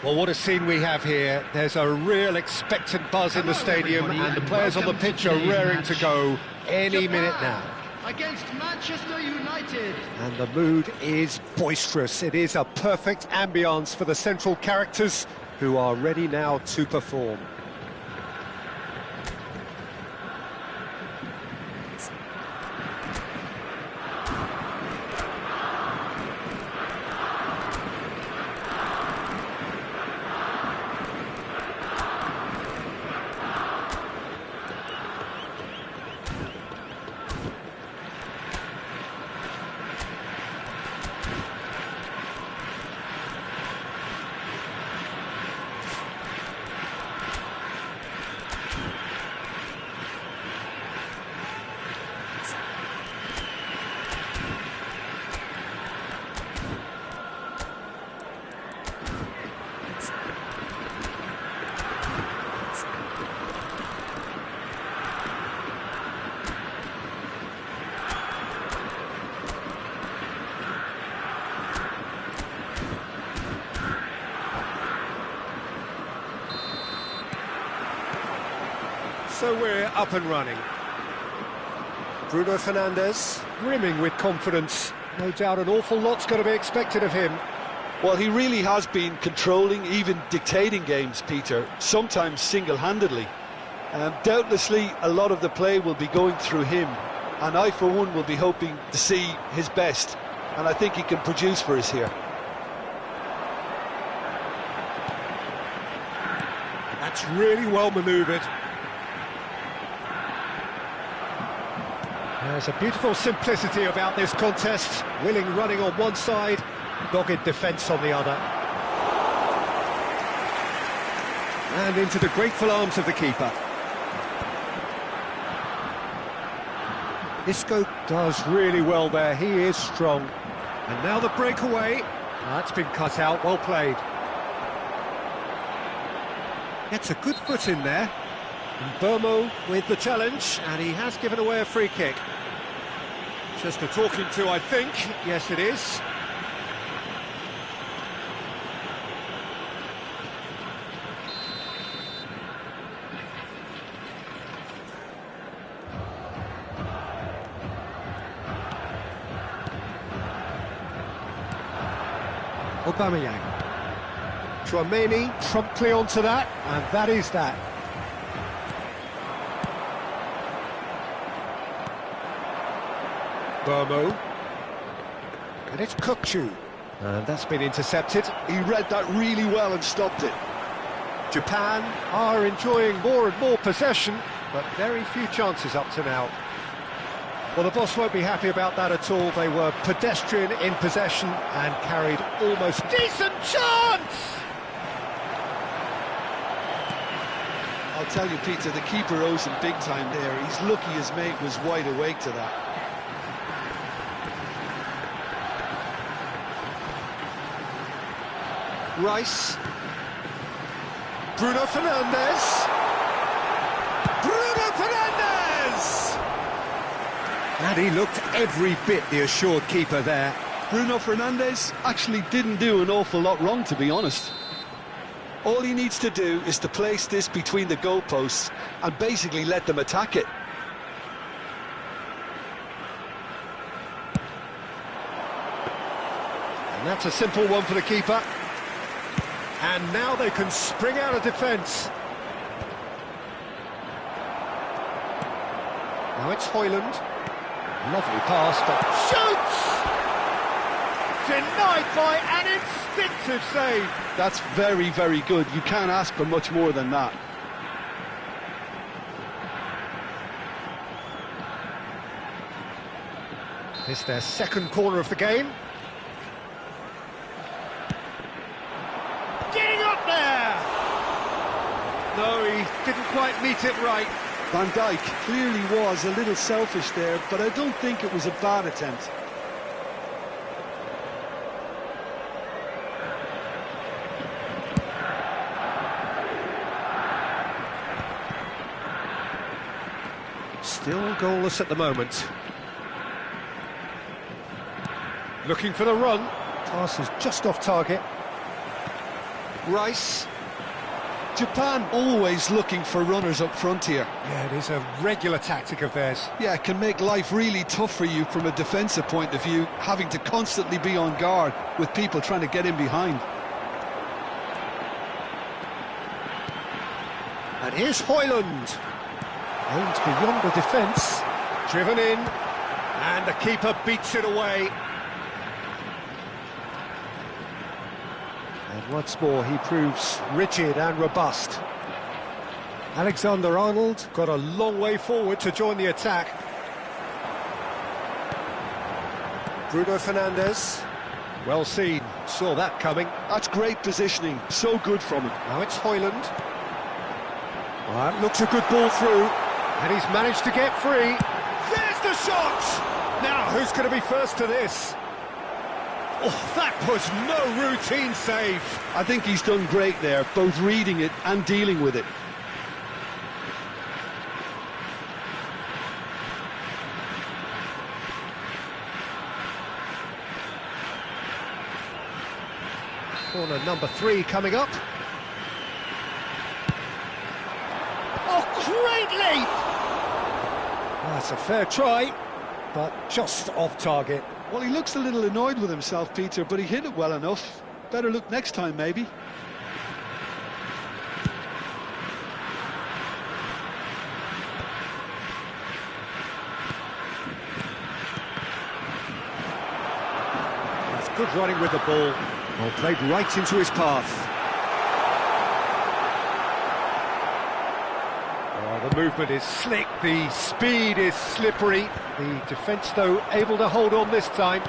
Well, what a scene we have here. There's a real expectant buzz in the stadium, and the players on the pitch are raring to go any minute now. Against Manchester United. And the mood is boisterous. It is a perfect ambience for the central characters who are ready now to perform. So we're up and running. Bruno Fernandes, brimming with confidence. No doubt an awful lot's going to be expected of him. Well, he really has been controlling, even dictating games, Peter, sometimes single-handedly. Doubtlessly, a lot of the play will be going through him, and I, for one, will be hoping to see his best, and I think he can produce for us here. And that's really well manoeuvred. There's a beautiful simplicity about this contest. Willing running on one side, dogged defence on the other. And into the grateful arms of the keeper. Isco does really well there, he is strong. And now the breakaway. That's been cut out, well played. Gets a good foot in there. And Burmo with the challenge, and he has given away a free kick. Just a talking to, I think. Yes, it is. Aubameyang. Tchouameni promptly onto that, and that is that. Burmo. And it's Kukçu. And that's been intercepted. He read that really well and stopped it. Japan are enjoying more and more possession, but very few chances up to now. Well, the boss won't be happy about that at all. They were pedestrian in possession and carried almost decent chance! I'll tell you, Peter, the keeper owes him big time there. He's lucky his mate was wide awake to that. Rice. Bruno Fernandes. Bruno Fernandes! And he looked every bit the assured keeper there. Bruno Fernandes actually didn't do an awful lot wrong, to be honest. All he needs to do is to place this between the goalposts and basically let them attack it. And that's a simple one for the keeper. And now they can spring out of defence. Now it's Højlund. Lovely pass, but shoots! Denied by an instinctive save. That's very, very good. You can't ask for much more than that. It's their second corner of the game. Getting up there! No, he didn't quite meet it right. Van Dijk clearly was a little selfish there, but I don't think it was a bad attempt. Still goalless at the moment. Looking for the run. Pass is just off target. Rice. Japan always looking for runners up front here. Yeah, it is a regular tactic of theirs. Yeah, it can make life really tough for you from a defensive point of view, having to constantly be on guard with people trying to get in behind. And here's Højlund. Aimed beyond the defence. Driven in. And the keeper beats it away. And once more he proves rigid and robust. Alexander-Arnold got a long way forward to join the attack. Bruno Fernandes. Well seen, saw that coming. That's great positioning, so good from him. Now it's Højlund. Well, that looks a good ball through. And he's managed to get free. There's the shot! Now, who's going to be first to this? Oh, that was no routine save. I think he's done great there, both reading it and dealing with it. Corner number 3 coming up. Oh, great leap! That's a fair try, but just off target. Well, he looks a little annoyed with himself, Peter, but he hit it well enough. Better look next time, maybe. That's good running with the ball. Well, played right into his path. Oh, the movement is slick, the speed is slippery. The defence, though, able to hold on this time.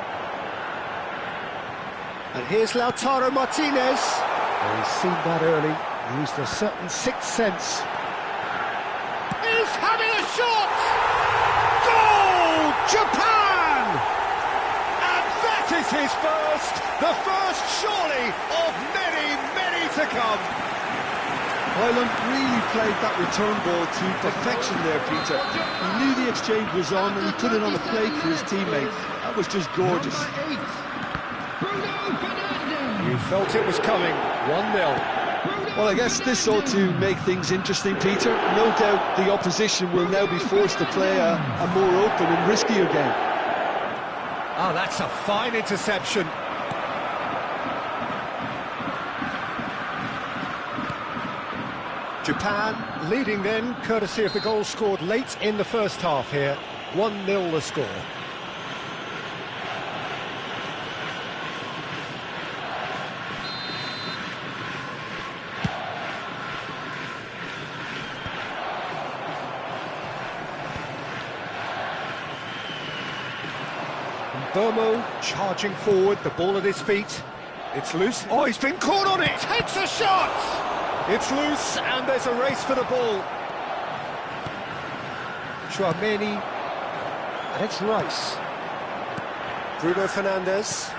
And here's Lautaro Martinez. Oh, he's seen that early, used a certain sixth sense. He's having a shot! Goal! Japan! And that is his first! The first, surely, of many, many to come. Højlund really played that return ball to perfection there, Peter. He knew the exchange was on and he put it on a plate for his teammate. That was just gorgeous. You felt it was coming, 1-0. Well, I guess this ought to make things interesting, Peter. No doubt the opposition will now be forced to play a more open and riskier game. Oh, that's a fine interception. Japan leading then, courtesy of the goal scored late in the first half here. 1-0 the score. Burmo charging forward, the ball at his feet. It's loose. Oh, he's been caught on it! Takes a shot! It's loose, and there's a race for the ball. Chouameni, and it's Rice. Bruno Fernandes.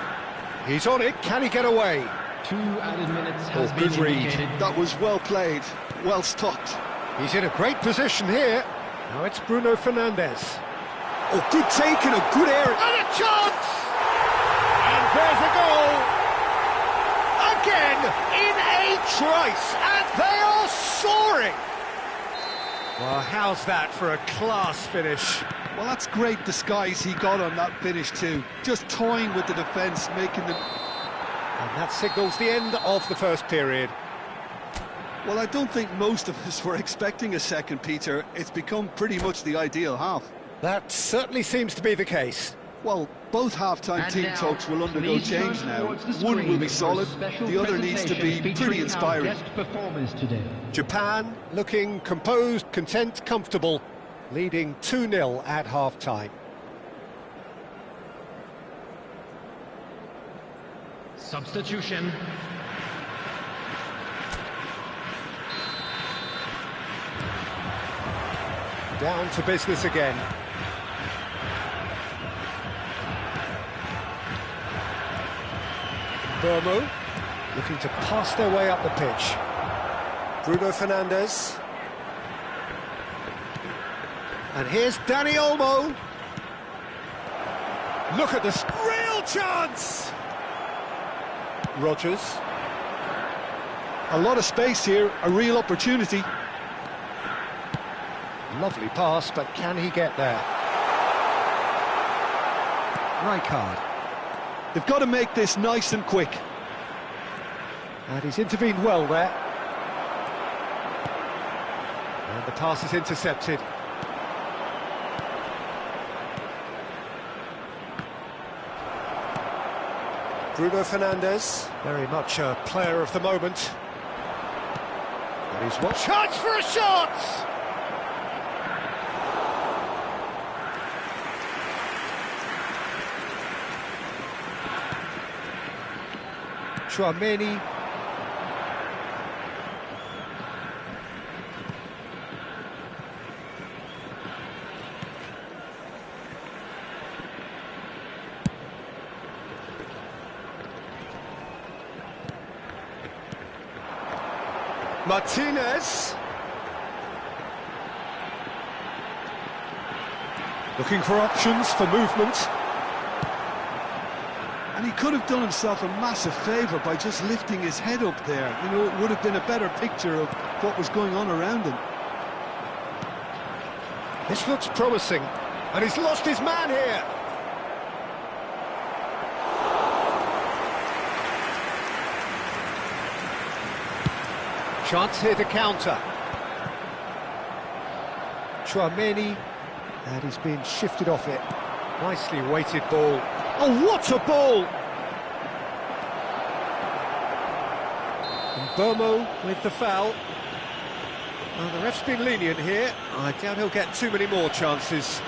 He's on it, can he get away? 2 added minutes has been good read. indicated. That was well played, well stopped. He's in a great position here. Now it's Bruno Fernandes. Oh, good take in a good area. And a chance! And there's a goal! Again, in a trice, and they are soaring! Well, how's that for a class finish? Well, that's great disguise he got on that finish too. Just toying with the defence, making them... And that signals the end of the first period. Well, I don't think most of us were expecting a second, Peter. It's become pretty much the ideal half. That certainly seems to be the case. Well, both half-time And team now, talks will undergo please change turn now. towards the One screen will be for a solid, special the other needs to be presentation pretty featuring our inspiring. guest performers today. Japan looking composed, content, comfortable, leading 2-0 at half-time. Substitution. Down to business again. Burmo looking to pass their way up the pitch. Bruno Fernandes. And here's Dani Olmo. Look at this real chance! Rodgers. A lot of space here, a real opportunity. Lovely pass, but can he get there? Rijkaard. They've got to make this nice and quick. And he's intervened well there. And the pass is intercepted. Bruno Fernandes, very much a player of the moment. And he's watched. Chance for a shot! Chouameni. Martinez. Looking for options for movement. And he could have done himself a massive favour by just lifting his head up there. You know, it would have been a better picture of what was going on around him. This looks promising, and he's lost his man here. Chance here to counter. Chouameni, and he's been shifted off it. Nicely weighted ball. Oh, what a ball! And Bomo with the foul. Well, the ref's been lenient here. I doubt he'll get too many more chances.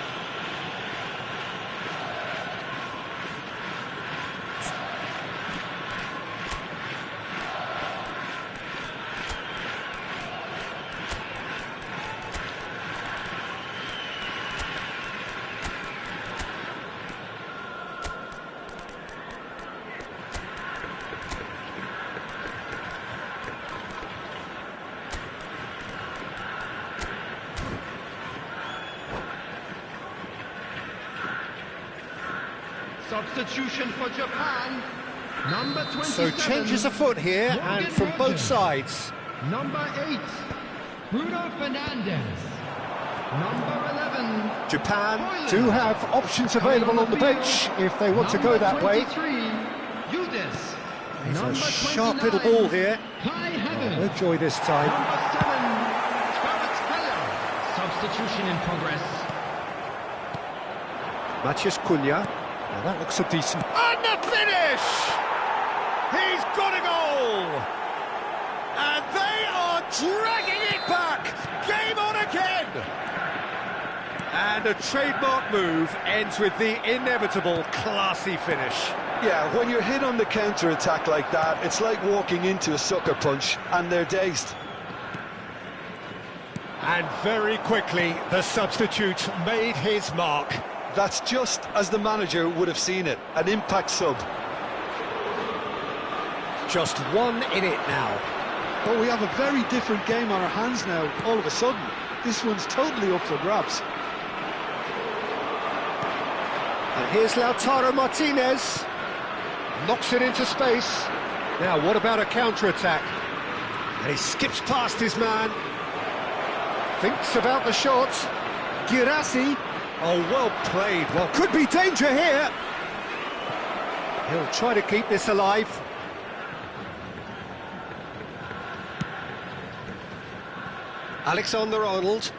Substitution for Japan. Number 27. So changes afoot here, and from both sides. Number 8, Bruno Fernandes. Number 11, Japan do have options available on the bench if they want to go that way. Judas. It's a sharp little ball here. No joy this time. Number 7, substitution in progress. Matheus Cunha. Now that looks a decent... And the finish! He's got a goal! And they are dragging it back! Game on again! And a trademark move ends with the inevitable classy finish. Yeah, when you're hit on the counter-attack like that, it's like walking into a sucker punch, and they're dazed. And very quickly, the substitute made his mark. That's just as the manager would have seen it, an impact sub. Just one in it now. But we have a very different game on our hands now, all of a sudden. This one's totally up for grabs. And here's Lautaro Martinez. Knocks it into space. Now, what about a counter-attack? And he skips past his man. Thinks about the shot. Girassi. Oh, well played. Well, could be danger here. He'll try to keep this alive. Alexander-Arnold.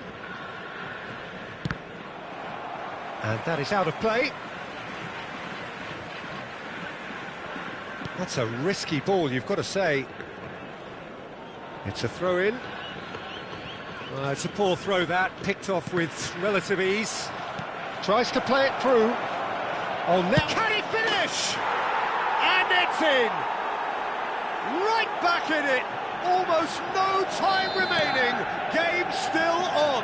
And that is out of play. That's a risky ball, you've got to say. It's a throw-in. It's a poor throw, that. Picked off with relative ease. Tries to play it through. Oh, now can he finish? And it's in! Right back in it! Almost no time remaining. Game still on.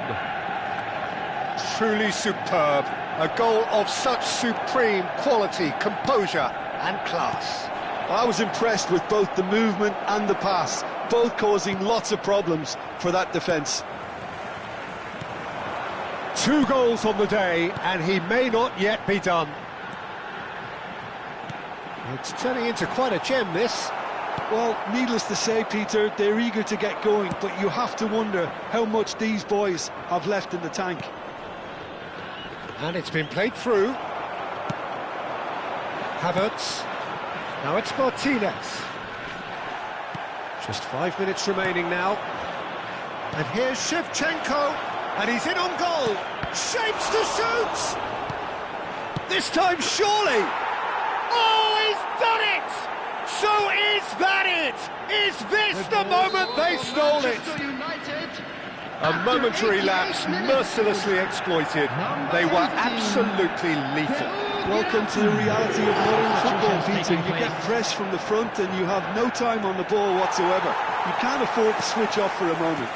Truly superb. A goal of such supreme quality, composure and class. I was impressed with both the movement and the pass, both causing lots of problems for that defence. 2 goals on the day, and he may not yet be done. It's turning into quite a gem, this. Well, needless to say, Peter, they're eager to get going, but you have to wonder how much these boys have left in the tank. And it's been played through. Havertz. Now it's Martinez. Just 5 minutes remaining now. And here's Shevchenko. And he's in on goal. Shapes to shoot! This time, surely! Oh, he's done it! So is that it? Is this the moment they stole it? A momentary lapse mercilessly exploited. They were absolutely lethal. Welcome to the reality of modern football, Peter. You get pressed from the front and you have no time on the ball whatsoever. You can't afford to switch off for a moment.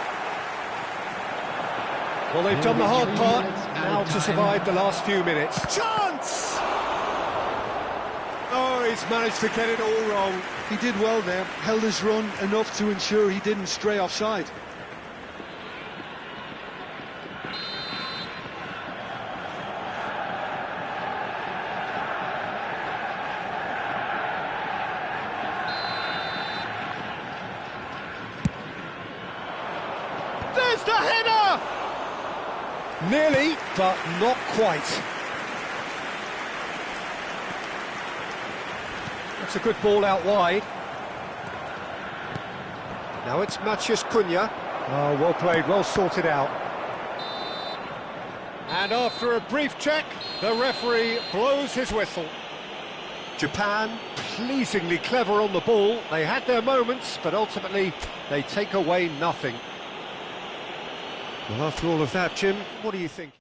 Well, they've done the hard part, now to survive the last few minutes. Chance! Oh, he's managed to get it all wrong. He did well there, held his run enough to ensure he didn't stray offside. There's the header! Nearly, but not quite. That's a good ball out wide. Now it's Matheus Cunha. Oh, well played, well sorted out. And after a brief check, the referee blows his whistle. Japan, pleasingly clever on the ball. They had their moments, but ultimately they take away nothing. Well, after all of that, Jim, what do you think?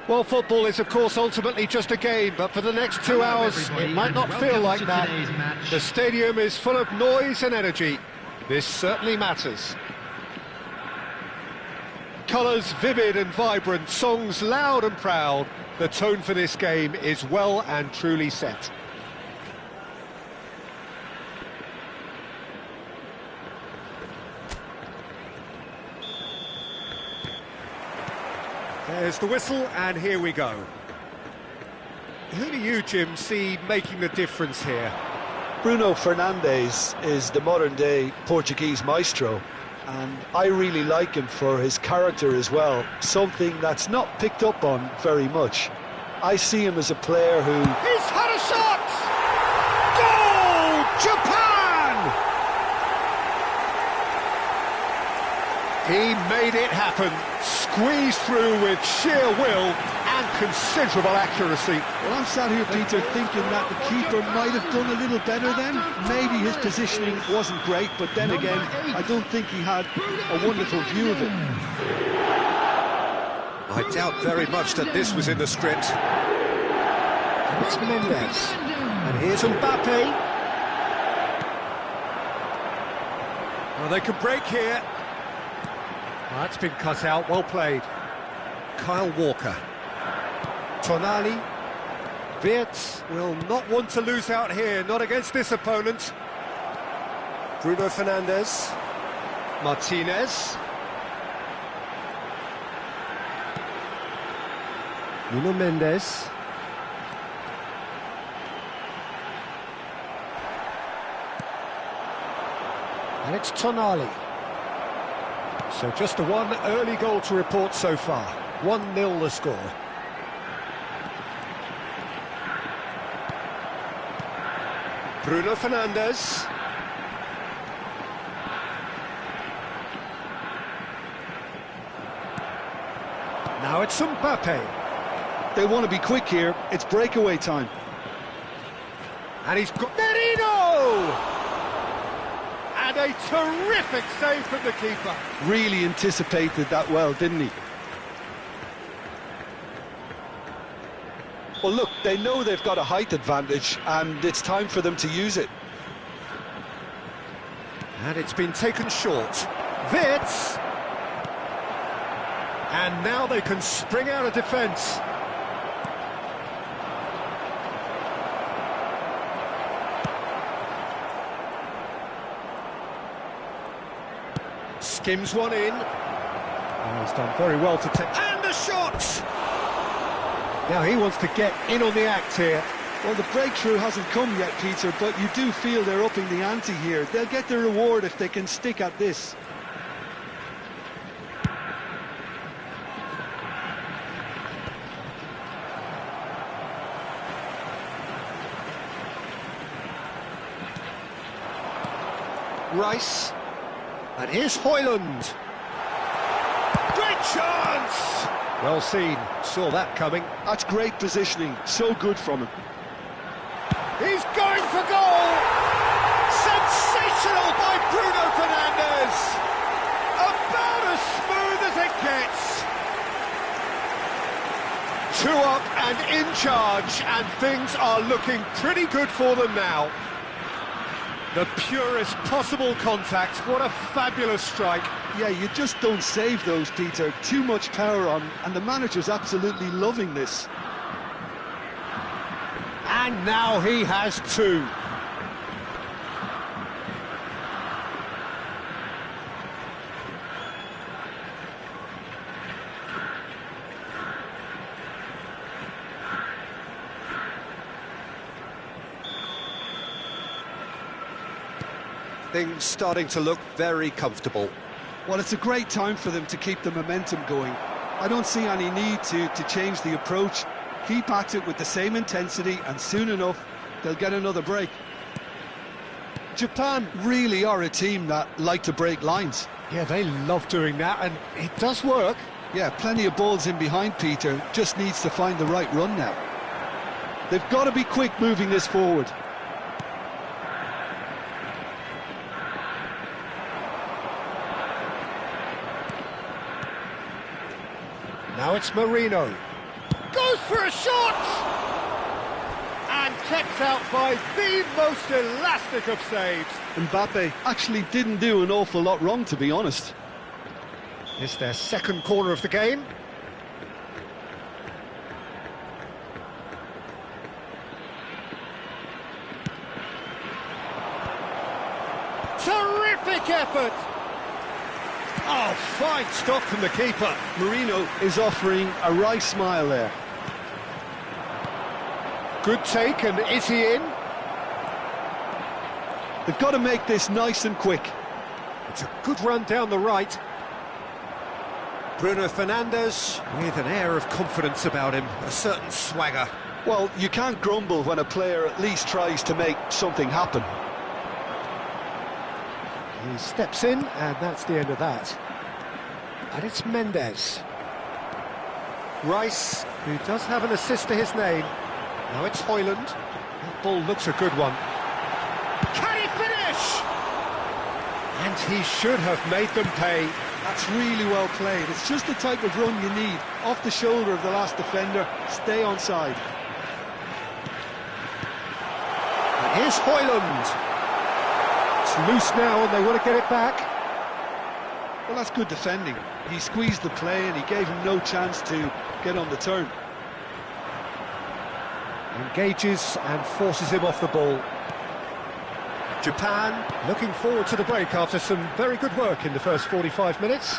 Well, football is, of course, ultimately just a game, but for the next 2 hours, everybody, it might and not feel welcome like to that. today's match. The stadium is full of noise and energy. This certainly matters. Colours vivid and vibrant, songs loud and proud. The tone for this game is well and truly set. There's the whistle, and here we go. Who do you, Jim, see making the difference here? Bruno Fernandes is the modern-day Portuguese maestro, and I really like him for his character as well, something that's not picked up on very much. I see him as a player who... He's had a shot! Goal! Japan! He made it happen, squeezed through with sheer will and considerable accuracy. Well, I'm sat here, Peter, thinking that the keeper might have done a little better then. Maybe his positioning wasn't great, but then again, I don't think he had a wonderful view of it. I doubt very much that this was in the script. And it's Mendes. And here's Mbappe. Well, they can break here. That's been cut out, well played. Kyle Walker. Tonali. Wirtz will not want to lose out here, not against this opponent. Bruno Fernandes. Martinez. Nuno Mendes. And it's Tonali. So just the one early goal to report so far. 1-0 the score. Bruno Fernandes. Now it's Mbappe. They want to be quick here. It's breakaway time. And he's got Merino! And a terrific save from the keeper. Really anticipated that well, didn't he? Well, look, they know they've got a height advantage, and it's time for them to use it. And it's been taken short. Wirtz! And now they can spring out of defence. Skims one in. Oh, he's done very well to take... And a shot! Now he wants to get in on the act here. Well, the breakthrough hasn't come yet, Peter, but you do feel they're upping the ante here. They'll get the reward if they can stick at this. Rice. And here's Højlund. Great chance! Well seen, saw that coming. That's great positioning, so good from him. He's going for goal! Sensational by Bruno Fernandes! About as smooth as it gets! 2 up and in charge, and things are looking pretty good for them now. The purest possible contact, what a fabulous strike. Yeah, you just don't save those, Peter. Too much power on, and the manager's absolutely loving this. And now he has 2. Things starting to look very comfortable. Well, it's a great time for them to keep the momentum going. I don't see any need to change the approach. Keep at it with the same intensity, and soon enough, they'll get another break. Japan really are a team that like to break lines. Yeah, they love doing that, and it does work. Yeah, plenty of balls in behind, Peter. Just needs to find the right run now. They've got to be quick moving this forward. Now it's Marino. goes for a shot! And kept out by the most elastic of saves. Mbappe actually didn't do an awful lot wrong, to be honest. It's their second corner of the game. Terrific effort! Oh, fine stop from the keeper. Marino is offering a right smile there. Good take, and is he in? They've got to make this nice and quick. It's a good run down the right. Bruno Fernandes with an air of confidence about him, a certain swagger. Well, you can't grumble when a player at least tries to make something happen. He steps in, and that's the end of that. And it's Mendes. Rice, who does have an assist to his name. Now it's Højlund. That ball looks a good one. Can he finish? And he should have made them pay. That's really well played. It's just the type of run you need. Off the shoulder of the last defender, stay onside. And here's Højlund. It's loose now and they want to get it back. Well, that's good defending. He squeezed the play and he gave him no chance to get on the turn. Engages and forces him off the ball. Japan looking forward to the break after some very good work in the first 45 minutes.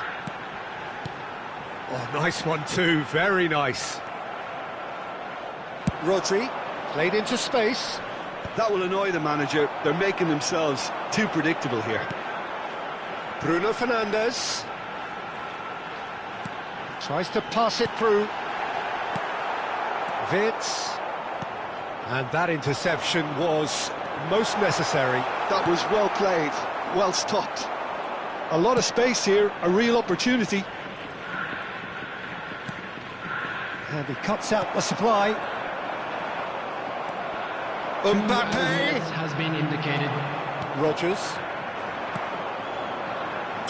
Oh, nice one too, very nice. Rodri played into space. That will annoy the manager. They're making themselves too predictable here. Bruno Fernandes tries to pass it through. Wits. And that interception was most necessary. That was well played, well stopped. A lot of space here, a real opportunity. And he cuts out the supply. Mbappe has been indicated. Rogers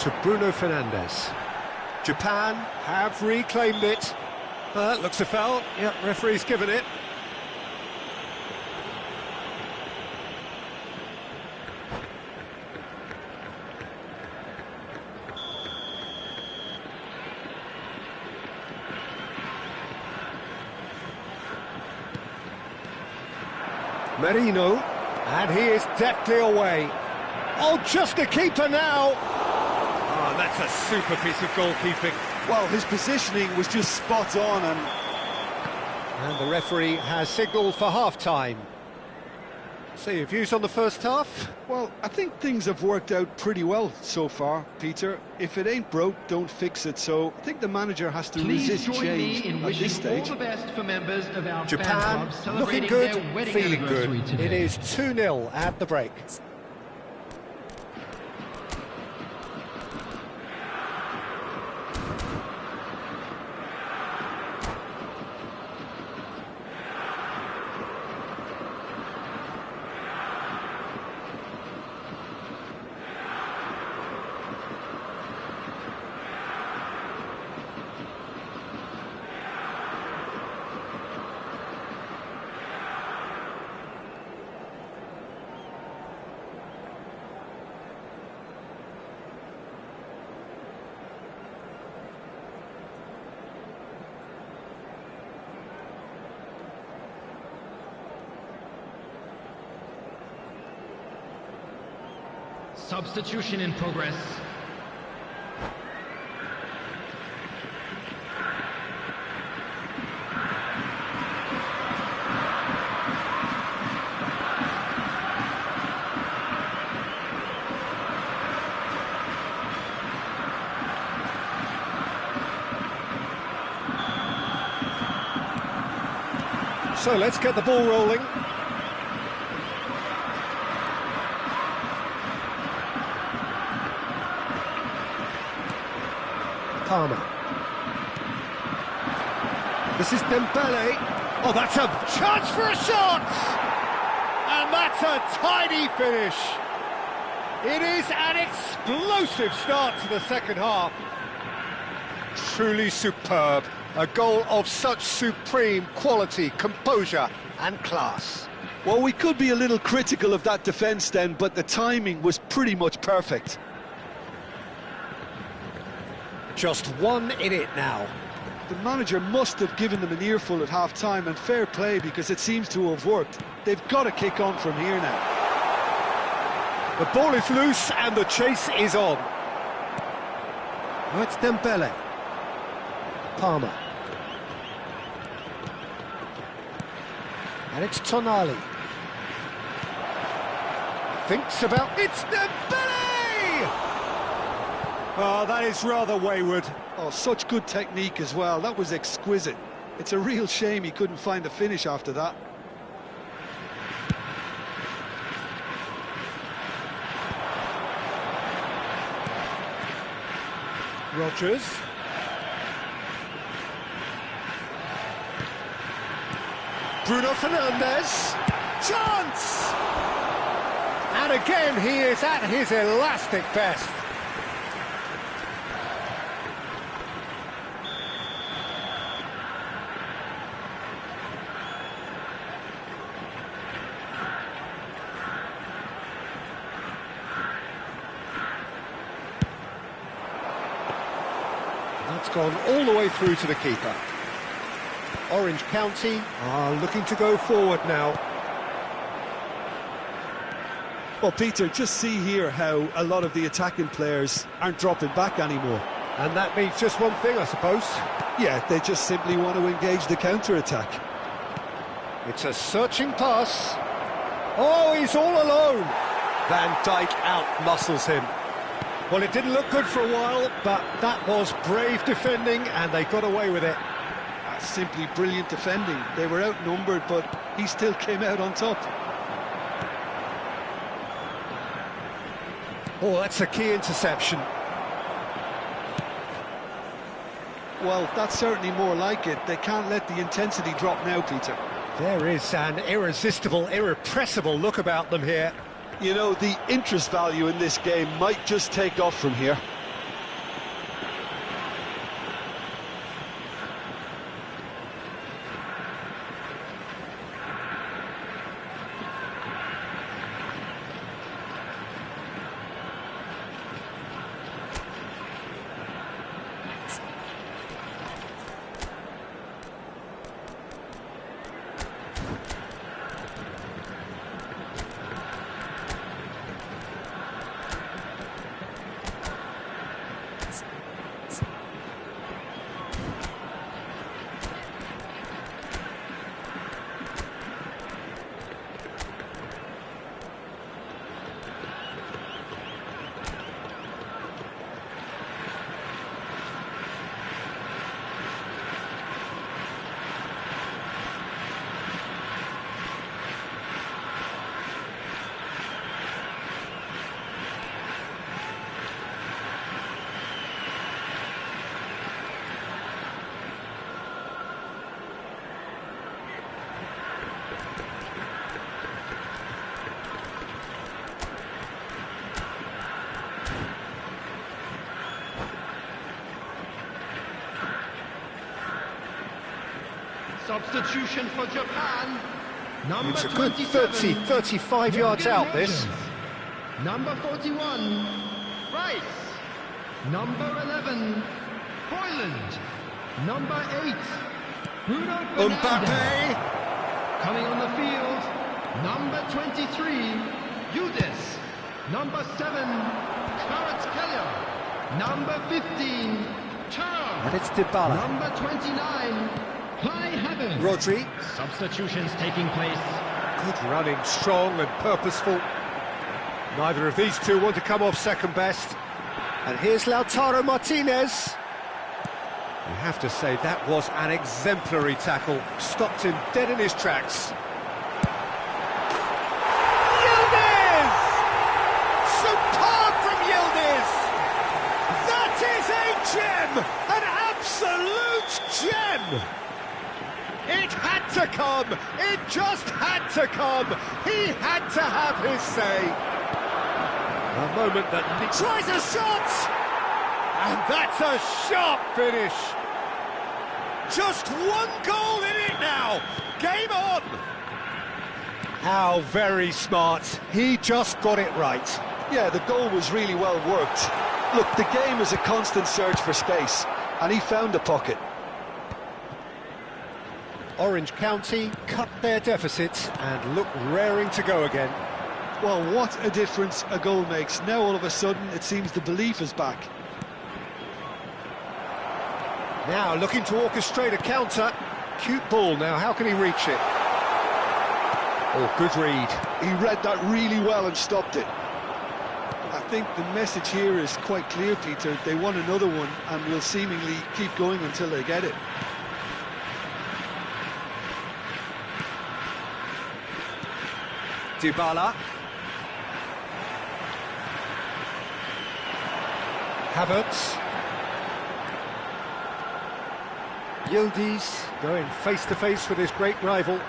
to Bruno Fernandes. Japan have reclaimed it. That looks a foul. Yep, referee's given it. Marino, and he is deftly away. Oh, just a keeper now! Oh, that's a super piece of goalkeeping. Well, his positioning was just spot on And the referee has signalled for half-time. So your views on the first half? Well, I think things have worked out pretty well so far, Peter. If it ain't broke, don't fix it. So I think the manager has to resist Please join change me in at this wishing stage. all the best for members of our fan Japan club celebrating looking good, their wedding feeling good. anniversary today. It is 2-0 at the break. Substitution in progress. So let's get the ball rolling. Palmer. This is Dembele. Oh, that's a chance for a shot! And that's a tidy finish. It is an explosive start to the second half. Truly superb. A goal of such supreme quality, composure and class. Well, we could be a little critical of that defence then, but the timing was pretty much perfect. Just 1 in it now. The manager must have given them an earful at half-time, and fair play, because it seems to have worked. They've got to kick on from here now. The ball is loose and the chase is on. Oh, it's Dembele. Palmer. And it's Tonali. Thinks about... It's Dembele! Oh, that is rather wayward. Oh, such good technique as well. That was exquisite. It's a real shame he couldn't find a finish after that. Rodgers. Bruno Fernandes. Chance! And again, he is at his elastic best. That's gone all the way through to the keeper. Orange County are looking to go forward now. Well, Peter, just see here how a lot of the attacking players aren't dropping back anymore. And that means just one thing, I suppose. Yeah, they just simply want to engage the counter-attack. It's a searching pass. Oh, he's all alone. Van Dijk out-muscles him. Well, it didn't look good for a while, but that was brave defending, and they got away with it. That's simply brilliant defending. They were outnumbered, but he still came out on top. Oh, that's a key interception. Well, that's certainly more like it. They can't let the intensity drop now, Peter. There is an irresistible, irrepressible look about them here. You know, the interest value in this game might just take off from here. Substitution for Japan. Number It's a good 27, 35 yards out, this. Number 41, Rice. Number 11, Hoyland. Number 8, Bruno Fernandes. Mbappe! Coming on the field, number 23, Udis. Number 7, Kvaratskhelia. Number 15, Turam. And it's Dybala. Number 29, Kai Havertz. Rodri. Substitutions taking place. Good running, strong and purposeful. Neither of these two want to come off second best. And here's Lautaro Martinez. You have to say that was an exemplary tackle. Stopped him dead in his tracks. Yildiz! Superb from Yildiz! That is a gem! An absolute gem! It had to come! It just had to come! He had to have his say! A moment that he tries a shot! And that's a sharp finish! Just one goal in it now. Game on. How very smart. He just got it right. Yeah, the goal was really well worked. Look, the game is a constant search for space, and he found the pocket. Orange County cut their deficit and look raring to go again. Well, what a difference a goal makes. Now all of a sudden it seems the belief is back. Now looking to orchestrate a counter. Cute ball now, how can he reach it? Oh, good read. He read that really well and stopped it. I think the message here is quite clear, Peter. They want another one and will seemingly keep going until they get it. Dybala. Havertz. Yildiz going face-to-face with his great rival.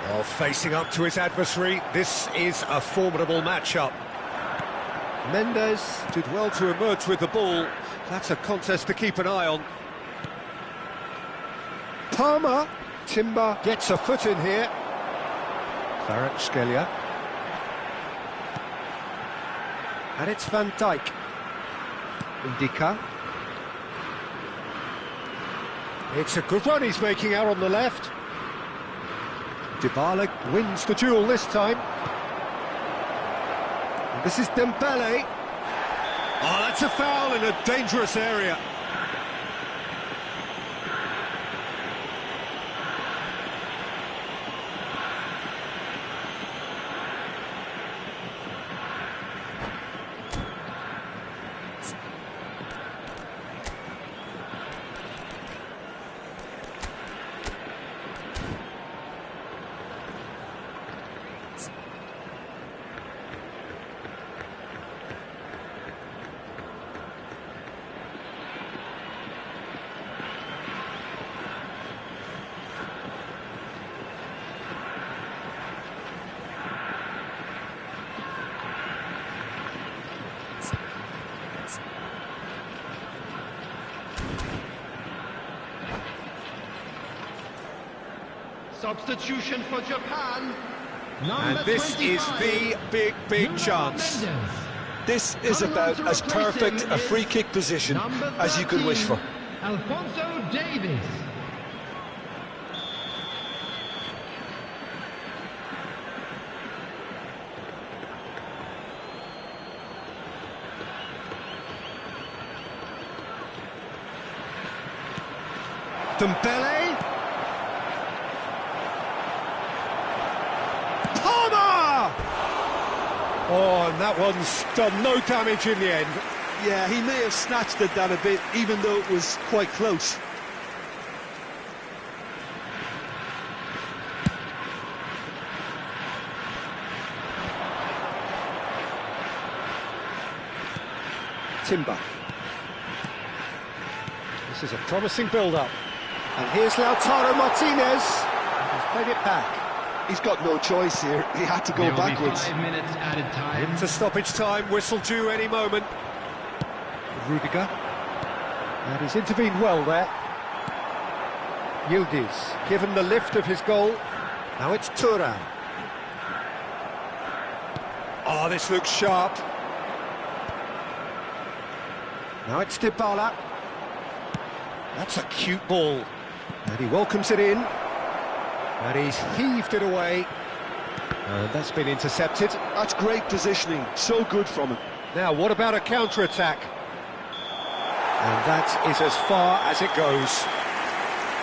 Well, facing up to his adversary, this is a formidable matchup. Mendes did well to emerge with the ball. That's a contest to keep an eye on. Palmer. Timber gets a foot in here. Kvaratskhelia. And it's Van Dijk. Indica. It's a good run he's making out on the left. Dybala wins the duel this time. And this is Dembele. Oh, that's a foul in a dangerous area. Substitution for Japan. And this 25, is the big chance. Mendes. This is about as perfect a free kick position as you could wish for. Alphonso Davies. Dembele. Palmer! Oh, and that one's done no damage in the end. Yeah, he may have snatched at that a bit, even though it was quite close. Timber. This is a promising build-up. And here's Lautaro Martinez. He's played it back. He's got no choice here. He had to go There will be backwards. 5 minutes added time. Into stoppage time, whistle due any moment. Rudiger. And he's intervened well there. Yildiz, given the lift of his goal. Now it's Thuram. Oh, this looks sharp. Now it's Dybala. That's a cute ball. And he welcomes it in. And he's heaved it away. And that's been intercepted. That's great positioning. So good from him. Now, what about a counter-attack? And that is as far as it goes.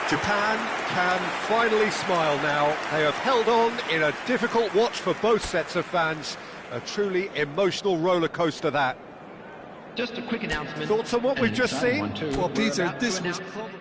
Japan can finally smile now. They have held on in a difficult watch for both sets of fans. A truly emotional roller coaster that. Just a quick announcement. Thoughts on what we've just seen? Well, Peter, We're about this to was announce- probably...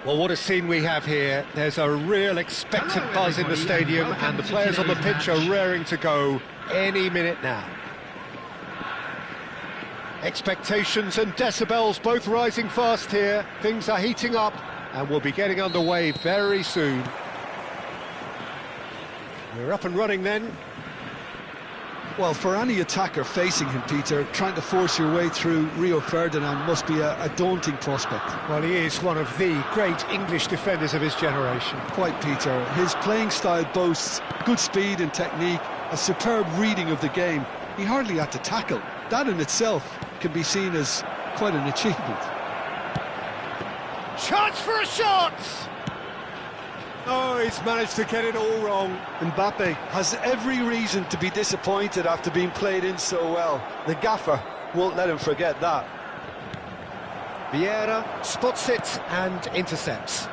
Well, what a scene we have here. There's a real expectant buzz in the stadium, and the players on the pitch are raring to go any minute now. Expectations and decibels both rising fast here. Things are heating up, and we'll be getting underway very soon. We're up and running then. Well, for any attacker facing him, Peter, trying to force your way through Rio Ferdinand must be a daunting prospect. Well, he is one of the great English defenders of his generation. Quite, Peter. His playing style boasts good speed and technique, a superb reading of the game. He hardly had to tackle. That in itself can be seen as quite an achievement. Chance for a shot! Oh, he's managed to get it all wrong. Mbappe has every reason to be disappointed after being played in so well. The gaffer won't let him forget that. Vieira spots it and intercepts.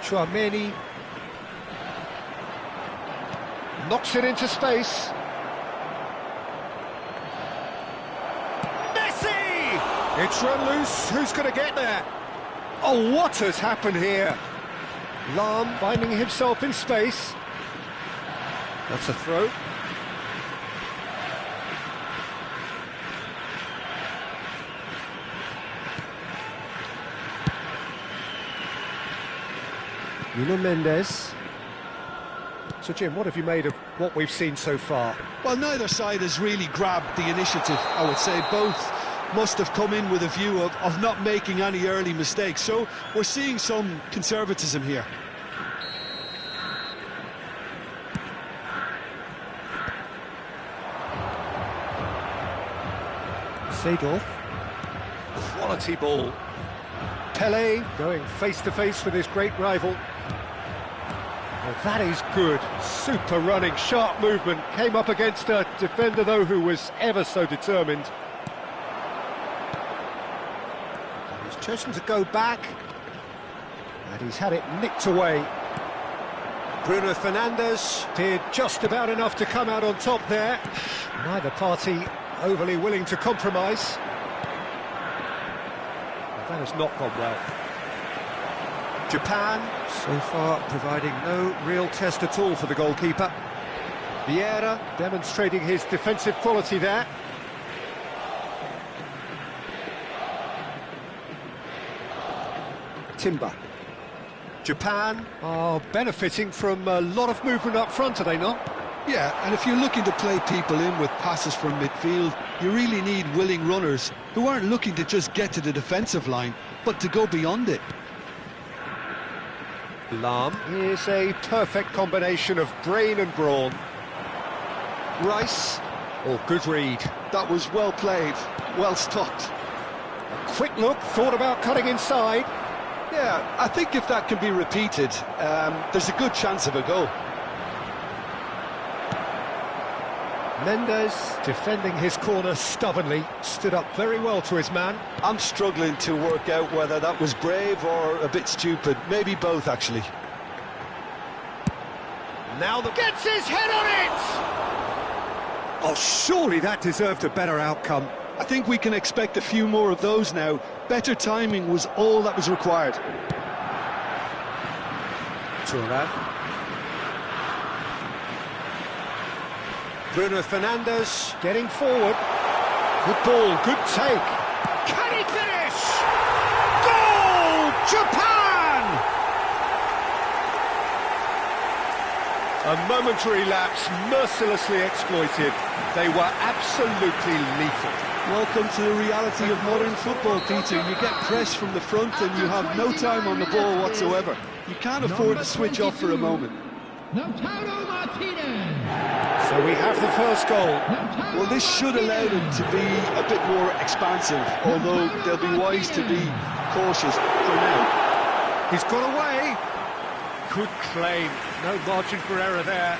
Chouameni knocks it into space. It's run loose, who's going to get there? Oh, what has happened here? Lam finding himself in space. That's a throw. Nuno Mendes. So, Jim, what have you made of what we've seen so far? Well, neither side has really grabbed the initiative, I would say. Both must have come in with a view of not making any early mistakes, so we're seeing some conservatism here. Seedorf, quality ball. Pele going face-to-face with his great rival. Well, that is good, super running, sharp movement. Came up against a defender, though, who was ever so determined. Chosen to go back, and he's had it nicked away. Bruno Fernandes did just about enough to come out on top there. Neither party overly willing to compromise. Well, that has not gone well. Japan, so far, providing no real test at all for the goalkeeper. Vieira demonstrating his defensive quality there. Timber. Japan are benefiting from a lot of movement up front, are they not? Yeah, and if you're looking to play people in with passes from midfield, you really need willing runners who aren't looking to just get to the defensive line, but to go beyond it. Lam is a perfect combination of brain and brawn. Rice, good read. That was well played, well stopped. A quick look, thought about cutting inside. Yeah, I think if that can be repeated, there's a good chance of a goal. Mendes defending his corner stubbornly, stood up very well to his man. I'm struggling to work out whether that was brave or a bit stupid. Maybe both, actually. Now gets his head on it! Oh, surely that deserved a better outcome. I think we can expect a few more of those now. Better timing was all that was required. Thuram. Bruno Fernandes getting forward. Good ball, good take. Can he finish? Goal! Japan! A momentary lapse, mercilessly exploited. They were absolutely lethal. Welcome to the reality of modern football, Peter. You get pressed from the front and you have no time on the ball whatsoever. You can't afford to switch off for a moment. So we have the first goal. Well, this should allow them to be a bit more expansive, although they'll be wise to be cautious for now. He's got away. Good claim. No margin for error there.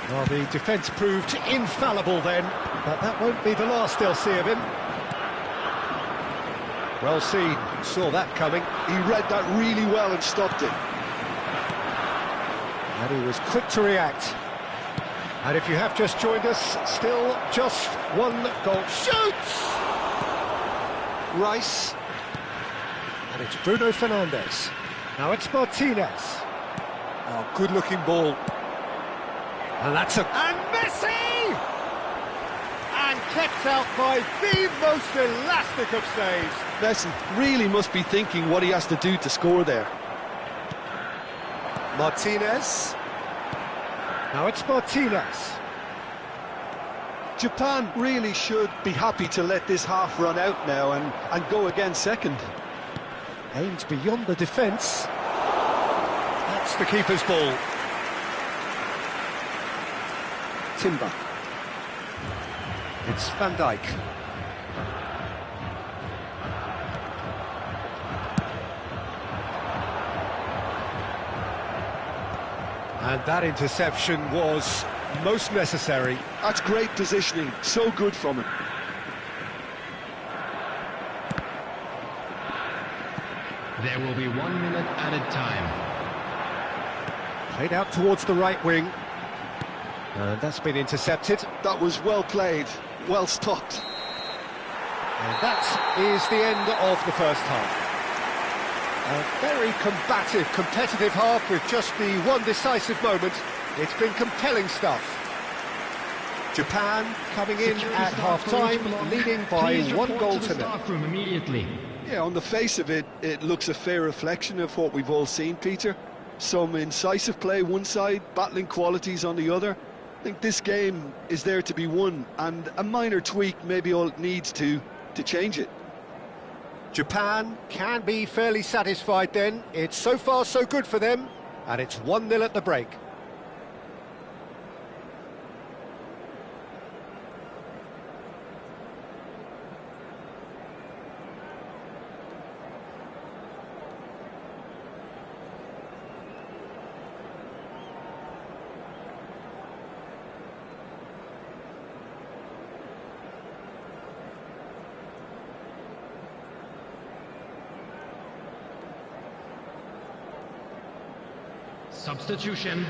Well, the defence proved infallible then, but that won't be the last they'll see of him. Well seen, saw that coming. He read that really well and stopped it. And he was quick to react. And if you have just joined us, still just one goal. Shoots! Rice. And it's Bruno Fernandes. Now it's Martinez. Oh, good-looking ball. And that's a... And Messi! And kept out by the most elastic of saves. Messi really must be thinking what he has to do to score there. Martinez. Now it's Martinez. Japan really should be happy to let this half run out now and go again second. Aimed beyond the defence. That's the keeper's ball. Timber. It's Van Dijk. And that interception was most necessary. That's great positioning, so good from him. There will be 1 minute added time. Played out towards the right wing. And that's been intercepted. That was well played, well stopped. And that is the end of the first half. A very combative, competitive half with just the one decisive moment. It's been compelling stuff. Japan coming in at half-time, leading by 1 goal to 0. Immediately. Yeah, on the face of it, it looks a fair reflection of what we've all seen, Peter. Some incisive play one side, battling qualities on the other. I think this game is there to be won, and a minor tweak maybe all it needs to change it. Japan can be fairly satisfied then. It's so far so good for them, and it's 1-0 at the break. Substitution.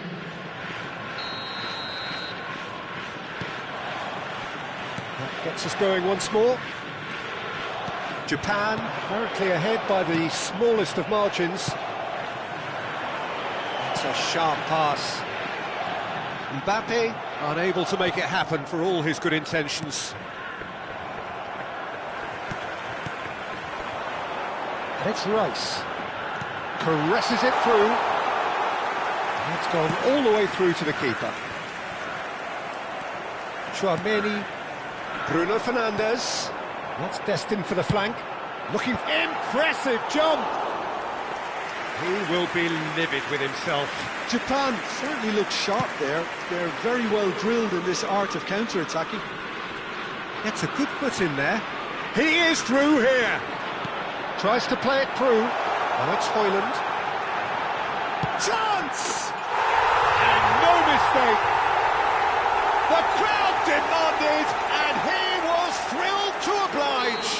That gets us going once more. Japan currently ahead by the smallest of margins. That's a sharp pass. Mbappe unable to make it happen for all his good intentions. And it's Rice. Caresses it through. It's gone all the way through to the keeper. Chouameni, Bruno Fernandes. That's destined for the flank. Looking impressive jump. He will be livid with himself. Japan certainly looks sharp there. They're very well drilled in this art of counter-attacking. Gets a good foot in there. He is through here. Tries to play it through. Now it's Højlund. Chance! And no mistake. The crowd demanded, and he was thrilled to oblige.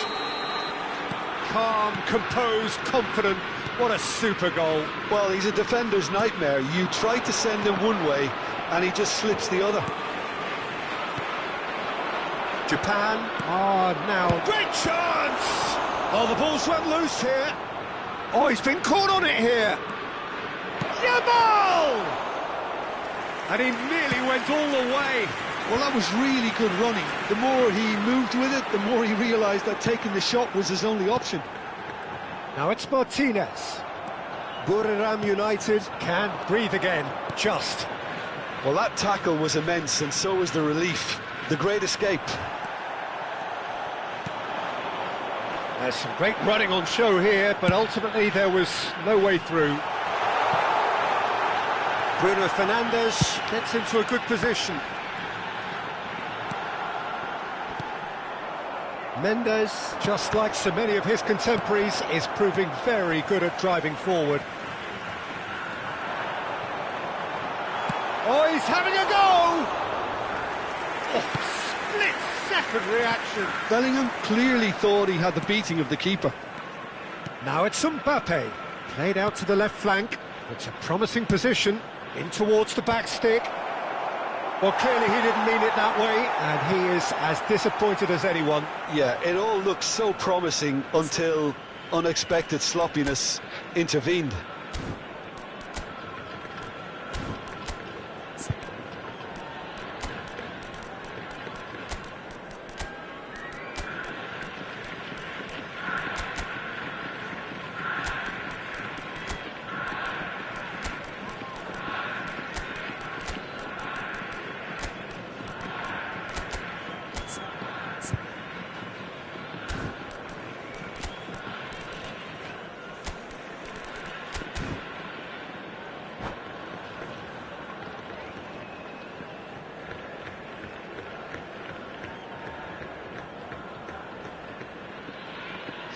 Calm, composed, confident. What a super goal. Well, he's a defender's nightmare. You try to send him one way, and he just slips the other. Japan are now... Great chance! Oh, the ball's run loose here. Oh, he's been caught on it here. Yamal! And he nearly went all the way. Well, that was really good running. The more he moved with it, the more he realised that taking the shot was his only option. Now it's Martinez. Buriram United can breathe again, just. Well, that tackle was immense, and so was the relief. The great escape. There's some great running on show here, but ultimately there was no way through. Bruno Fernandes gets into a good position. Mendes, just like so many of his contemporaries, is proving very good at driving forward. Oh, he's having a go! Oh, split-second reaction. Bellingham clearly thought he had the beating of the keeper. Now it's Mbappe, played out to the left flank. It's a promising position, in towards the back stick. Well, clearly he didn't mean it that way, and he is as disappointed as anyone. Yeah, it all looked so promising until unexpected sloppiness intervened.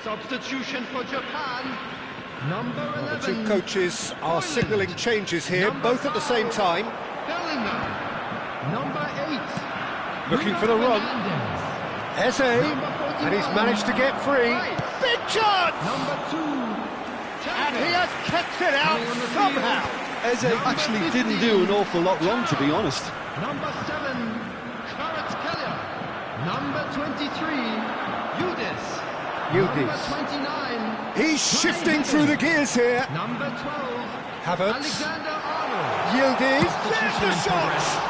Substitution for Japan. Number 11. The two coaches are signalling changes here, both at the same time. Bellingham. Number 8. Looking for the run. Eze, and he's managed to get free. Big chance! Number 2. And he has kept it out somehow. Eze actually didn't do an awful lot wrong, to be honest. Number 7. Kvaratskhelia. Number 23. Yildiz. Number 29. He's shifting through the gears here. Number 12. Havertz. Alexander-Arnold. Yildiz. There's the shot.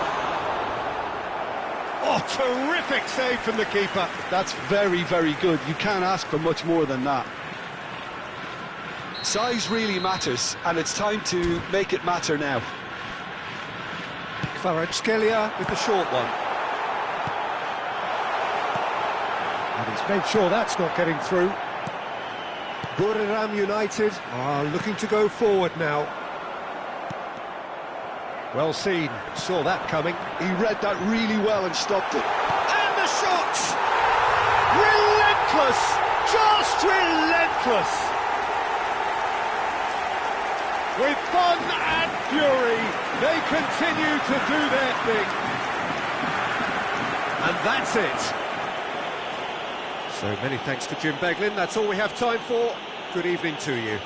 Oh, terrific save from the keeper. That's very, very good. You can't ask for much more than that. Size really matters, and it's time to make it matter now. Kvaratskhelia with the short one. And he's made sure that's not getting through. Buriram United are looking to go forward now. Well seen, saw that coming. He read that really well and stopped it. And the shot! Relentless! Just relentless! With fun and fury, they continue to do their thing. And that's it. So many thanks to Jim Beglin. That's all we have time for. Good evening to you.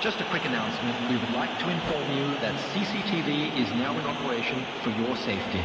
Just a quick announcement. We would like to inform you that CCTV is now in operation for your safety.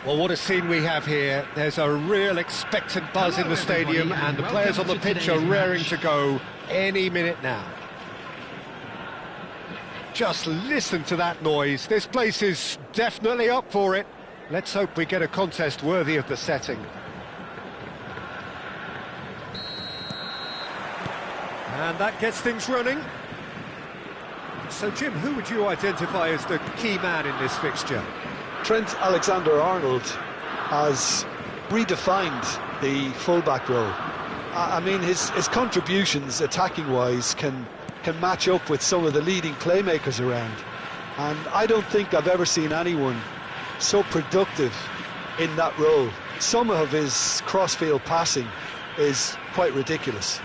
Well, what a scene we have here. There's a real expectant buzz in the stadium, and the players on the pitch are raring to go any minute now. Just listen to that noise. This place is definitely up for it. Let's hope we get a contest worthy of the setting. And that gets things running. So, Jim, who would you identify as the key man in this fixture? Trent Alexander-Arnold has redefined the fullback role. I mean, his contributions, attacking-wise, can match up with some of the leading playmakers around. And I don't think I've ever seen anyone so productive in that role. Some of his cross-field passing is quite ridiculous.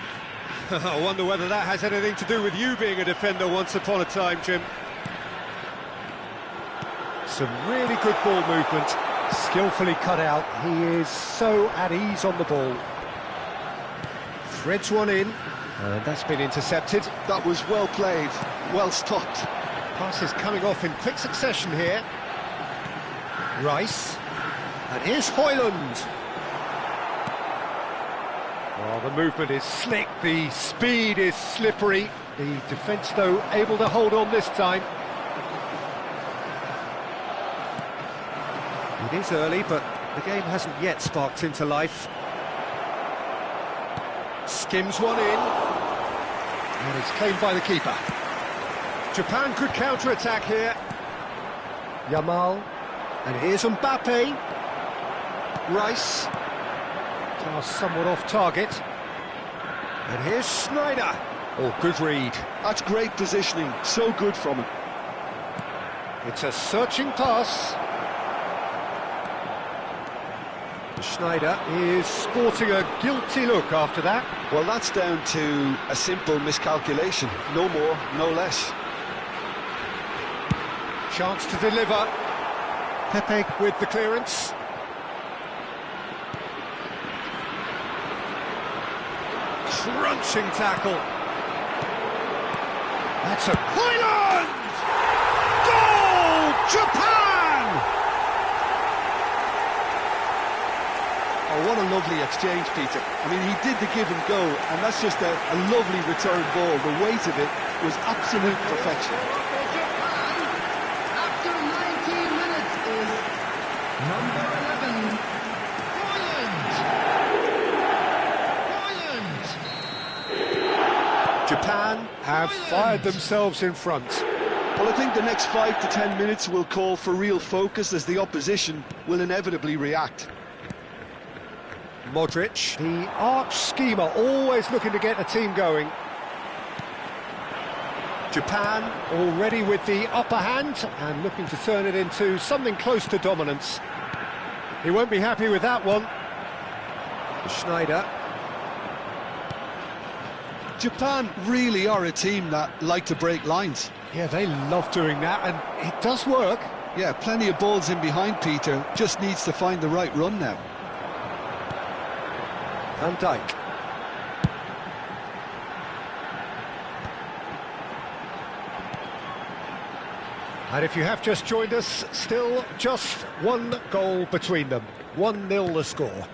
I wonder whether that has anything to do with you being a defender once upon a time, Jim. Some really good ball movement, skillfully cut out. He is so at ease on the ball. Threads one in, and that's been intercepted. That was well played, well stopped. Passes coming off in quick succession here. Rice, and here's Højlund. Oh, the movement is slick, the speed is slippery. The defence, though, able to hold on this time. It is early, but the game hasn't yet sparked into life. Skims one in, and it's claimed by the keeper. Japan could counter-attack here. Yamal, and here's Mbappe. Rice, pass somewhat off target. And here's Schneider. Oh, good read. That's great positioning, so good from him. It's a searching pass. Schneider is sporting a guilty look after that. Well, that's down to a simple miscalculation. No more, no less. Chance to deliver. Pepe with the clearance. Crunching tackle. That's a Højlund! Goal! Japan! Oh, what a lovely exchange, Peter. I mean, he did the give and go, and that's just a lovely return ball. The weight of it was absolute perfection. After 19 minutes is number 11, Højlund. Japan have fired themselves in front. Well, I think the next 5 to 10 minutes will call for real focus, as the opposition will inevitably react. Modric, the arch schemer, always looking to get the team going. Japan already with the upper hand and looking to turn it into something close to dominance. He won't be happy with that one. Schneider. Japan really are a team that like to break lines. Yeah, they love doing that, and it does work. Yeah, plenty of balls in behind Peter, just needs to find the right run now. Van Dijk. And if you have just joined us, still just one goal between them. 1-0 the score.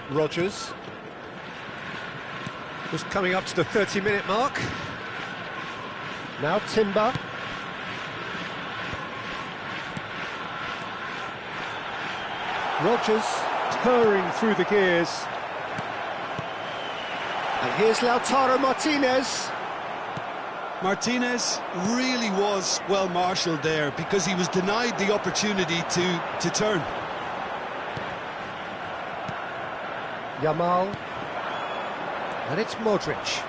Rodgers. Just coming up to the 30-minute mark. Now Timber. Rodgers purring through the gears. And here's Lautaro Martinez. Martinez really was well marshalled there, because he was denied the opportunity to turn. Yamal. And it's Modric.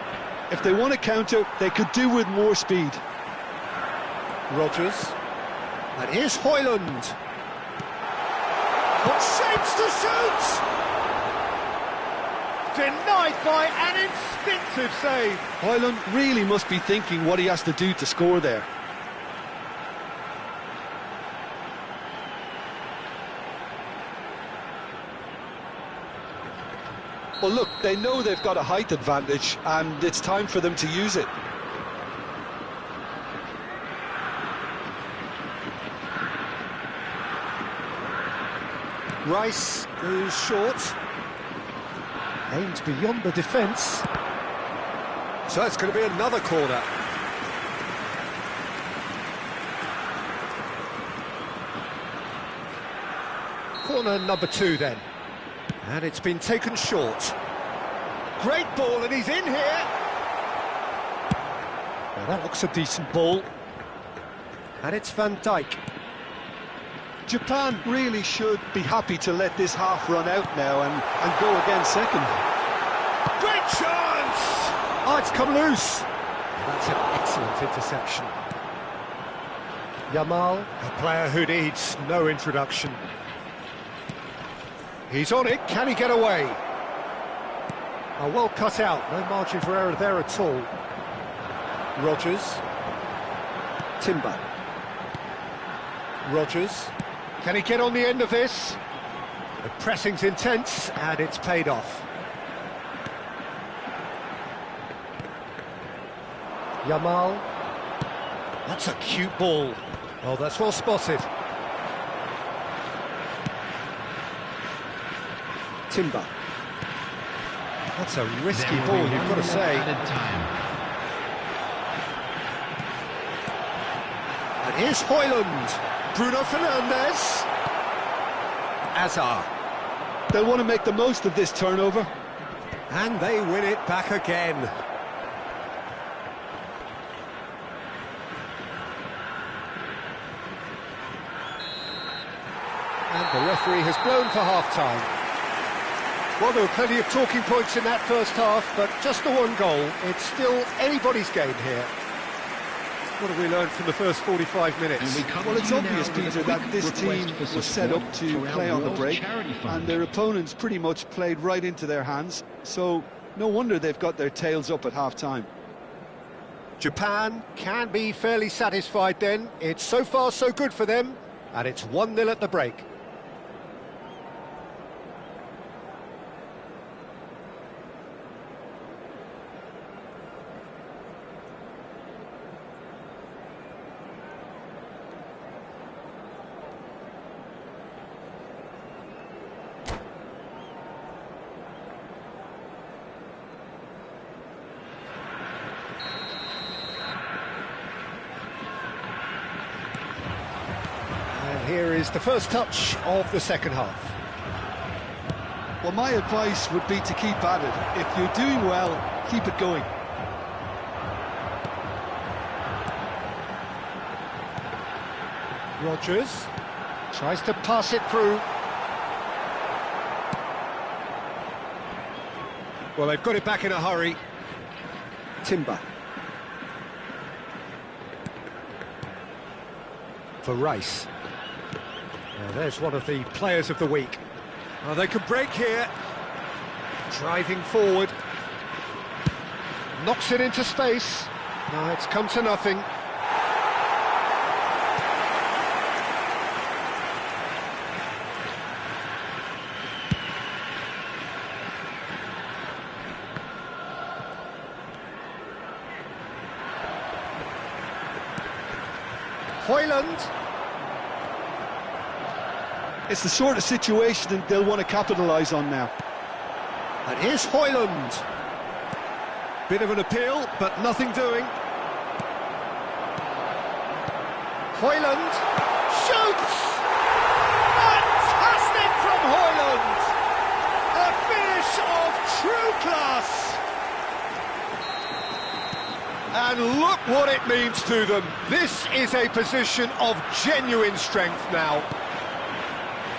If they want to counter, they could do with more speed. Rodgers. And here's Højlund. What shapes to shoot! Denied by an instinctive save. Højlund really must be thinking what he has to do to score there. Well, look, they know they've got a height advantage, and it's time for them to use it. Rice goes short. Aimed beyond the defence. So it's going to be another corner. Corner number 2 then. And it's been taken short. Great ball, and he's in here. Well, that looks a decent ball. And it's Van Dijk. Japan really should be happy to let this half run out now and go again second. Great chance! Oh, it's come loose. That's an excellent interception. Yamal, a player who needs no introduction. He's on it, can he get away? Oh, well cut out, no margin for error there at all. Rodgers. Timber. Rodgers. Can he get on the end of this? The pressing's intense, and it's paid off. Yamal. That's a cute ball. Oh, that's well spotted. Timber. That's a risky ball, you've got to say. And here's Højlund. Bruno Fernandes. Azar. They'll want to make the most of this turnover. And they win it back again. And the referee has blown for half-time. Well, there were plenty of talking points in that first half, but just the one goal. It's still anybody's game here. What have we learned from the first 45 minutes? Well, it's obvious, Peter, that this team was set up to play on the break, and their opponents pretty much played right into their hands, so no wonder they've got their tails up at half-time. Japan can be fairly satisfied then. It's so far so good for them, and it's 1-0 at the break. Here is the first touch of the second half. Well, my advice would be to keep at it. If you're doing well, keep it going. Rodgers tries to pass it through. Well, they've got it back in a hurry. Timber. For Rice. Well, there's one of the players of the week. Oh, they could break here. Driving forward. Knocks it into space. No, it's come to nothing. Højlund. It's the sort of situation that they'll want to capitalise on now. And here's Højlund. Bit of an appeal, but nothing doing. Højlund shoots! Fantastic from Højlund! A finish of true class! And look what it means to them. This is a position of genuine strength now.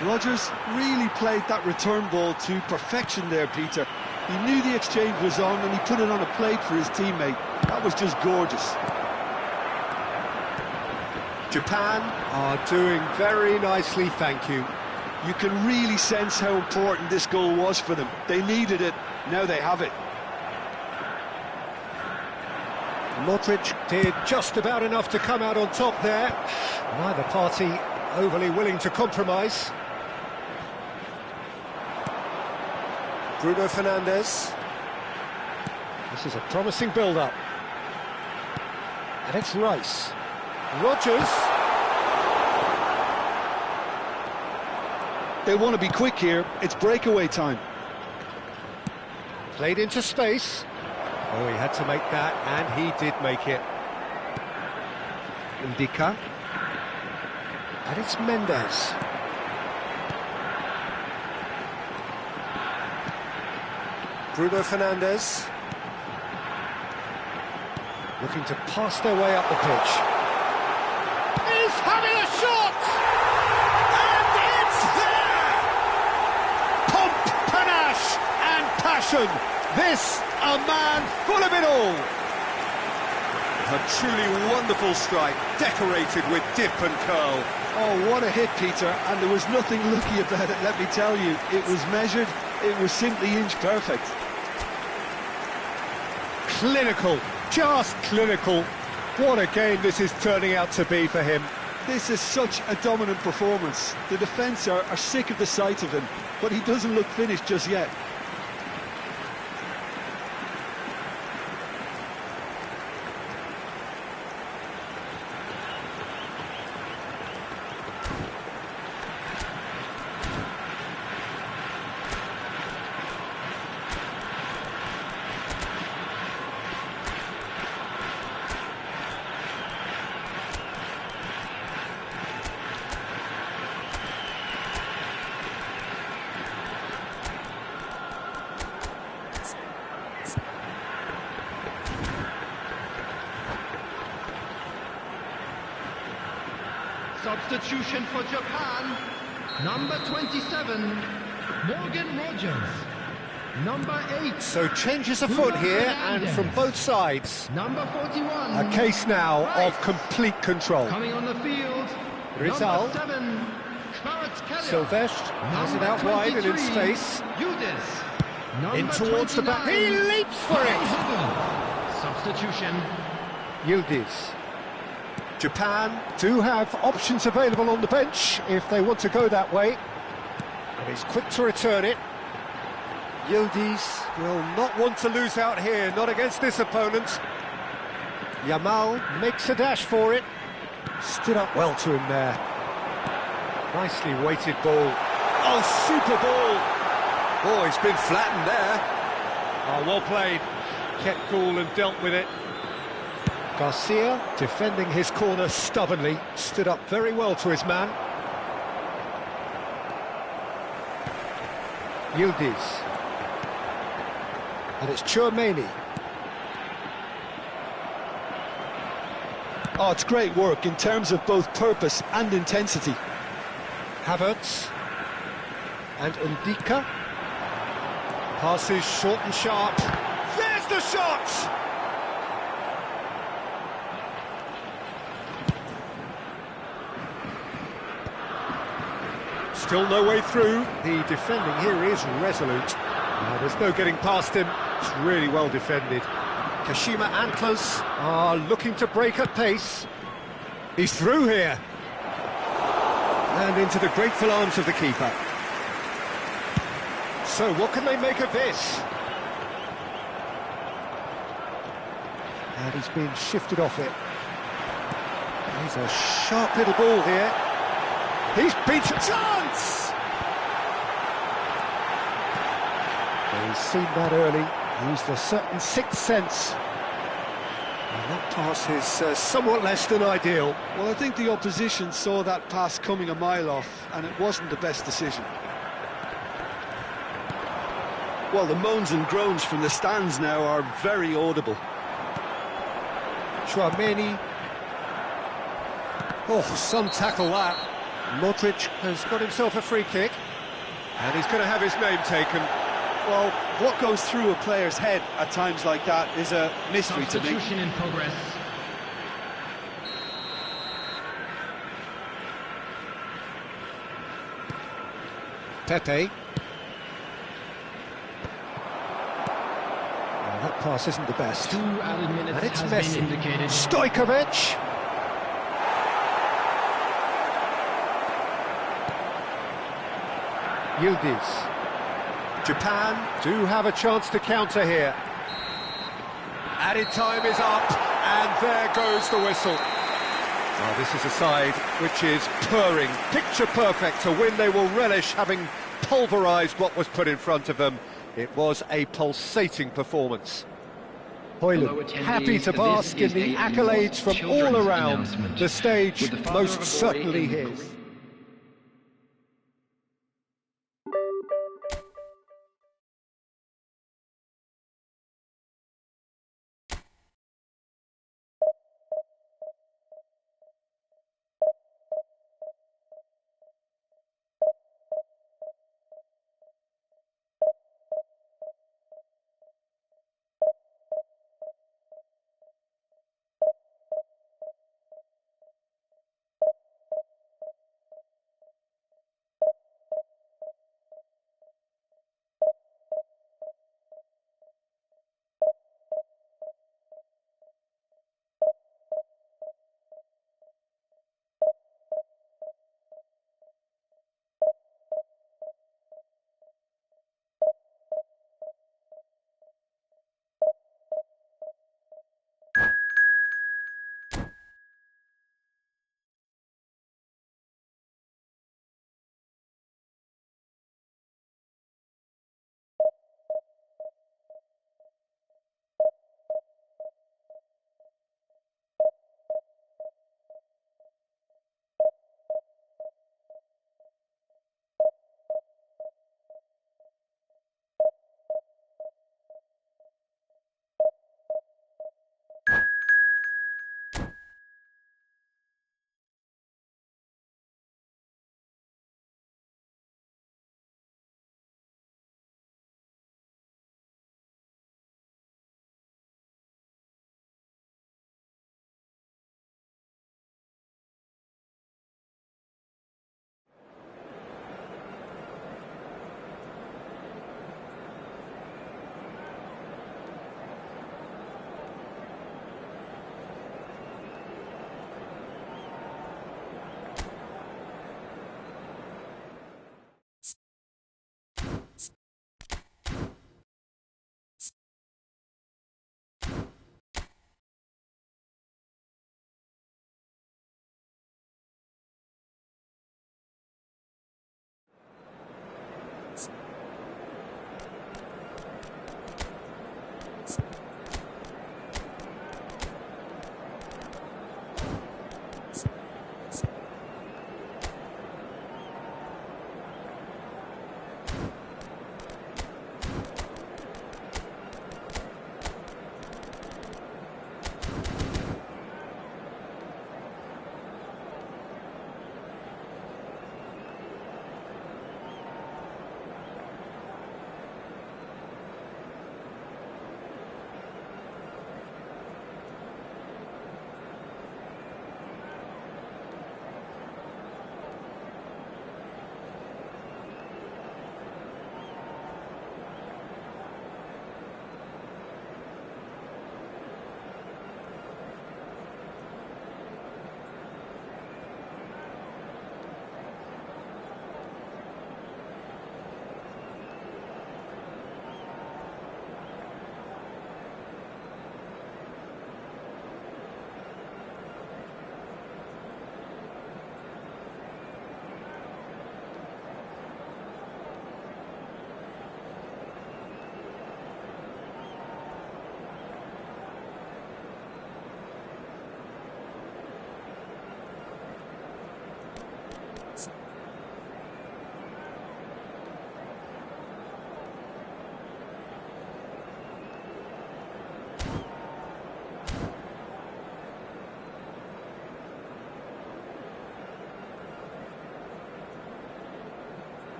Rodgers really played that return ball to perfection there, Peter. He knew the exchange was on and he put it on a plate for his teammate. That was just gorgeous. Japan are doing very nicely, thank you. You can really sense how important this goal was for them. They needed it, now they have it. Modric did just about enough to come out on top there. Neither party overly willing to compromise. Bruno Fernandes. This is a promising build-up. And it's Rice. Rodgers. They want to be quick here. It's breakaway time. Played into space. Oh, he had to make that, and he did make it. Indica. And it's Mendes. Bruno Fernandes. Looking to pass their way up the pitch. He's having a shot! And it's there! Pomp, panache and passion. This, a man full of it all. A truly wonderful strike, decorated with dip and curl. Oh, what a hit, Peter, and there was nothing lucky about it, let me tell you. It was measured, it was simply inch perfect. Clinical, just clinical. What a game this is turning out to be for him. This is such a dominant performance. The defence are sick of the sight of him, but he doesn't look finished just yet. Substitution for Japan, number 27, Morgan Rogers. Number 8. So changes afoot here, and from both sides. Number 41. A case now of complete control. Coming on the field. Rizal. Number 7, Kvaratskhelia. Sylvestre has it out wide and in space. Yudis. In towards the back. He leaps for it! Substitution. Yildiz. Japan do have options available on the bench if they want to go that way. And he's quick to return it. Yildiz will not want to lose out here, not against this opponent. Yamal makes a dash for it. Stood up well to him there. Nicely weighted ball. Oh, super ball! Oh, he's been flattened there. Oh, well played. Kept cool and dealt with it. Garcia, defending his corner stubbornly, stood up very well to his man. Yildiz. And it's Chouameni. Oh, it's great work in terms of both purpose and intensity. Havertz. And Ndika. Passes short and sharp. There's the shot! Still no way through. The defending here is resolute. There's no getting past him. It's really well defended. Kashima Antlers are looking to break at pace. He's through here. And into the grateful arms of the keeper. So what can they make of this? And he's been shifted off it. He's a sharp little ball here. He's beaten a chance! Well, he's seen that early, used a certain sixth sense. And that pass is somewhat less than ideal. Well, I think the opposition saw that pass coming a mile off, and it wasn't the best decision. Well, the moans and groans from the stands now are very audible. Chouameni. Oh, some tackle that. Modric has got himself a free kick. And he's going to have his name taken. Well, what goes through a player's head at times like that is a mystery to me. Substitution in progress. Pepe. That pass isn't the best. 2 added minutes And it's has Messi. been indicated. Stojkovic. Yildiz. Japan do have a chance to counter here. Added time is up, and there goes the whistle. Well, this is a side which is purring, picture perfect, a win they will relish, having pulverised what was put in front of them. It was a pulsating performance. Højlund, Happy to bask in the accolades from all around. The stage most certainly his.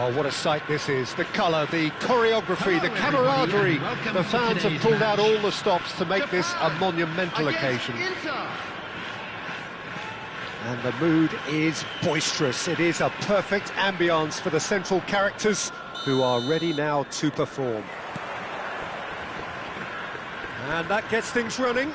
Well, what a sight this is. The colour, the choreography, the camaraderie. The fans have pulled out all the stops to make this a monumental occasion. And the mood is boisterous. It is a perfect ambience for the central characters who are ready now to perform. And that gets things running.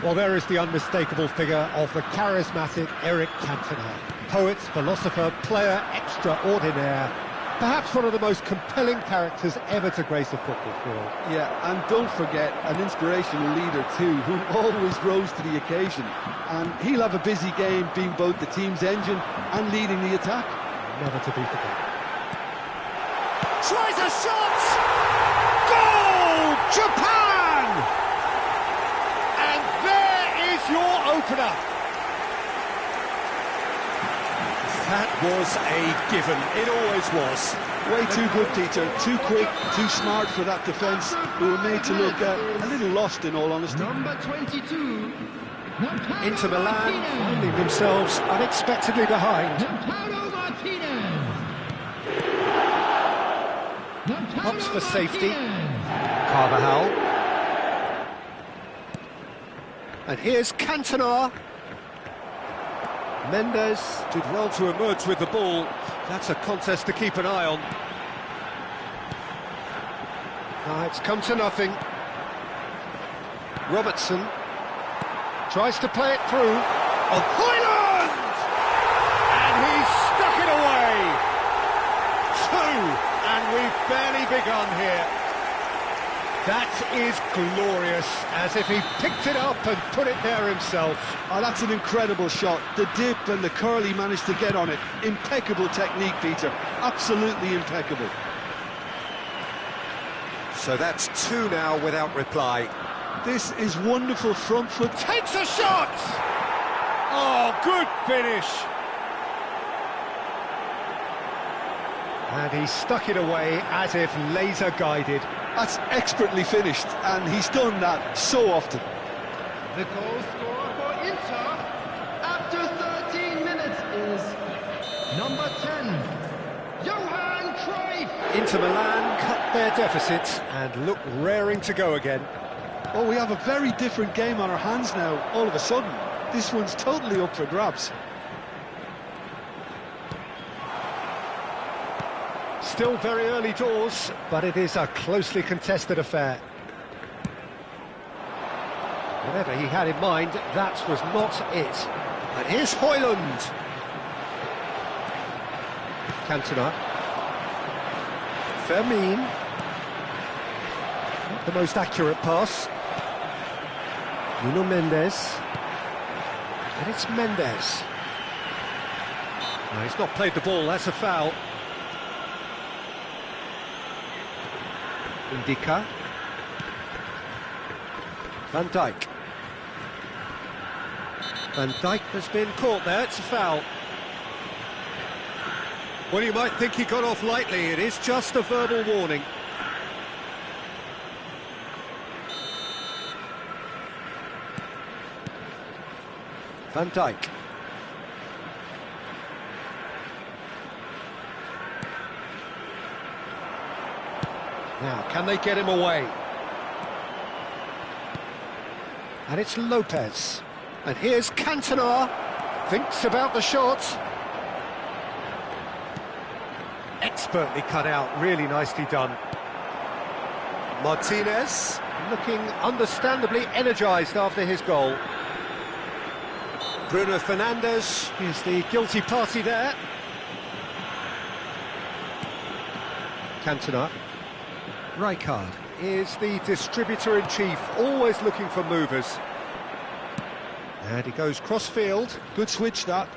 Well, there is the unmistakable figure of the charismatic Eric Cantona. Poet, philosopher, player extraordinaire. Perhaps one of the most compelling characters ever to grace a football field. Yeah, and don't forget, an inspirational leader too, who always rose to the occasion. And he'll have a busy game being both the team's engine and leading the attack. Never to be forgotten. Tries a shot! Goal! Japan! And there is your opener. That was a given. It always was. Way too good, Peter. Too quick, too smart for that defence, who were made to look a little lost, in all honesty. Number 22. Inter Milan finding themselves unexpectedly behind. Ups for safety. Carvajal. And here's Cantona. Mendes did well to emerge with the ball. That's a contest to keep an eye on. It's come to nothing. Robertson tries to play it through. Oh, Højlund! And he's stuck it away. 2, and we've barely begun here. That is glorious, as if he picked it up and put it there himself. Oh, that's an incredible shot. The dip and the curl he managed to get on it. Impeccable technique, Peter. Absolutely impeccable. So that's 2 now without reply. This is wonderful front foot. Takes a shot! Oh, good finish. And he stuck it away as if laser guided. That's expertly finished, and he's done that so often. The goal scorer for Inter after 13 minutes is number 10, Johan Cruyff. Inter Milan cut their deficit and look raring to go again. Oh, we have a very different game on our hands now, all of a sudden. This one's totally up for grabs. Still very early doors, but it is a closely contested affair. Whatever he had in mind, that was not it. And here's Højlund. Cantona. Fermin. Not the most accurate pass. Nuno Mendes. And it's Mendes. No, he's not played the ball, that's a foul. Indica. Van Dijk. Van Dijk has been caught there, it's a foul. Well, you might think he got off lightly, it is just a verbal warning. Van Dijk. Now, can they get him away? And it's Lopez. And here's Cantona. Thinks about the shot. Expertly cut out, really nicely done. Martinez, looking understandably energised after his goal. Bruno Fernandes is the guilty party there. Cantona. Rijkaard is the distributor-in-chief, always looking for movers. And he goes cross-field. Good switch, that.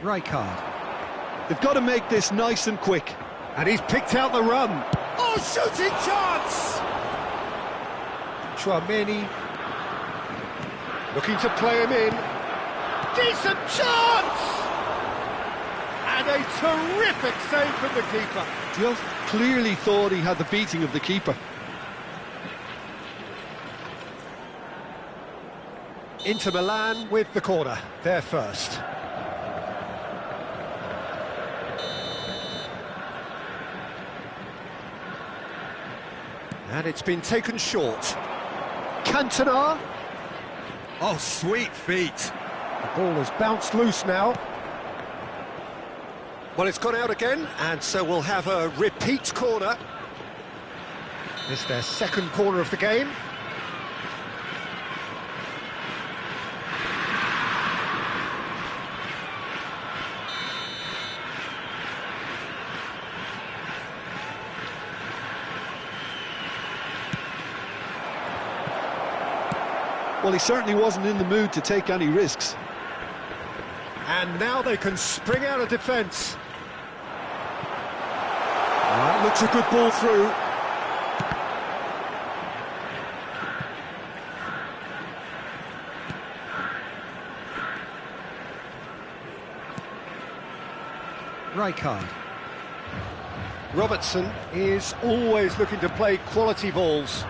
Rijkaard. They've got to make this nice and quick. And he's picked out the run. Oh, shooting chance! Chouameni looking to play him in. Decent chance! And a terrific save from the keeper. Just clearly thought he had the beating of the keeper. Inter Milan with the corner, they're first. And it's been taken short. Cantona. Oh, sweet feet. The ball has bounced loose now. Well, it's gone out again, and so we'll have a repeat corner. It's their second corner of the game. Well, he certainly wasn't in the mood to take any risks. And now they can spring out of defence. That looks a good ball through. Rijkaard. Robertson is always looking to play quality balls.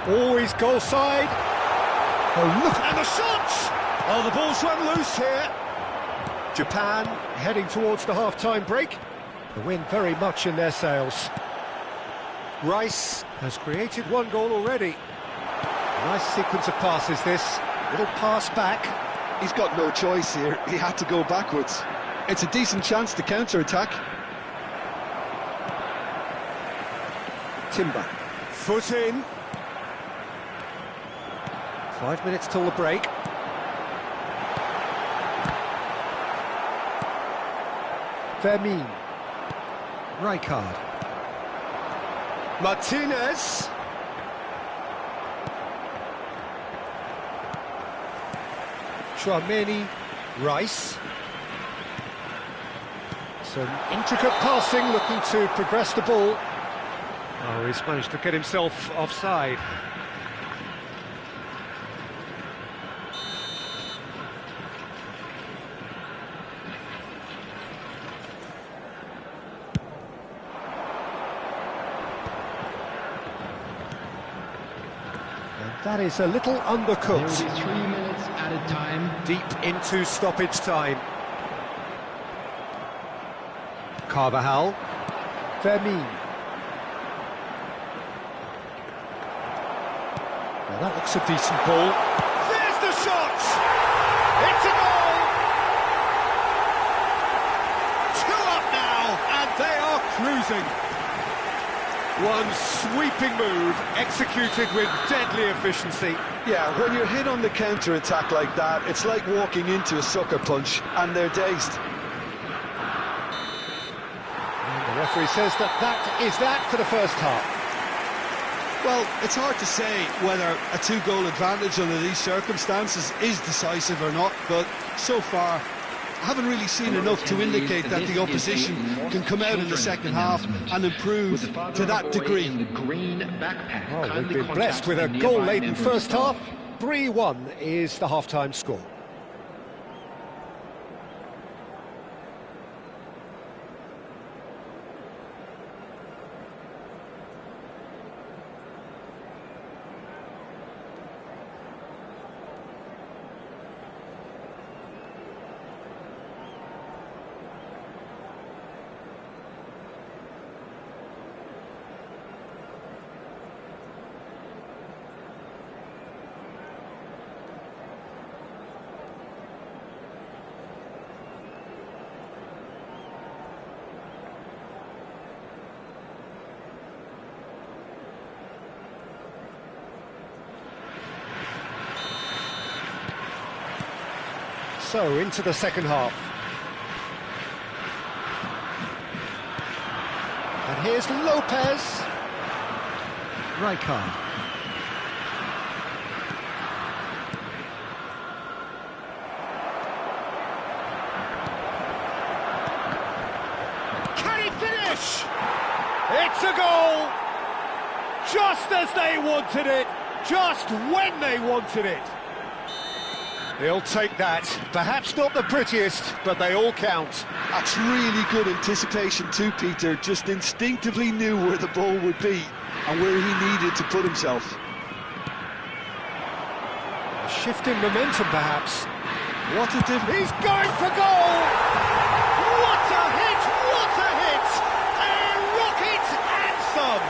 Always goal side. Oh, look at the shots! Oh, the ball's run loose here. Japan heading towards the half-time break. The wind very much in their sails. Rice has created one goal already. Nice sequence of passes this. Little pass back. He's got no choice here. He had to go backwards. It's a decent chance to counter-attack. Timber. Foot in. 5 minutes till the break. Vermin. Rijkaard. Martinez. Chouameni. Rice. Some intricate passing, looking to progress the ball. Oh, he's managed to get himself offside. That is a little undercooked. There will be 3 minutes added time. Deep into stoppage time. Carvajal. Vermin. Now that looks a decent ball. There's the shot! It's a goal! 2 up now, and they are cruising. One sweeping move, executed with deadly efficiency. Yeah, when you're hit on the counter-attack like that, it's like walking into a sucker punch, and they're dazed. And the referee says that is that for the first half. Well, it's hard to say whether a 2-goal advantage under these circumstances is decisive or not, but so far, I haven't really seen enough to indicate that the opposition can come out in the second half and improve to that degree. Oh, we've been blessed with a goal-laden first half. 3-1 is the half-time score. So, into the second half. And here's Lopez. Rijkaard. Can he finish? It's a goal! Just as they wanted it, just when they wanted it. He'll take that. Perhaps not the prettiest, but they all count. That's really good anticipation too, Peter. Just instinctively knew where the ball would be and where he needed to put himself. A shift in momentum, perhaps. What a difference. He's going for goal! What a hit! What a hit! A rocket and some!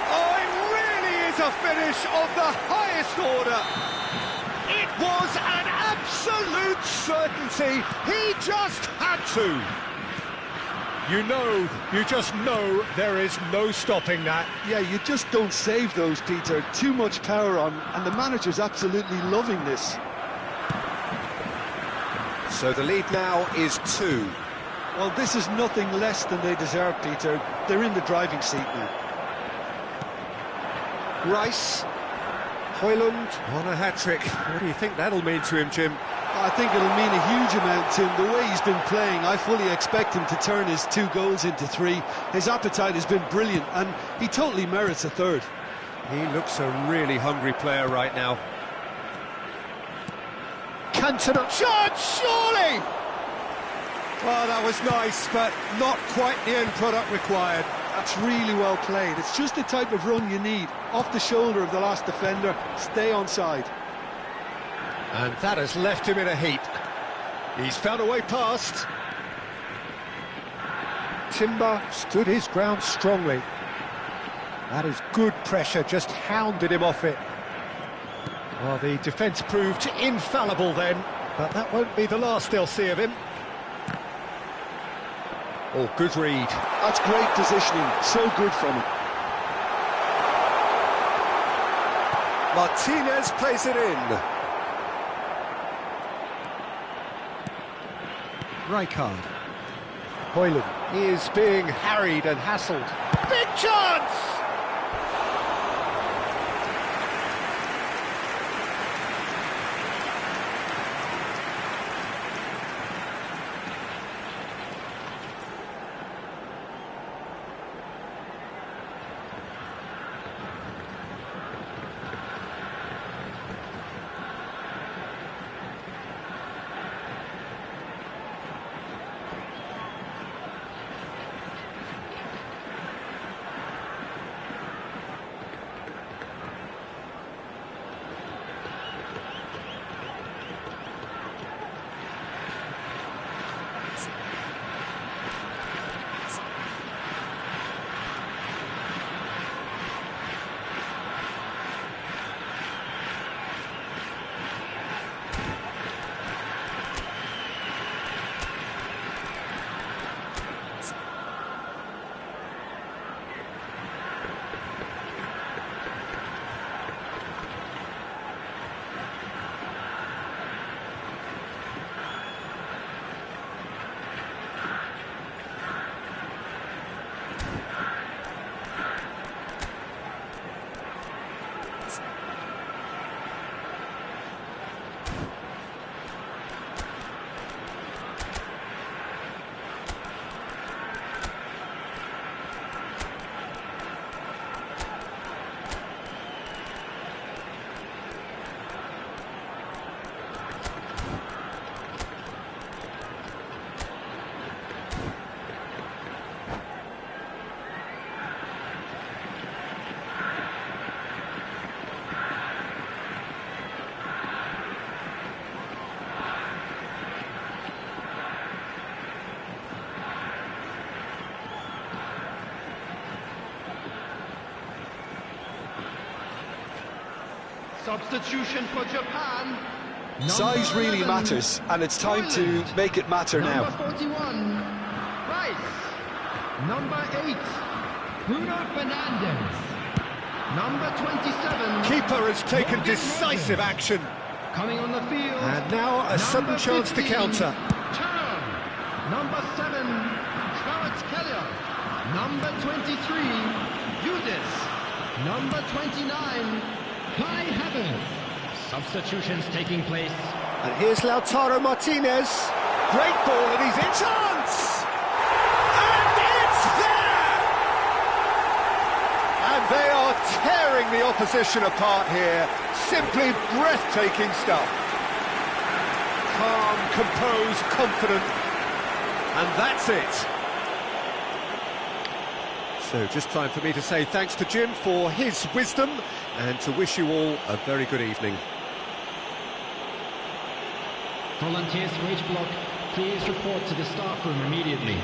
Oh, it really is a finish of the highest order. was an absolute certainty. He just had to. You just know there is no stopping that. Yeah, you just don't save those, Peter. Too much power on, and the manager's absolutely loving this. So the lead now is 2. Well, this is nothing less than they deserve, Peter. They're in the driving seat now. Rice, Højlund on a hat-trick. What do you think that'll mean to him, Jim? I think it'll mean a huge amount to him. The way he's been playing, I fully expect him to turn his 2 goals into 3. His appetite has been brilliant, and he totally merits a 3rd. He looks a really hungry player right now. Cantona shot, surely! Well, that was nice, but not quite the end product required. That's really well played. It's just the type of run you need. Off the shoulder of the last defender, stay onside. And that has left him in a heap. He's found a way past. Timber stood his ground strongly. That is good pressure, just hounded him off it. Well, the defence proved infallible then, but that won't be the last they'll see of him. Oh, good read. That's great positioning, so good from him. Martinez plays it in. Rijkaard. Højlund is being harried and hassled. Big chance! Substitution for Japan. Size really matters, and it's time to make it matter now. Number 41, Rice. Number 8, Bruno Fernandes. Number 27. Keeper has taken decisive action. Coming on the field. And now a sudden chance to counter. Turn. Number 7, Kvaratskhelia. Number 23, Yudis. Number 29, Kai Havertz. Substitutions taking place. And here's Lautaro Martinez. Great ball, and he's in chance! And it's there! And they are tearing the opposition apart here. Simply breathtaking stuff. Calm, composed, confident. And that's it. So just time for me to say thanks to Jim for his wisdom and to wish you all a very good evening. Volunteers for each block, please report to the staff room immediately.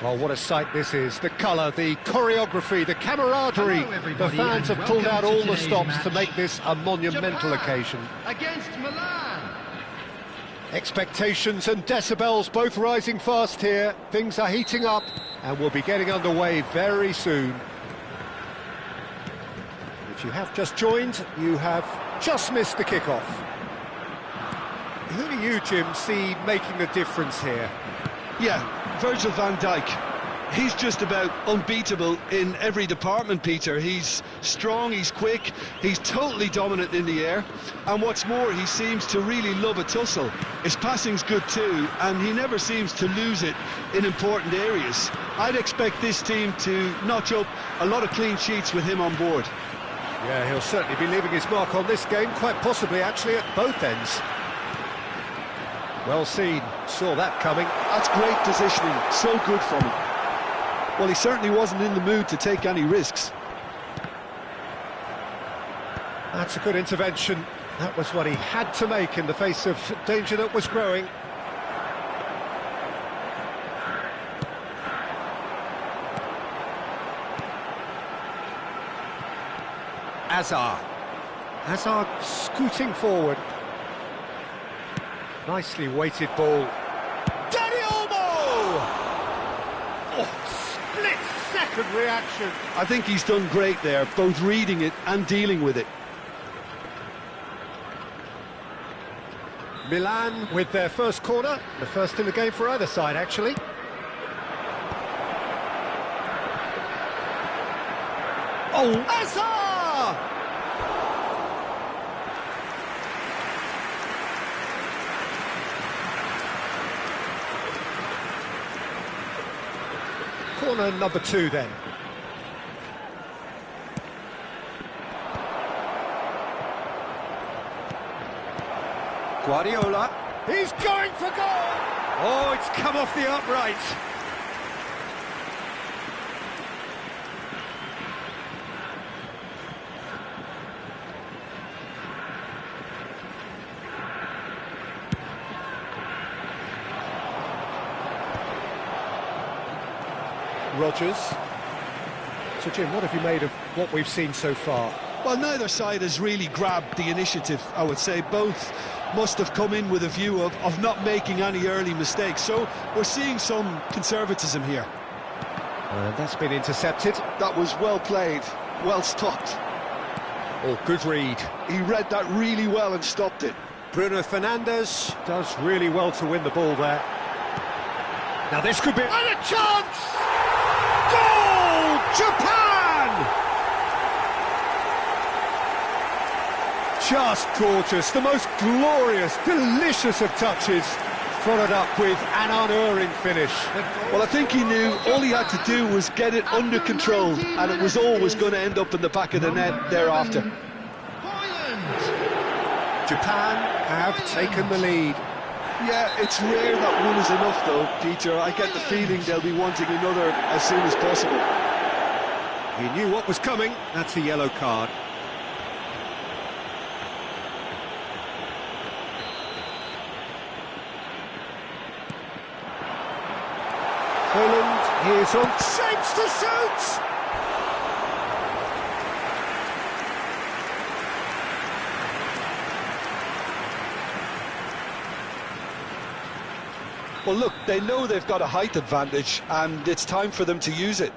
Well, what a sight this is. The colour, the choreography, the camaraderie. Hello, The everybody, fans and have pulled out welcome to all the today's stops match. to make this a monumental Japan occasion. against Milan. Expectations and decibels both rising fast here. Things are heating up and we'll be getting underway very soon. If you have just joined, you have just missed the kickoff. Who do you, Jim, see making the difference here? Yeah, Virgil van Dijk. He's just about unbeatable in every department, Peter. He's strong, he's quick, he's totally dominant in the air, and what's more, he seems to really love a tussle. His passing's good too, and he never seems to lose it in important areas. I'd expect this team to notch up a lot of clean sheets with him on board. Yeah, he'll certainly be leaving his mark on this game, quite possibly actually at both ends. Well seen, saw that coming. That's great positioning, so good from him. Well, he certainly wasn't in the mood to take any risks. That's a good intervention. That was what he had to make in the face of danger that was growing. Hazard scooting forward. Nicely weighted ball. Dani Olmo! Oh, split-second reaction. I think he's done great there, both reading it and dealing with it. Milan with their first corner, the first in the game for either side, actually. Oh, Hazard! Corner number 2 then. Guardiola, he's going for goal! Oh, it's come off the upright. Rodgers. So Jim, what have you made of what we've seen so far? Well, neither side has really grabbed the initiative, I would say. Both must have come in with a view of not making any early mistakes. So we're seeing some conservatism here. And that's been intercepted. That was well played, well stopped. Oh, good read. He read that really well and stopped it. Bruno Fernandes does really well to win the ball there. Now this could be... And a chance! Goal! Japan! Just gorgeous, the most glorious, delicious of touches, followed up with an unerring finish. Well, I think he knew all he had to do was get it under control, and it was always going to end up in the back of the net thereafter. Japan have taken the lead. Yeah, it's rare that one is enough though, Peter. I get the feeling they'll be wanting another as soon as possible. He knew what was coming, that's a yellow card. Poland, he is on shapes to shoot! Well, look, they know they've got a height advantage, and it's time for them to use it.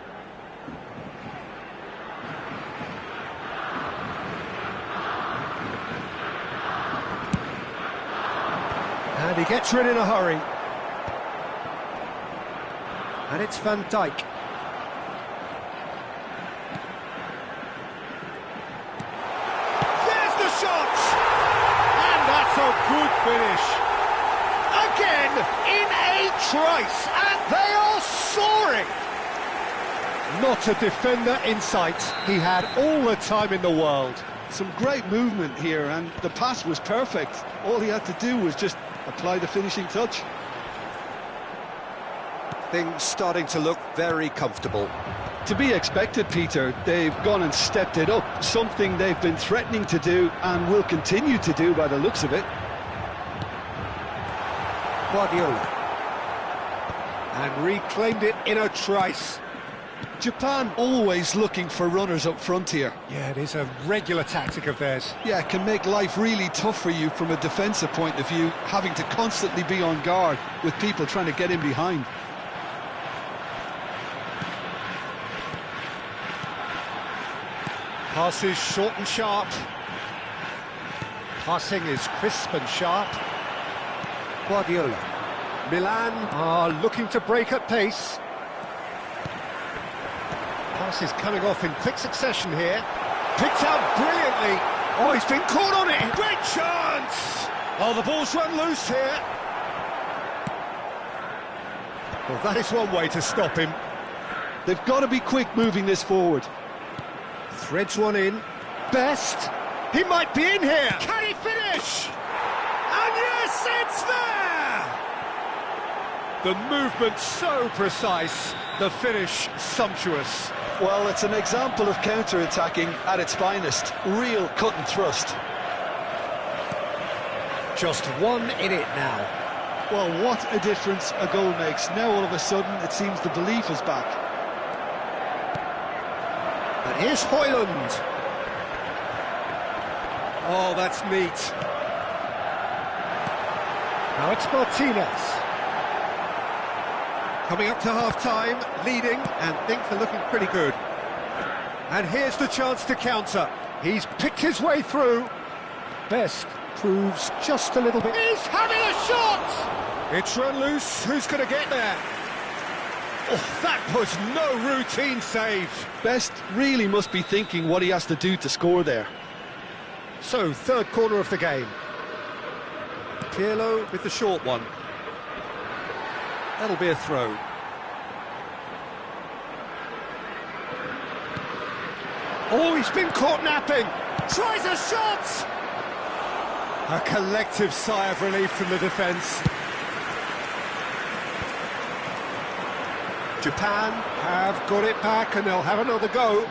And he gets rid in a hurry. And it's Van Dijk. There's the shot! And that's a good finish. Again, in a trice, and they are soaring! Not a defender in sight. He had all the time in the world. Some great movement here, and the pass was perfect. All he had to do was just apply the finishing touch. Things starting to look very comfortable. To be expected, Peter. They've gone and stepped it up, something they've been threatening to do and will continue to do by the looks of it. Guardiola. And reclaimed it in a trice. Japan always looking for runners up front here. Yeah, it is a regular tactic of theirs. Yeah, it can make life really tough for you from a defensive point of view, having to constantly be on guard with people trying to get in behind. Passes short and sharp. Passing is crisp and sharp. Guardiola. Milan are looking to break at pace. Pass is coming off in quick succession here. Picked out brilliantly. Oh, he's been caught on it. Great chance! Oh, the ball's run loose here. Well, that is one way to stop him. They've got to be quick moving this forward. Threads one in. Best. He might be in here. Can he finish? And yes, it's there! The movement so precise, the finish sumptuous. Well, it's an example of counter-attacking at its finest. Real cut and thrust. Just one in it now. Well, what a difference a goal makes. Now all of a sudden it seems the belief is back. And here's Højlund. Oh, that's neat. Now it's Martinez. Coming up to half-time, leading, and things are looking pretty good. And here's the chance to counter. He's picked his way through. Best proves just a little bit. He's having a shot! It's run loose. Who's going to get there? Oh, that was no routine save. Best really must be thinking what he has to do to score there. So, third corner of the game. Pirlo with the short one. That'll be a throw. Oh, he's been caught napping. Tries a shot! A collective sigh of relief from the defence. Japan have got it back and they'll have another go.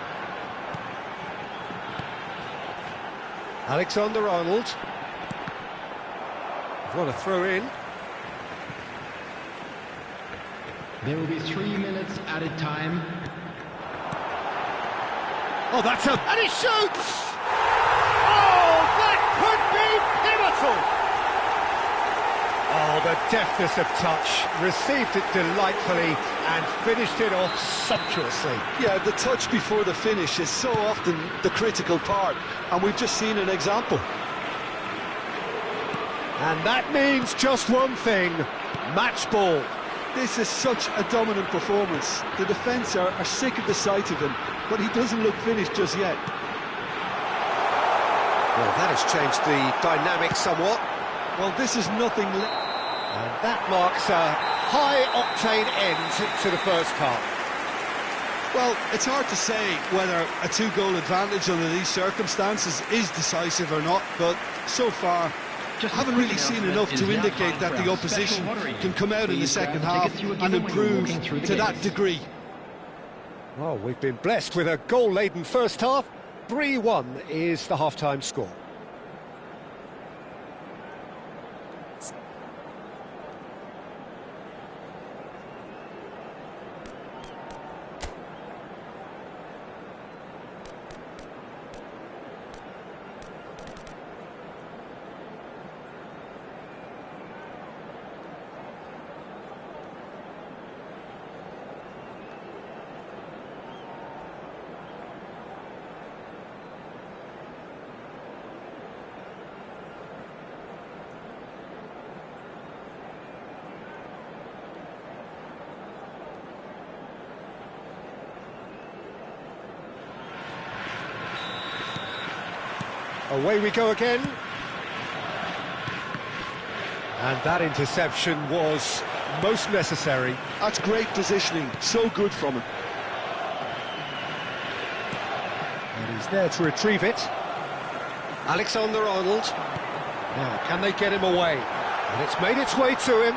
Alexander-Arnold. What a throw in. There will be 3 minutes added time. Oh, that's a... And he shoots! Oh, that could be pivotal! Oh, the deftness of touch. Received it delightfully and finished it off sumptuously. Yeah, the touch before the finish is so often the critical part, and we've just seen an example. And that means just one thing, match ball. This is such a dominant performance. The defence are sick of the sight of him, but he doesn't look finished just yet. Well, that has changed the dynamic somewhat. Well, this is nothing... And that marks a high-octane end to the first half. Well, it's hard to say whether a two-goal advantage under these circumstances is decisive or not, but so far... Just haven't really seen enough to indicate that the opposition can come out in the second half and improve to that degree. Well, we've been blessed with a goal-laden first half. 3-1 is the half-time score. Away we go again. And that interception was most necessary. That's great positioning, so good from him. And he's there to retrieve it. Alexander-Arnold. Now, can they get him away? And it's made its way to him.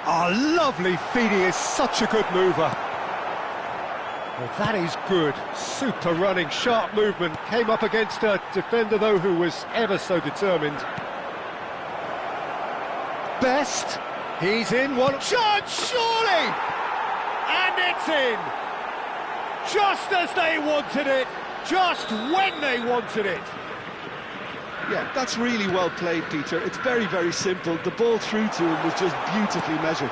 Oh, lovely feed. He is such a good mover. Well, that is good. Super running, sharp movement. Came up against a defender, though, who was ever so determined. Best. He's in one chance, surely! And it's in! Just as they wanted it, just when they wanted it. Yeah, that's really well played, Peter. It's very, very simple. The ball through to him was just beautifully measured.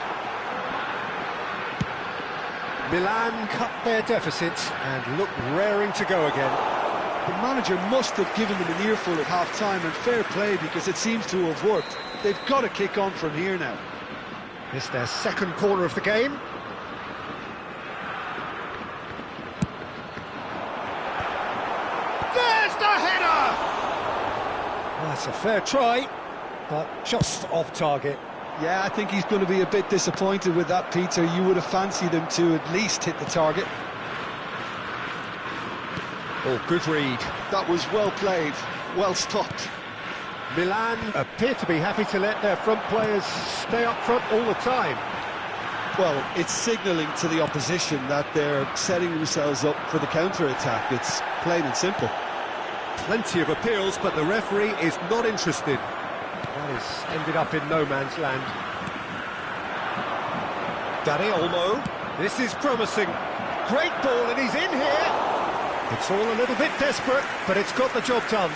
Milan cut their deficit and look raring to go again. The manager must have given them an earful at half-time, and fair play, because it seems to have worked. They've got to kick on from here now. It's their second corner of the game. There's the header! Well, that's a fair try, but just off target. Yeah, I think he's going to be a bit disappointed with that, Peter. You would have fancied him to at least hit the target. Oh, good read. That was well played, well stopped. Milan appear to be happy to let their front players stay up front all the time. Well, it's signalling to the opposition that they're setting themselves up for the counter-attack. It's plain and simple. Plenty of appeals, but the referee is not interested. That has ended up in no man's land. Dani Olmo, this is promising. Great ball, and he's in here. It's all a little bit desperate, but it's got the job done.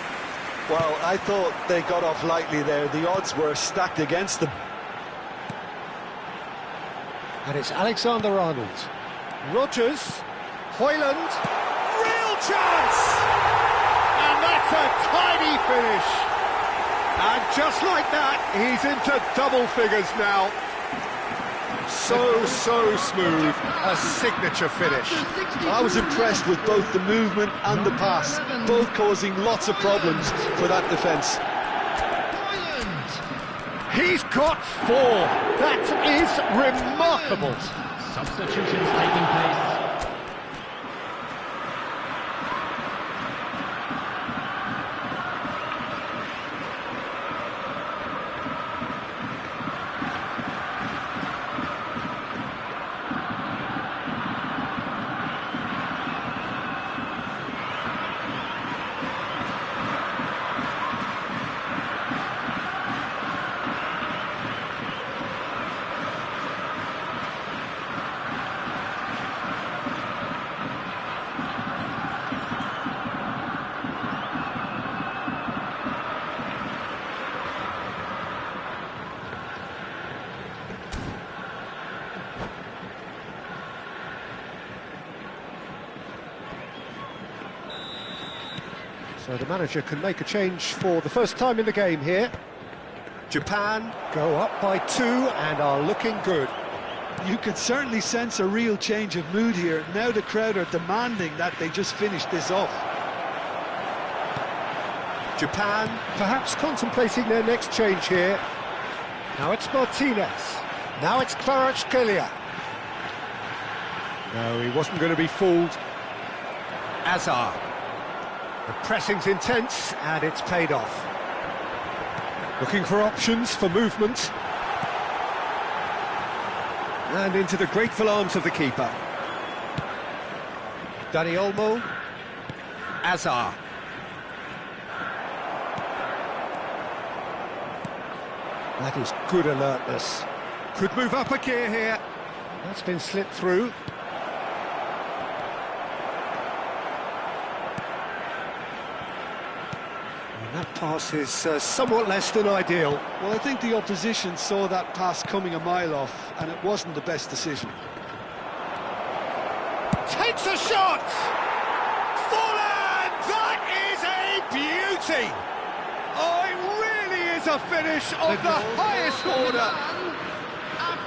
Well, I thought they got off lightly there. The odds were stacked against them. And it's Alexander-Arnold. Rodgers, Højlund, real chance! And that's a tiny finish. And just like that, he's into double figures now. So smooth, a signature finish. I was impressed with both the movement and the pass, both causing lots of problems for that defence. He's got 4. That is remarkable. Substitutions taking place. So the manager can make a change for the first time in the game here. Japan go up by 2 and are looking good. You could certainly sense a real change of mood here. Now the crowd are demanding that they just finish this off. Japan perhaps contemplating their next change here. Now it's Martinez. Now it's Kvaratskhelia. No, he wasn't going to be fooled. Azar. The pressing's intense, and it's paid off. Looking for options for movement. And into the grateful arms of the keeper. Dani Olmo. Azar. That is good alertness. Could move up a gear here. That's been slipped through. That pass is somewhat less than ideal. Well, I think the opposition saw that pass coming a mile off, and it wasn't the best decision. Takes a shot! Forehand! That is a beauty! Oh, it really is a finish of the highest order.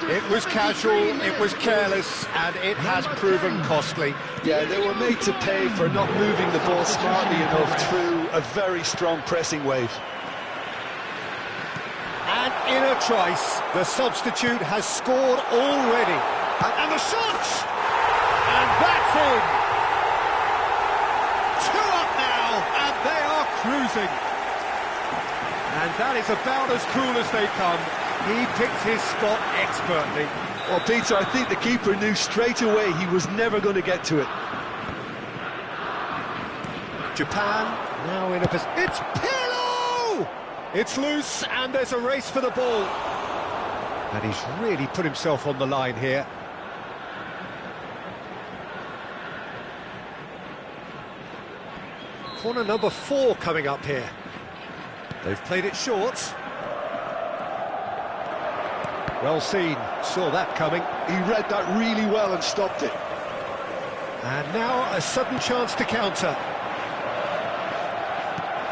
It was casual, it was careless, and it has proven costly. Yeah, they were made to pay for not moving the ball smartly enough through a very strong pressing wave. And in a trice, the substitute has scored already. And the shot! And that's in! 2 up now, and they are cruising. And that is about as cool as they come. He picked his spot expertly. Well, Peter, I think the keeper knew straight away he was never going to get to it. Japan now in a position. It's Pirlo! It's loose, and there's a race for the ball. And he's really put himself on the line here. Corner number 4 coming up here. They've played it short. Well seen, saw that coming. He read that really well and stopped it. And now a sudden chance to counter.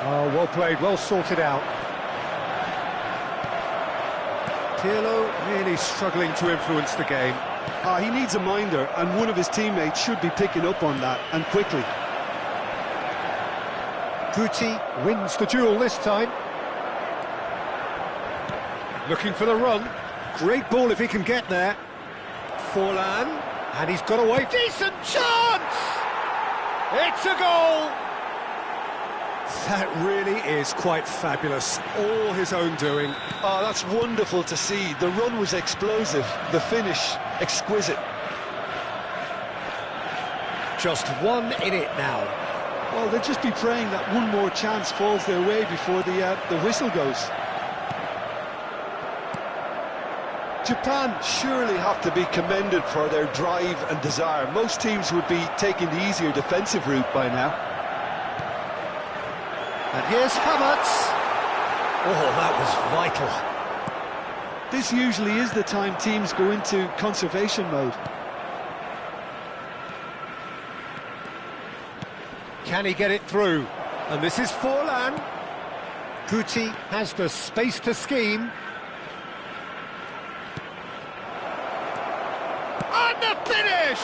Oh, well played, well sorted out. Pirlo really struggling to influence the game. He needs a minder, and one of his teammates should be picking up on that, and quickly. Guti wins the duel this time. Looking for the run. Great ball if he can get there. Forlan, and he's got away. Decent chance! It's a goal! That really is quite fabulous. All his own doing. Oh, that's wonderful to see. The run was explosive, the finish exquisite. Just one in it now. Well, they'll just be praying that one more chance falls their way before the whistle goes. Japan surely have to be commended for their drive and desire. Most teams would be taking the easier defensive route by now. And here's Havertz. Oh, that was vital. This usually is the time teams go into conservation mode. Can he get it through? And this is Forlan. Guti has the space to scheme. And the finish!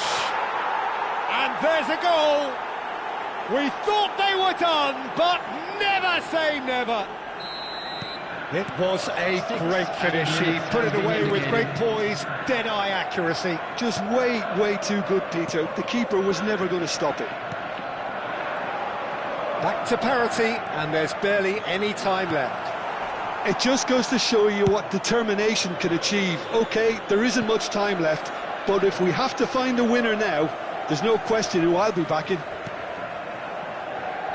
And there's a goal! We thought they were done, but never say never. It was a great finish. He put it away with great poise, dead-eye accuracy. Just way too good, Peter. The keeper was never going to stop it. Back to parity, and there's barely any time left. It just goes to show you what determination can achieve. OK, there isn't much time left, but if we have to find a winner now, there's no question who I'll be backing.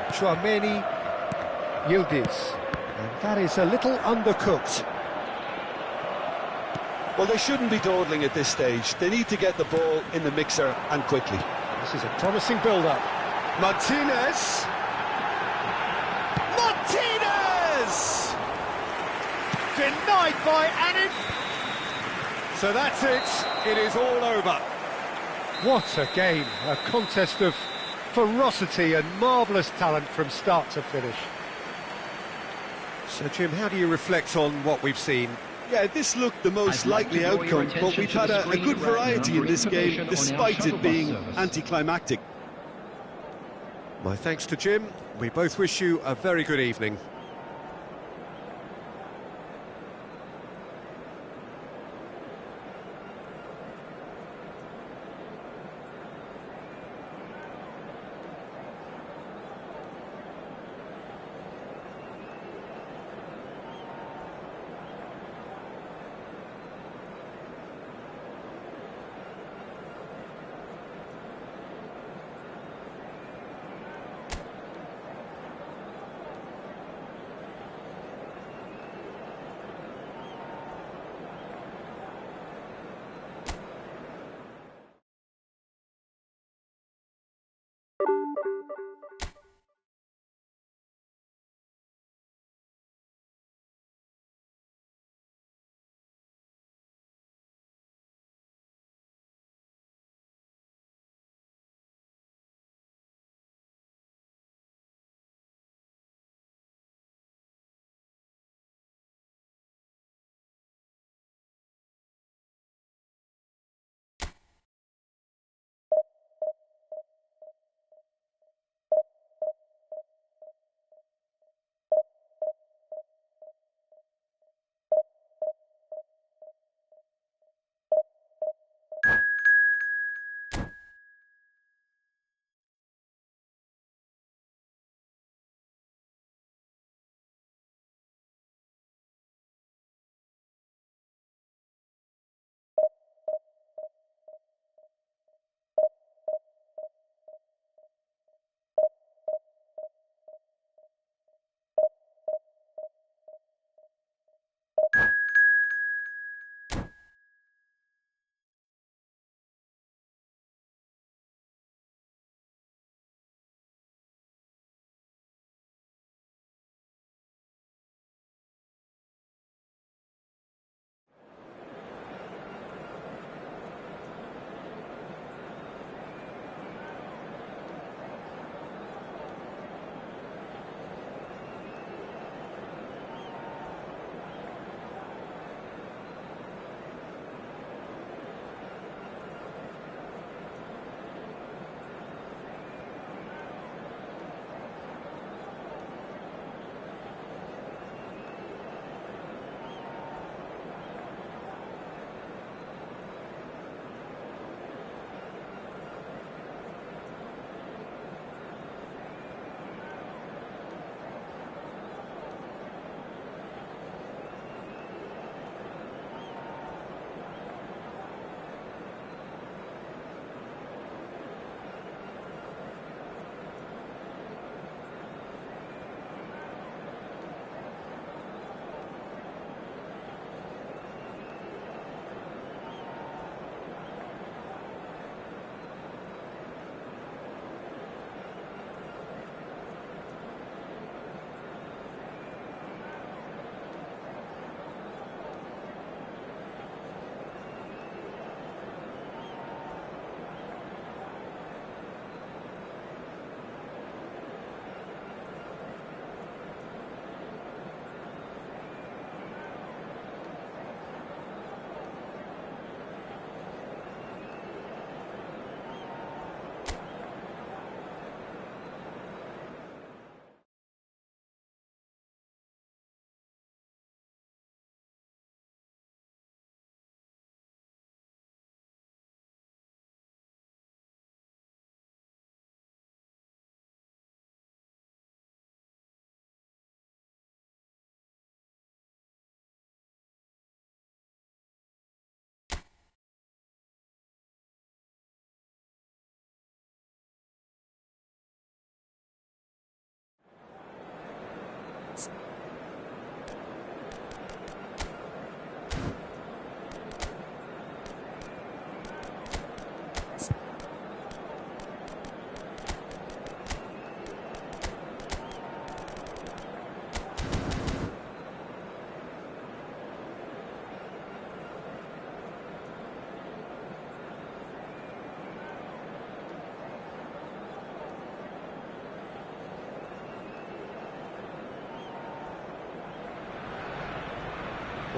Chouameni Yildiz. And that is a little undercooked. Well, they shouldn't be dawdling at this stage. They need to get the ball in the mixer, and quickly. This is a promising build-up. Martinez! Martinez! Denied by Anin. So that's it. It is all over. What a game. A contest of ferocity and marvellous talent from start to finish. So, Jim, how do you reflect on what we've seen? Yeah, this looked the most likely outcome, but we've had a good variety in this game, despite it being anticlimactic. My thanks to Jim. We both wish you a very good evening.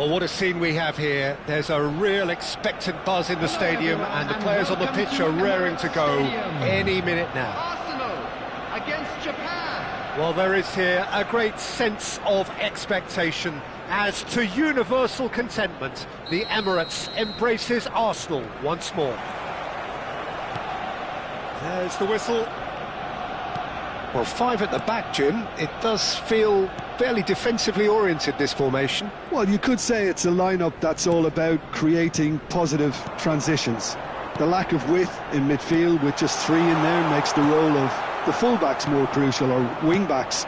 Well, what a scene we have here. There's a real expectant buzz in the stadium, and the players on the pitch are raring to go any minute now. Arsenal against Japan. Well, there is here a great sense of expectation. As to universal contentment, the Emirates embraces Arsenal once more. There's the whistle. Well, 5 at the back, Jim. It does feel fairly defensively oriented, this formation. Well, you could say it's a lineup that's all about creating positive transitions. The lack of width in midfield with just 3 in there makes the role of the fullbacks more crucial, or wing-backs.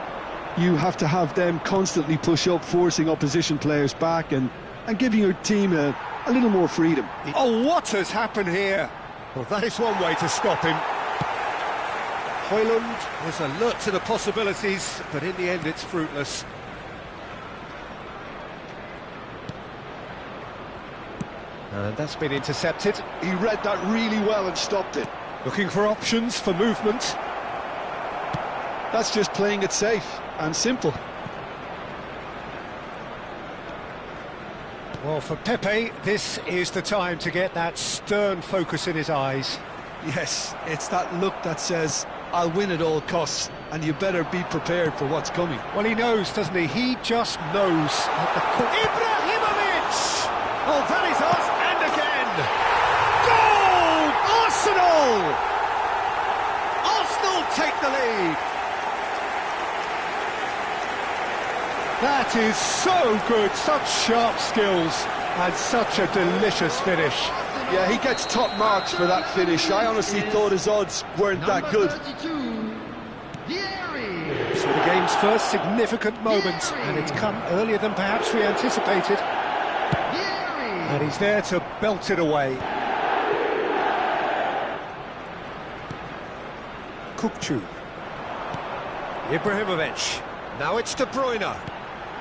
You have to have them constantly push up, forcing opposition players back and giving your team a little more freedom. Oh, what has happened here? Well, that is one way to stop him. Højlund was alert to the possibilities, but in the end it's fruitless. And that's been intercepted. He read that really well and stopped it. Looking for options for movement. That's just playing it safe and simple. Well, for Pepe, this is the time to get that stern focus in his eyes. Yes, it's that look that says, I'll win at all costs, and you better be prepared for what's coming. Well, he knows, doesn't he? He just knows. Ibrahimovic! Oh, that is us, and again! Goal! Arsenal! Arsenal take the lead! That is so good, such sharp skills, and such a delicious finish. Yeah, he gets top marks for that finish. I honestly thought his odds weren't that good. So the game's first significant moment, and it's come earlier than perhaps we anticipated. And he's there to belt it away. Kukçu. Ibrahimovic. Now it's De Bruyne.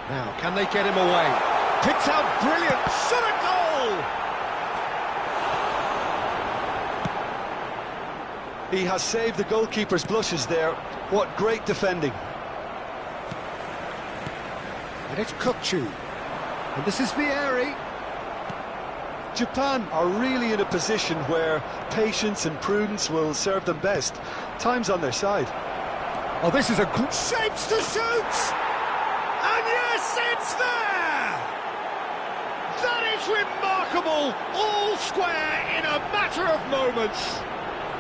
Now, can they get him away? Picked out brilliant, shot a goal! He has saved the goalkeeper's blushes there. What great defending. And it's Kukçu. And this is Vieri. Japan are really in a position where patience and prudence will serve them best. Time's on their side. Oh, this is a good shapes to shoot! And yes, it's there! That is remarkable! All square in a matter of moments.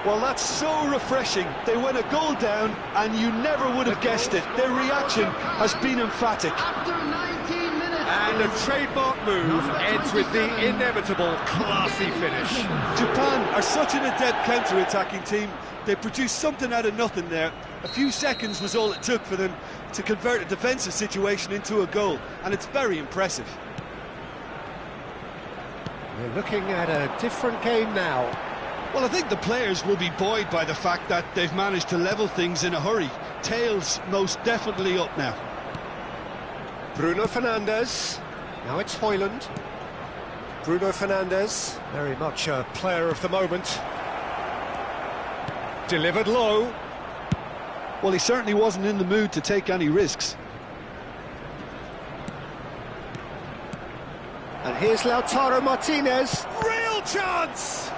Well, that's so refreshing. They went a goal down, and you never would have guessed it. Their reaction has been emphatic. After 19 minutes. And a trademark move ends with the inevitable classy finish. Japan are such an adept counter-attacking team. They produced something out of nothing there. A few seconds was all it took for them to convert a defensive situation into a goal, and it's very impressive. We're looking at a different game now. Well, I think the players will be buoyed by the fact that they've managed to level things in a hurry. Tails most definitely up now. Bruno Fernandes. Now it's Højlund. Bruno Fernandes, very much a player of the moment. Delivered low. Well, he certainly wasn't in the mood to take any risks. And here's Lautaro Martinez. Real chance!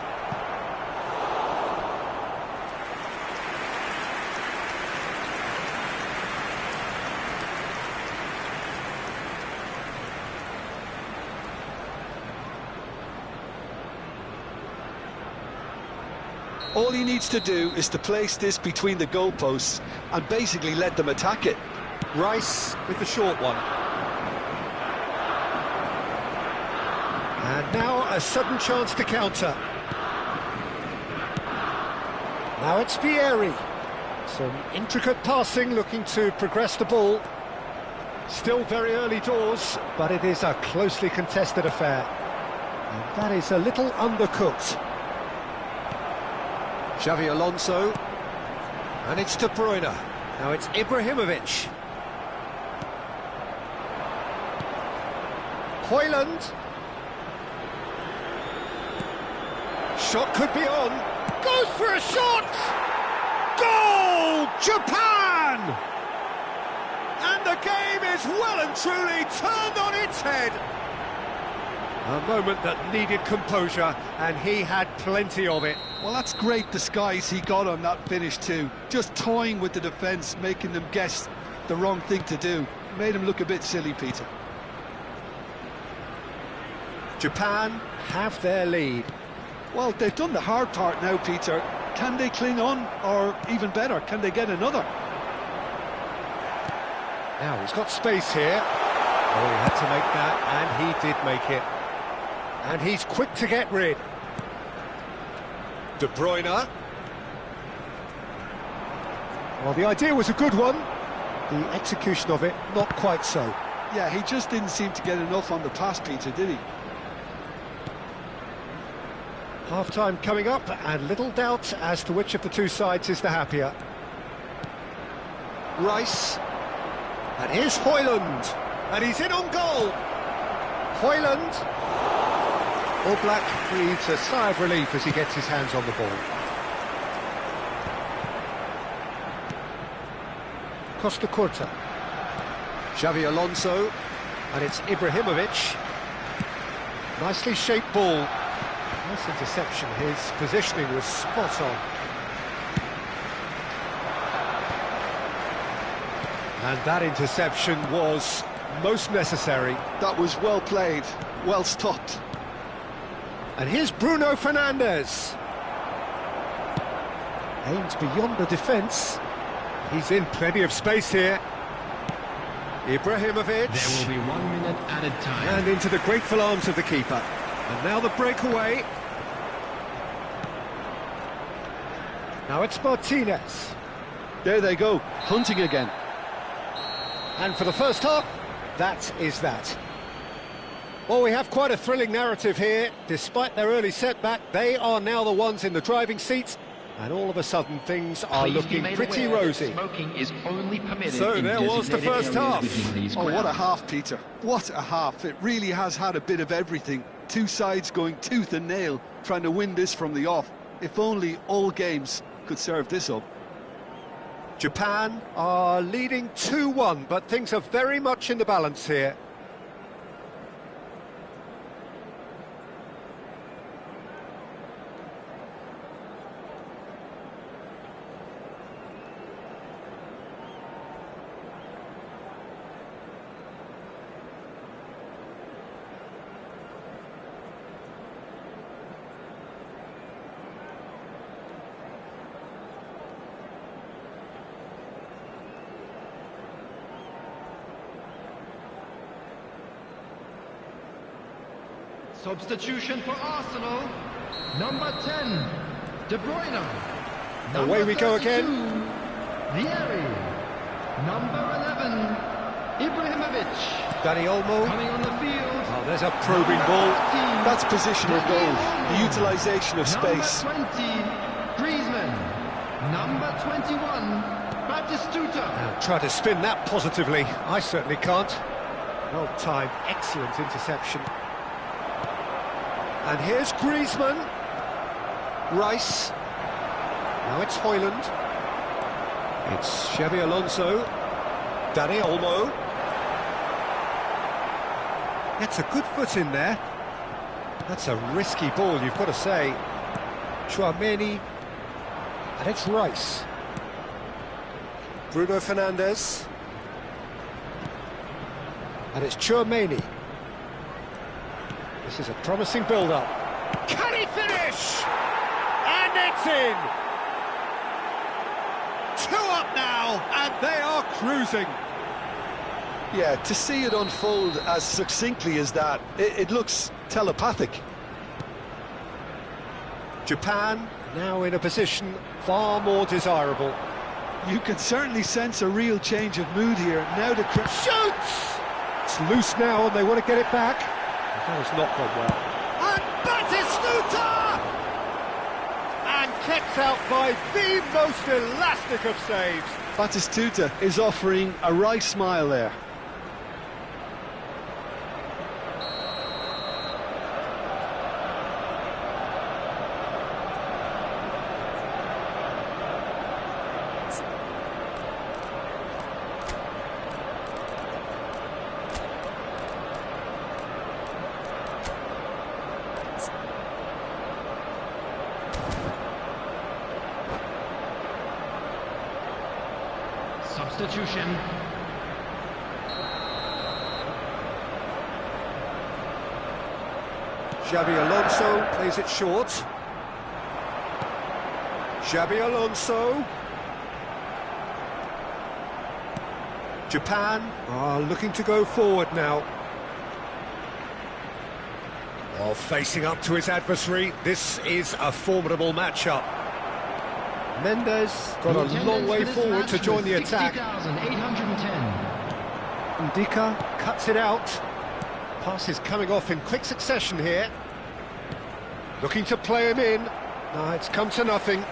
All he needs to do is to place this between the goalposts and basically let them attack it. Rice with the short one. And now a sudden chance to counter. Now it's Vieri. Some intricate passing, looking to progress the ball. Still very early doors, but it is a closely contested affair. And that is a little undercooked. Xavi Alonso, and it's De Bruyne. Now it's Ibrahimovic. Højlund. Shot could be on. Goes for a shot! Goal! Japan! And the game is well and truly turned on its head. A moment that needed composure, and he had plenty of it. Well, that's great disguise he got on that finish too. Just toying with the defence, making them guess the wrong thing to do. Made him look a bit silly, Peter. Japan have their lead. Well, they've done the hard part now, Peter. Can they cling on, or even better, can they get another? Now he's got space here. Oh, he had to make that, and he did make it. And he's quick to get rid. De Bruyne. Well, the idea was a good one. The execution of it, not quite so. Yeah, he just didn't seem to get enough on the pass, Peter, did he? Half-time coming up, and little doubt as to which of the two sides is the happier. Rice. And here's Højlund. And he's in on goal. Højlund. All Black breathes a sigh of relief as he gets his hands on the ball. Costa Curta. Xavi Alonso. And it's Ibrahimovic. Nicely shaped ball. Nice interception. His positioning was spot on. And that interception was most necessary. That was well played, well stopped. And here's Bruno Fernandes. Aims beyond the defence. He's in plenty of space here. Ibrahimovic. There will be 1 minute added time. And into the grateful arms of the keeper. And now the breakaway. Now it's Martinez. There they go, hunting again. And for the first half, that is that. Well, we have quite a thrilling narrative here. Despite their early setback, they are now the ones in the driving seat, and all of a sudden things are Please looking be made pretty aware that rosy. Smoking is only permitted So in there was the designated first areas half. within these Oh, what a grounds. half, Peter. What a half. It really has had a bit of everything. Two sides going tooth and nail, trying to win this from the off. If only all games could serve this up. Japan are leading 2-1, but things are very much in the balance here. Substitution for Arsenal. Number 10, De Bruyne. Away we go again. Vieri. Number 11, Ibrahimovic. Danny Olmo. Coming on the field. Oh, there's a probing ball. That's positional goal, the utilisation of space. Number 20, Griezmann. Number 21, Batistuta. Now, try to spin that positively. I certainly can't. Well timed, excellent interception. And here's Griezmann. Rice. Now it's Højlund. It's Xavi Alonso. Danny Olmo. That's a good foot in there. That's a risky ball, you've got to say. Tchouaméni. And it's Rice. Bruno Fernandes. And it's Tchouaméni. This is a promising build-up. Can he finish? And it's in! 2 up now, and they are cruising. Yeah, to see it unfold as succinctly as that, it looks telepathic. Japan now in a position far more desirable. You can certainly sense a real change of mood here. Now the Shoots! It's loose now, and they want to get it back. That has not gone well. And Batistuta! And kept out by the most elastic of saves. Batistuta is offering a wry smile there. Substitution. Xabi Alonso plays it short. Xabi Alonso. Japan are looking to go forward now. While facing up to his adversary, this is a formidable matchup. Mendes got a long way forward to join the attack. 60,810. Ndika cuts it out. Pass is coming off in quick succession here. Looking to play him in. No, it's come to nothing.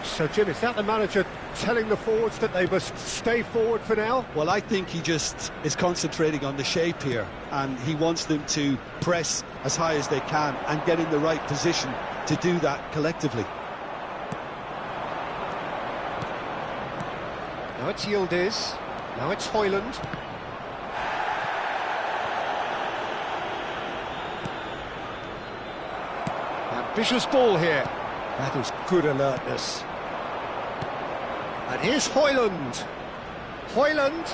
So, Jim, is that the manager telling the forwards that they must stay forward for now? Well, I think he just is concentrating on the shape here, and he wants them to press as high as they can and get in the right position to do that collectively. Now it's Yildiz. Now it's Højlund. Ambitious ball here. That is good alertness. And here's Højlund. Højlund.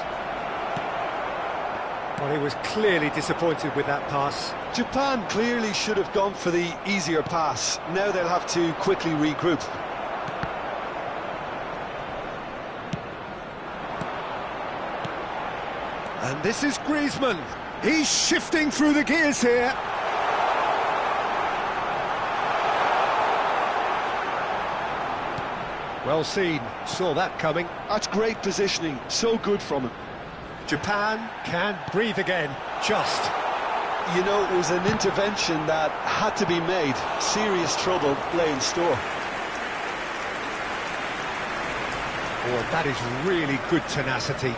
Well, he was clearly disappointed with that pass. Japan clearly should have gone for the easier pass. Now they'll have to quickly regroup. And this is Griezmann. He's shifting through the gears here. Well seen, saw that coming. That's great positioning, so good from him. Japan can breathe again, just. You know, it was an intervention that had to be made. Serious trouble lay in store. Oh, that is really good tenacity.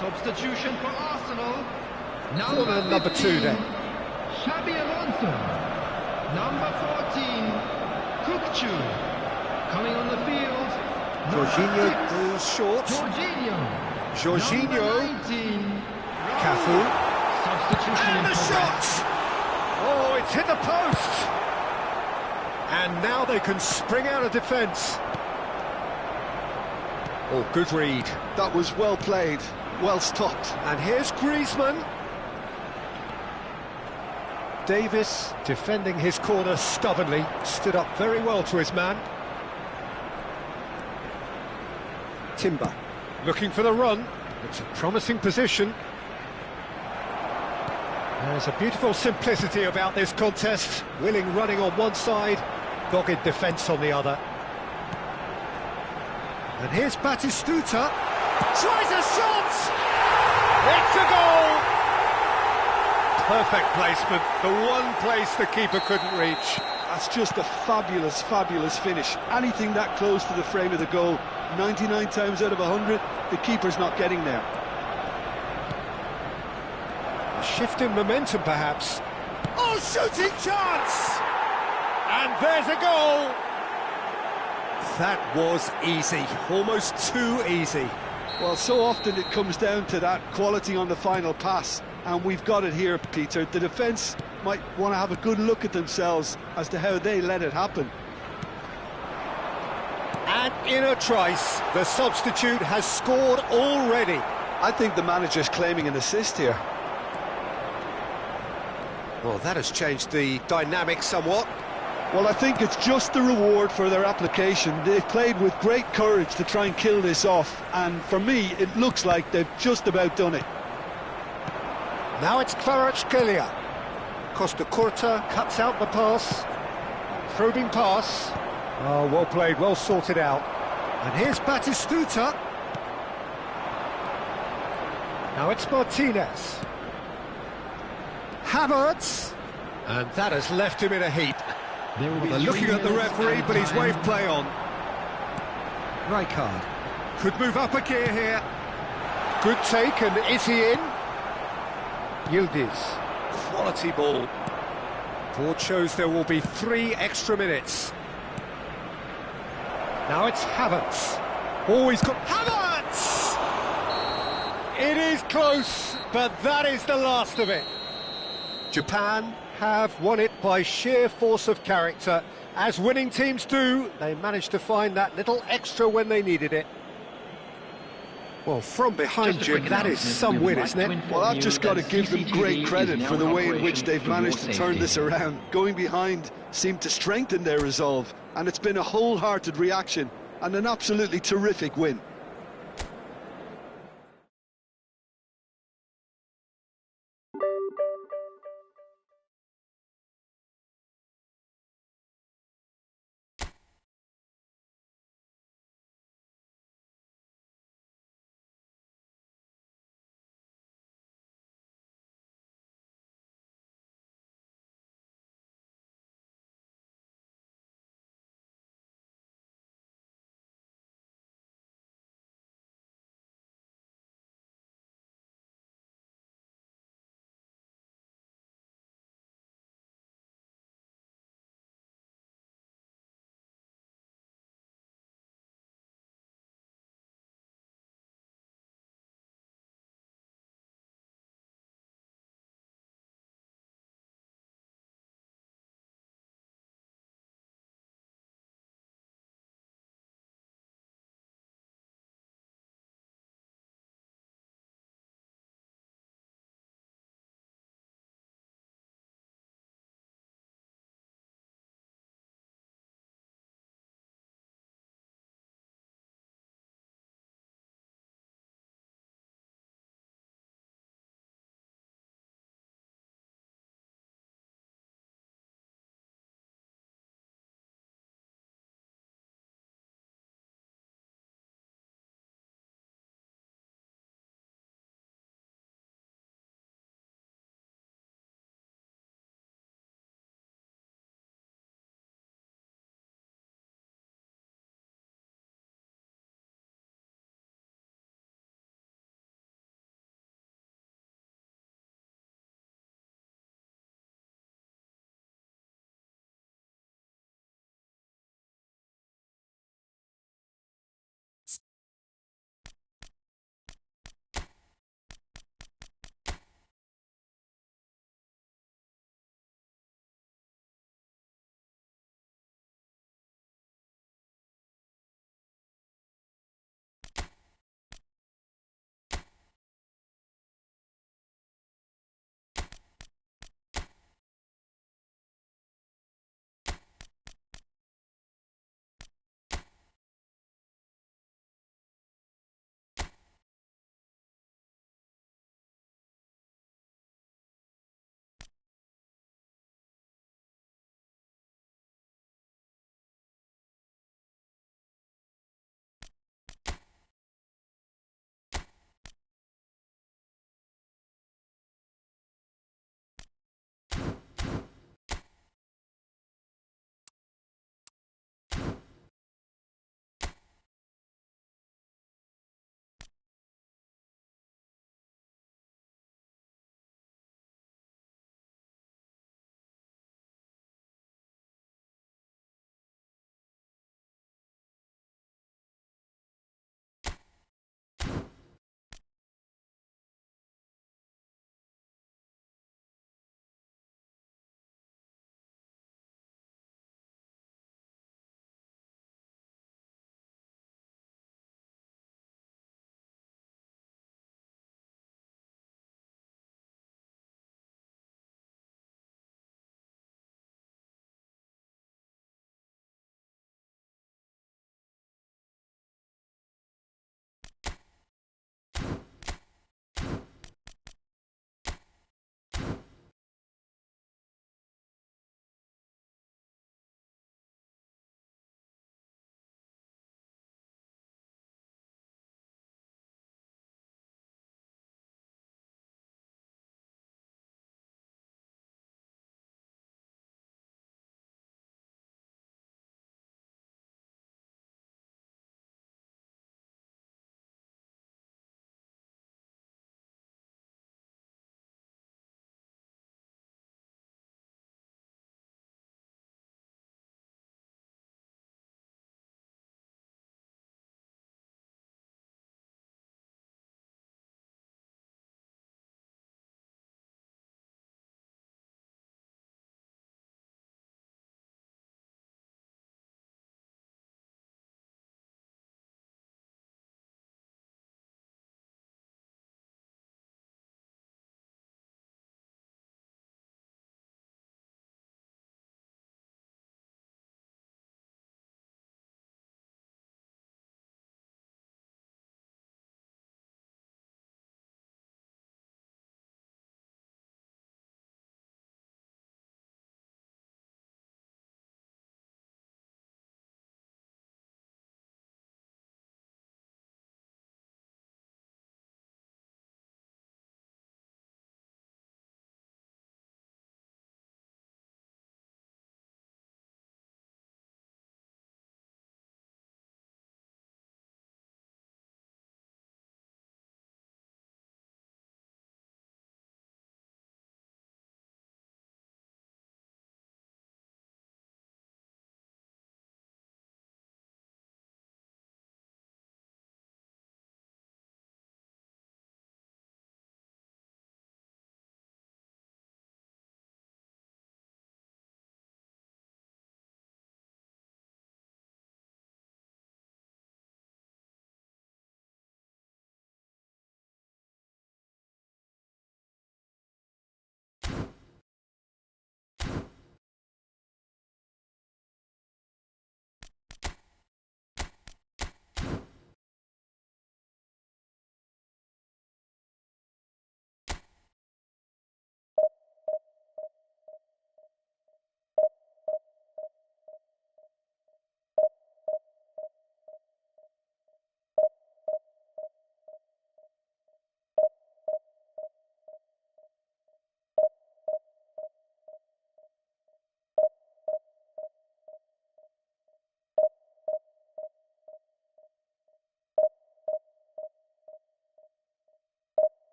Substitution for Arsenal. Corner number 2 then. Xabi Alonso. Number 14, Kukçu. Coming on the field. Jorginho goes short. Jorginho. Jorginho. Number 19. Cafu. Substitution And in the shot! progress. Oh, it's hit the post! And now they can spring out of defence. Oh, good read. That was well played, well stopped. And here's Griezmann. Davis defending his corner stubbornly, stood up very well to his man. Timber looking for the run. It's a promising position. There's a beautiful simplicity about this contest. Willing running on one side, dogged defence on the other. And here's Batistuta. Tries a shot! It's a goal! Perfect placement, the one place the keeper couldn't reach. That's just a fabulous, fabulous finish. Anything that close to the frame of the goal, 99 times out of 100, the keeper's not getting there. A shift in momentum, perhaps. Oh, shooting chance! And there's a goal! That was easy, almost too easy. Well, so often it comes down to that quality on the final pass, and we've got it here, Peter. The defence might want to have a good look at themselves as to how they let it happen. And in a trice, the substitute has scored already. I think the manager's claiming an assist here. Well, that has changed the dynamic somewhat. Well, I think it's just the reward for their application. They've played with great courage to try and kill this off, and for me, it looks like they've just about done it. Now it's Kvaratskhelia. Costa Curta cuts out the pass. Probing pass. Oh, well played, well sorted out. And here's Batistuta. Now it's Martinez. Havertz. And that has left him in a heap. There will be They're 3 looking at the minutes referee, added but he's time. waved play on. Rijkaard. Could move up a gear here. Good take, and is he in? Yildiz. Quality ball. Board shows there will be 3 extra minutes. Now it's Havertz. Always got Havertz! It is close, but that is the last of it. Japan have won it by sheer force of character. As winning teams do, they managed to find that little extra when they needed it. Well, from behind, Just a quick Jim, that is announcement. some We would win, like isn't to it? inform Well, I've you just got to that give them CCTV great is credit now for the in way in operation which they've for your managed to turn safety. this around. Going behind seemed to strengthen their resolve, and it's been a wholehearted reaction and an absolutely terrific win.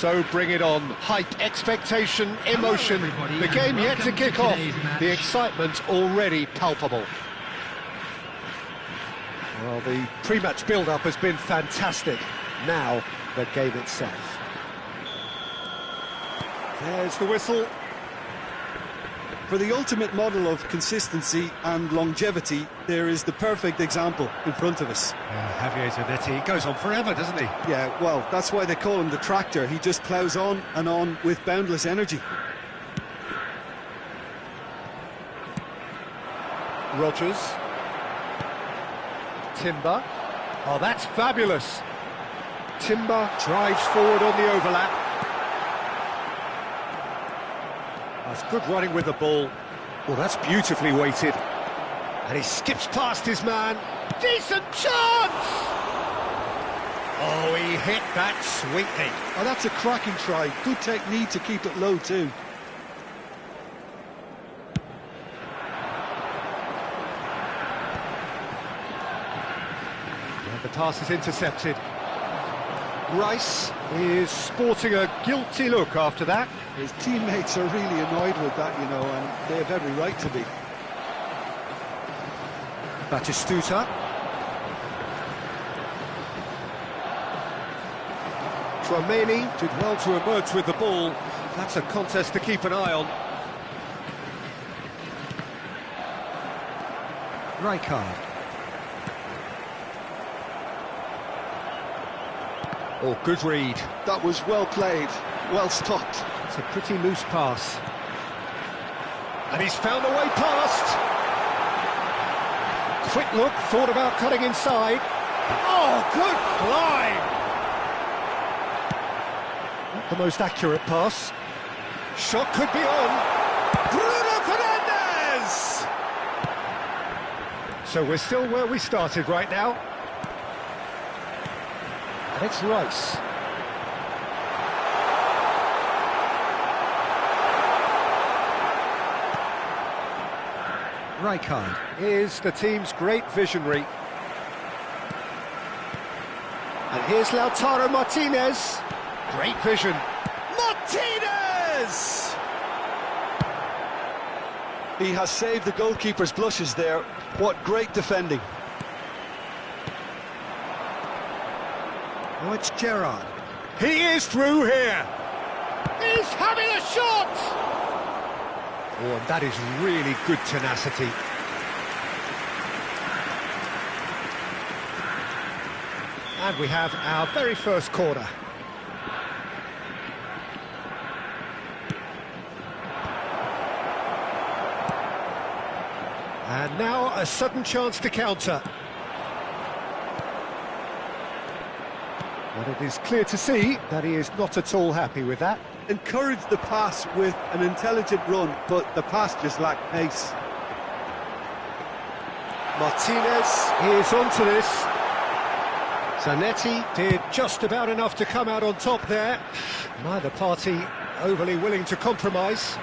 So bring it on. Hype, expectation, emotion. everybody, The game and yet to welcome kick to off. today's match. The excitement already palpable. Well, the pre-match build-up has been fantastic. Now, the game itself. There's the whistle. For the ultimate model of consistency and longevity, there is the perfect example in front of us. Javier Zanetti goes on forever, doesn't he? Yeah, well, that's why they call him the tractor. He just ploughs on and on with boundless energy. Rodgers. Timber. Oh, that's fabulous. Timber drives forward on the overlap. That's good running with the ball. Well, that's beautifully weighted. And he skips past his man. Decent chance! Oh, he hit that sweetly. Oh, that's a cracking try. Good technique to keep it low too. And the pass is intercepted. Rice is sporting a guilty look after that. His teammates are really annoyed with that, you know, and they have every right to be. Batistuta. Trameni did well to emerge with the ball. That's a contest to keep an eye on. Rijkaard. Oh, good read. That was well played, well stopped. It's a pretty loose pass. And he's found a way past. Quick look, thought about cutting inside. Oh, good climb! Not the most accurate pass. Shot could be on. Bruno Fernandes! So we're still where we started right now. And it's Rice. Rijkaard is the team's great visionary. And here's Lautaro Martinez. Great vision. Martinez! He has saved the goalkeeper's blushes there. What great defending. Oh, it's Gerrard. He is through here. He's having a shot! Oh, and that is really good tenacity. And we have our very first corner. And now a sudden chance to counter. But it is clear to see that he is not at all happy with that. Encouraged the pass with an intelligent run, but the pass just lacked pace. Martinez is onto this. Zanetti did just about enough to come out on top there. Neither party overly willing to compromise.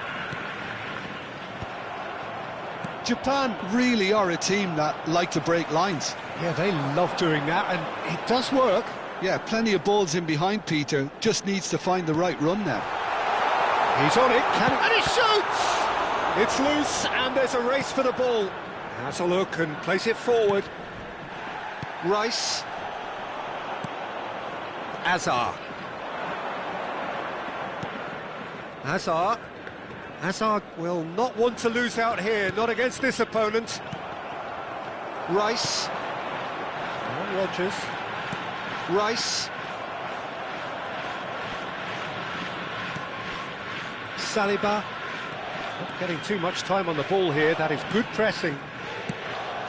Japan really are a team that like to break lines. Yeah, they love doing that, and it does work. Yeah, plenty of balls in behind Peter, just needs to find the right run now. He's on it, and he shoots! It's loose, and there's a race for the ball. Has a look and plays it forward. Rice. Azar. Azar will not want to lose out here, not against this opponent. Rice. Oh, Rodgers. Rice. Saliba. Not getting too much time on the ball here, that is good pressing.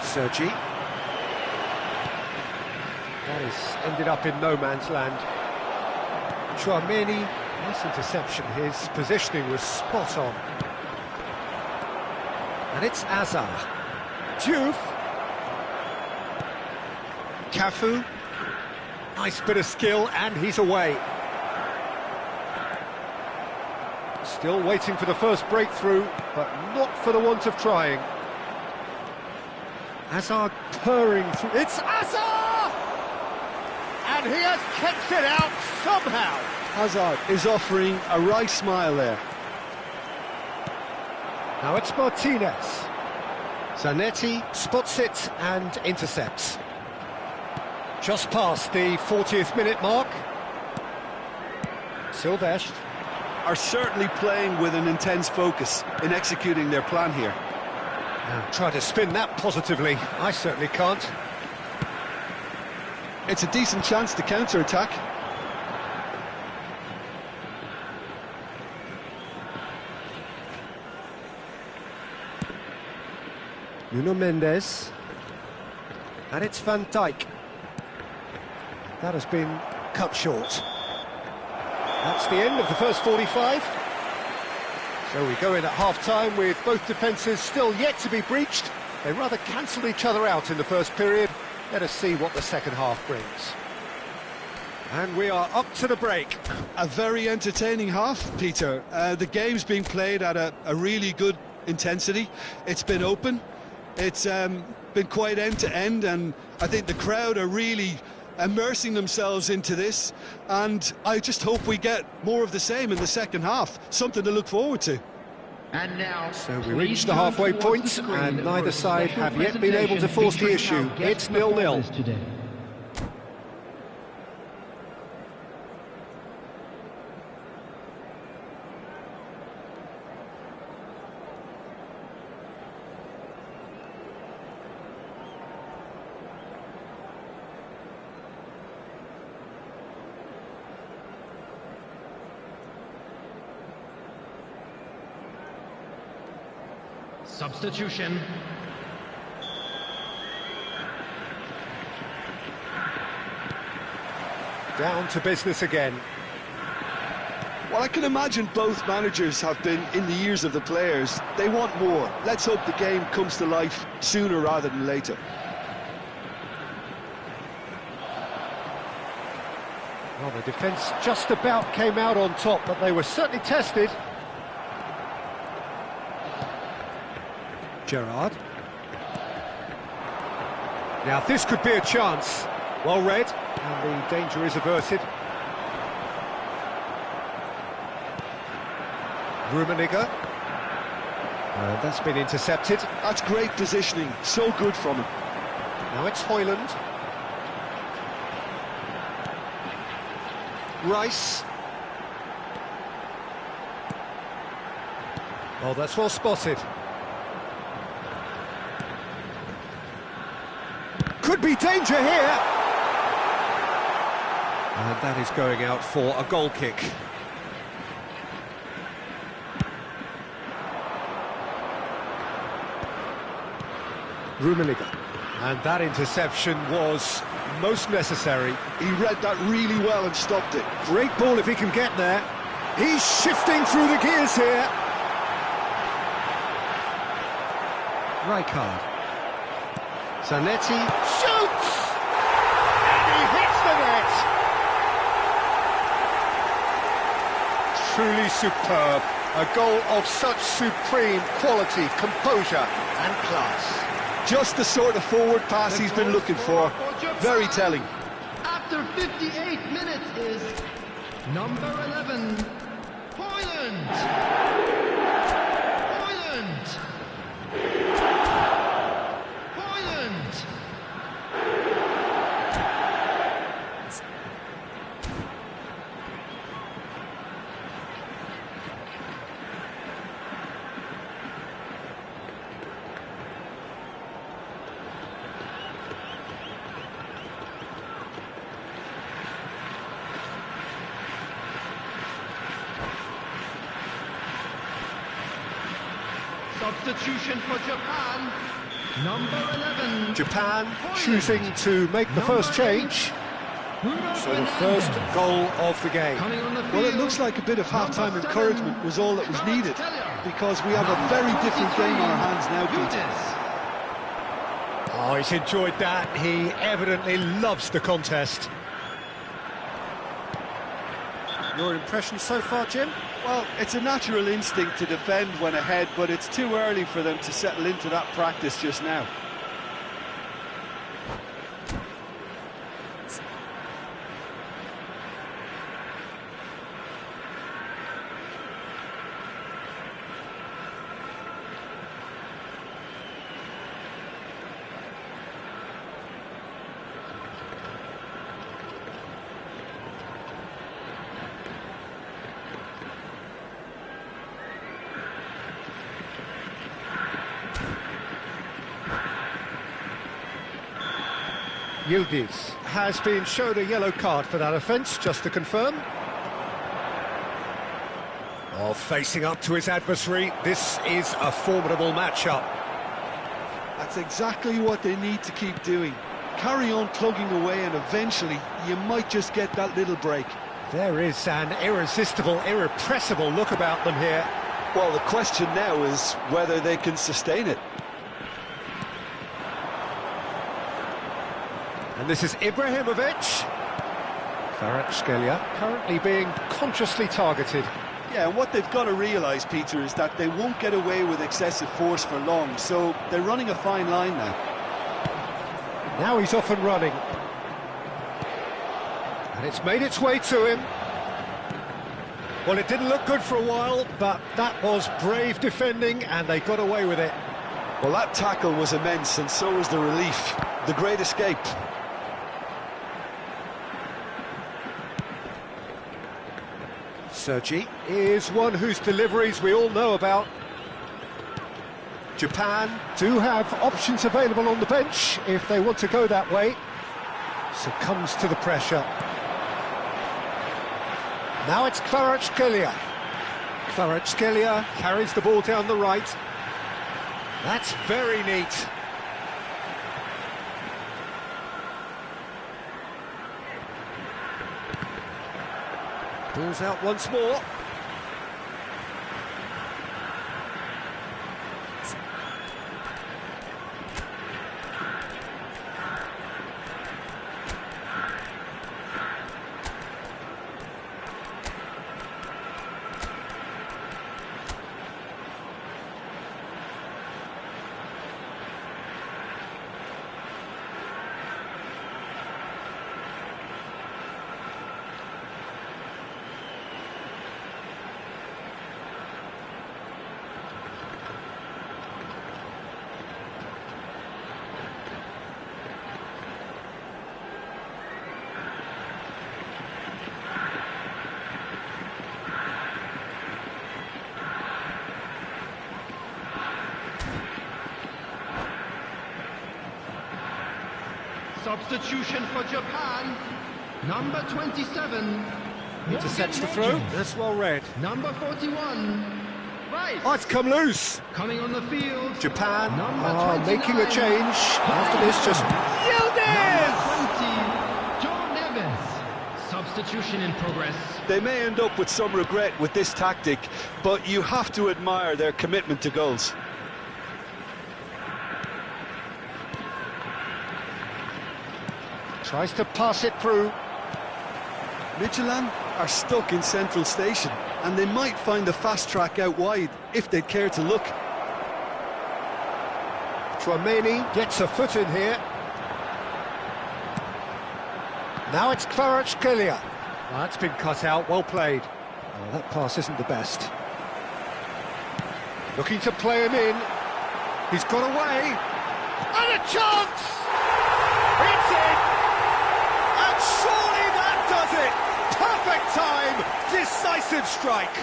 Sergi. That is ended up in no man's land. Trameni, nice interception, his positioning was spot on. And it's Azar. Diouf. Cafu. Nice bit of skill, and he's away. Still waiting for the first breakthrough, but not for the want of trying. Azar purring through. It's Azar! And he has kept it out somehow. Hazard is offering a right smile there. Now it's Martinez. Zanetti spots it and intercepts. Just past the 40th minute mark. Silvestre. Are certainly playing with an intense focus in executing their plan here. Now try to spin that positively. I certainly can't. It's a decent chance to counter-attack. Nuno Mendes. And it's Van Dijk. That has been cut short. That's the end of the first 45. So we go in at half-time with both defences still yet to be breached. They rather cancelled each other out in the first period. Let us see what the second half brings. And we are up to the break. A very entertaining half, Peter. The game's being played at a really good intensity. It's been open. It's been quite end-to-end, and I think the crowd are really immersing themselves into this, and I just hope we get more of the same in the second half. Something to look forward to. And now, So we reach the halfway point, and neither side have yet been able to force the issue. It's 0-0. Today. Substitution. Down to business again. Well, I can imagine both managers have been in the ears of the players. They want more. Let's hope the game comes to life sooner rather than later. Well, the defence just about came out on top, but they were certainly tested. Gerrard. Now this could be a chance. Well read, and the danger is averted. Rummenigge. And that's been intercepted. That's great positioning. So good from him. Now it's Højlund. Rice. Oh, that's well spotted. Could be danger here. And that is going out for a goal kick. Rummenigge. And that interception was most necessary. He read that really well and stopped it. Great ball if he can get there. He's shifting through the gears here. Rijkaard. Zanetti shoots! And he hits the net! Truly superb. A goal of such supreme quality, composure and class. Just the sort of forward pass he's been looking for. Very telling. After 58 minutes is number 11, Højlund. Højlund. Højlund. Substitution for Japan, number 11. Japan choosing to make the first change. So the first goal of the game. Well, it looks like a bit of half-time encouragement was all that was needed, because we have a very different game on our hands now, Peter. Oh, he's enjoyed that. He evidently loves the contest. Your impression so far, Jim? Well, it's a natural instinct to defend when ahead, but it's too early for them to settle into that practice just now. Yildiz has been shown a yellow card for that offence, just to confirm. Oh, facing up to his adversary, this is a formidable matchup. That's exactly what they need to keep doing. Carry on plugging away and eventually you might just get that little break. There is an irresistible, irrepressible look about them here. Well, the question now is whether they can sustain it. And this is Ibrahimovic. Kvaratskhelia currently being consciously targeted. Yeah, and what they've got to realise, Peter, is that they won't get away with excessive force for long, so they're running a fine line now. Now he's off and running. And it's made its way to him. Well, it didn't look good for a while, but that was brave defending, and they got away with it. Well, that tackle was immense, and so was the relief. The great escape. Sergi is one whose deliveries we all know about. Japan do have options available on the bench if they want to go that way. Succumbs to the pressure. Now it's Kvaratskhelia. Kvaratskhelia carries the ball down the right. That's very neat. Ball's out once more. Substitution for Japan, number 27. Intercepts the throw, that's well read. Number 41. Right. Oh, it's come loose. Coming on the field. Japan Number are 29. making a change. After this, just Yildiz! Number 20, Joe Neves. Substitution in progress. They may end up with some regret with this tactic, but you have to admire their commitment to goals. Tries to pass it through. Midtjylland are stuck in Central Station, and they might find the fast track out wide if they'd care to look. Chouameni gets a foot in here. Now it's Kvaratskhelia. Well, that's been cut out, well played. Oh, that pass isn't the best. Looking to play him in. He's got away. And a chance! It's in! And surely that does it! Perfect time! Decisive strike!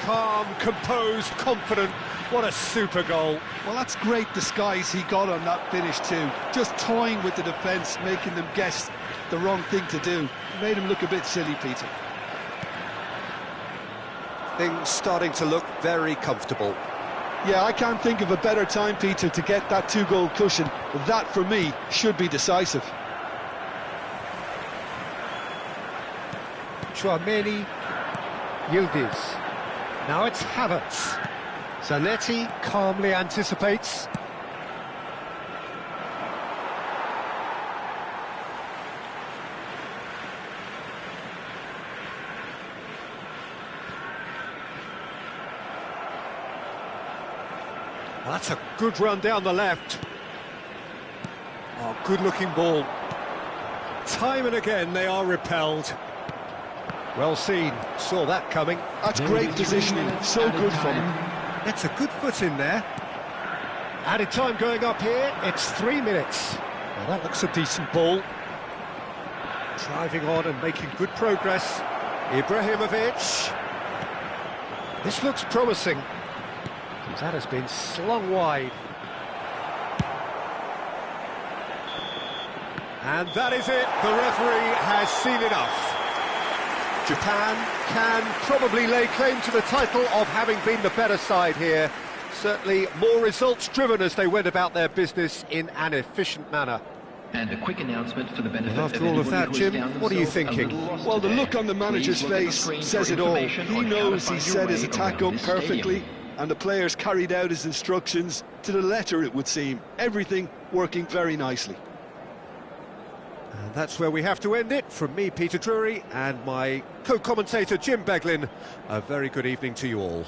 Calm, composed, confident. What a super goal. Well, that's great disguise he got on that finish too. Just toying with the defence, making them guess the wrong thing to do. Made him look a bit silly, Peter. Things starting to look very comfortable. Yeah, I can't think of a better time, Peter, to get that two-goal cushion. That, for me, should be decisive. Chouameni, Yildiz. Now it's Havertz. Zanetti calmly anticipates. Well, that's a good run down the left. Oh, good-looking ball. Time and again they are repelled. Well seen, saw that coming. That's great positioning, so good from him. That's a good foot in there. Added time going up here, it's 3 minutes. Well, that looks a decent ball. Driving on and making good progress. Ibrahimovic. This looks promising. That has been slung wide. And that is it. The referee has seen enough. Japan can probably lay claim to the title of having been the better side here. Certainly more results-driven as they went about their business in an efficient manner. And a quick announcement for the benefit Well, after of all of anybody that, who Jim, has found what are you themselves a thinking? little lost Well, the today. look on the manager's Please look at the face screen says for it all. information He on how to knows he find your set his way attack around up this perfectly, stadium. and the players carried out his instructions to the letter, it would seem. Everything working very nicely. And that's where we have to end it. From me, Peter Drury, and my co-commentator, Jim Beglin. A very good evening to you all.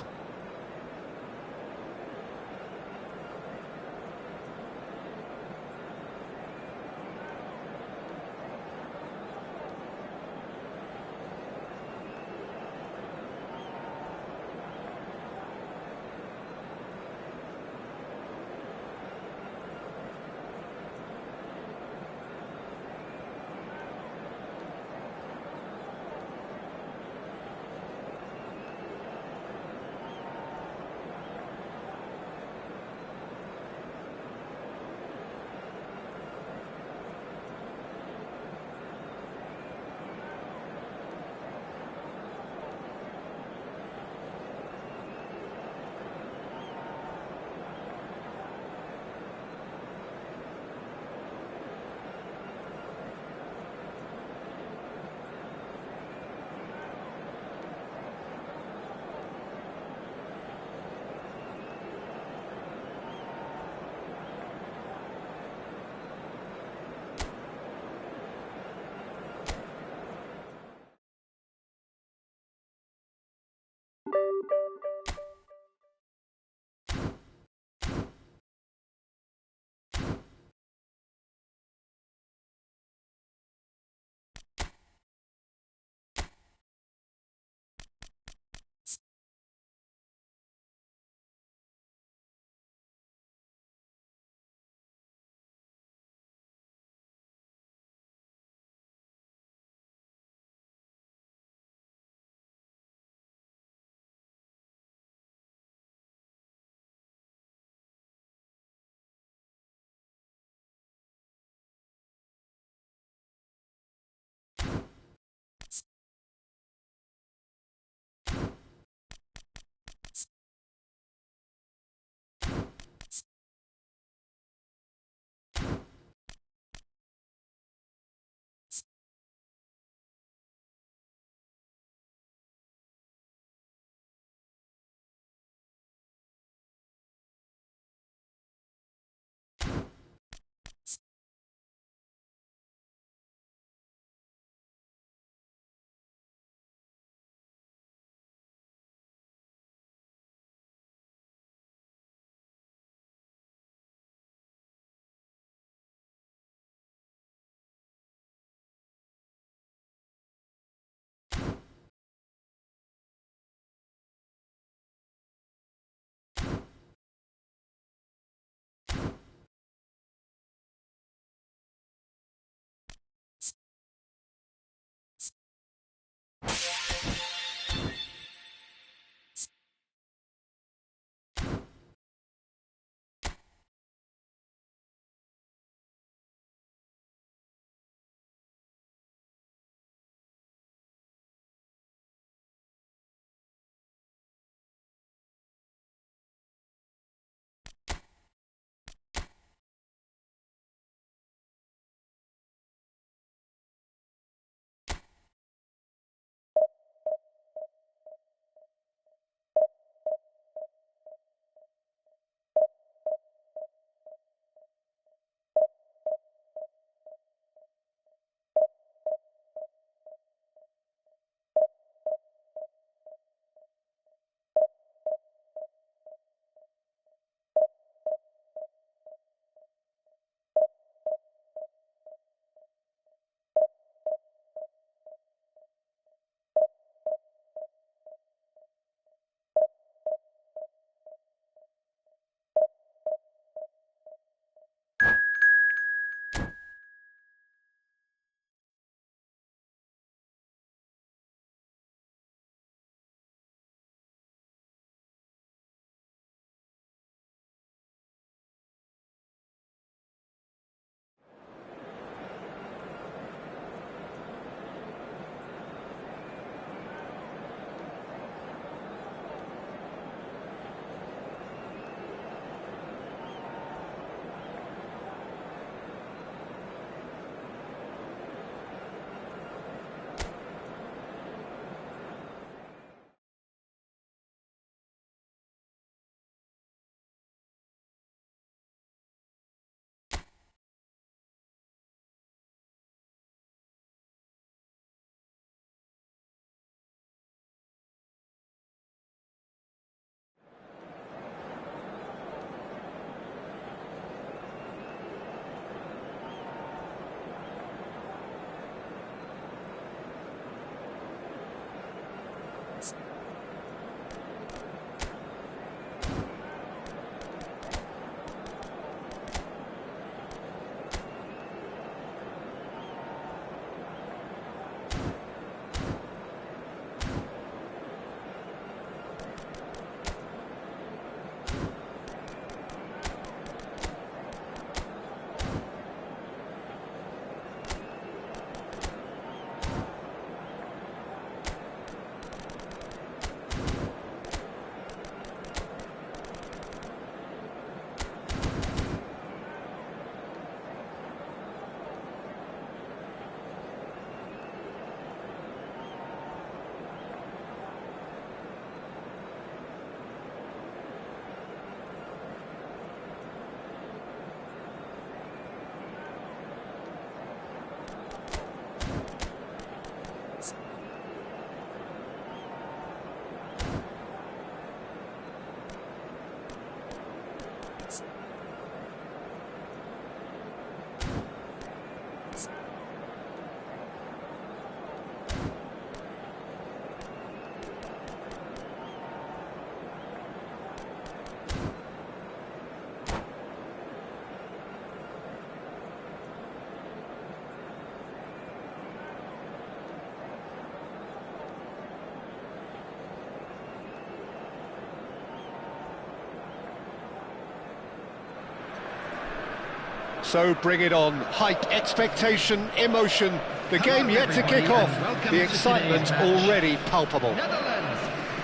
So bring it on. Hype, expectation, emotion. The game yet to kick off. The excitement already palpable. Netherlands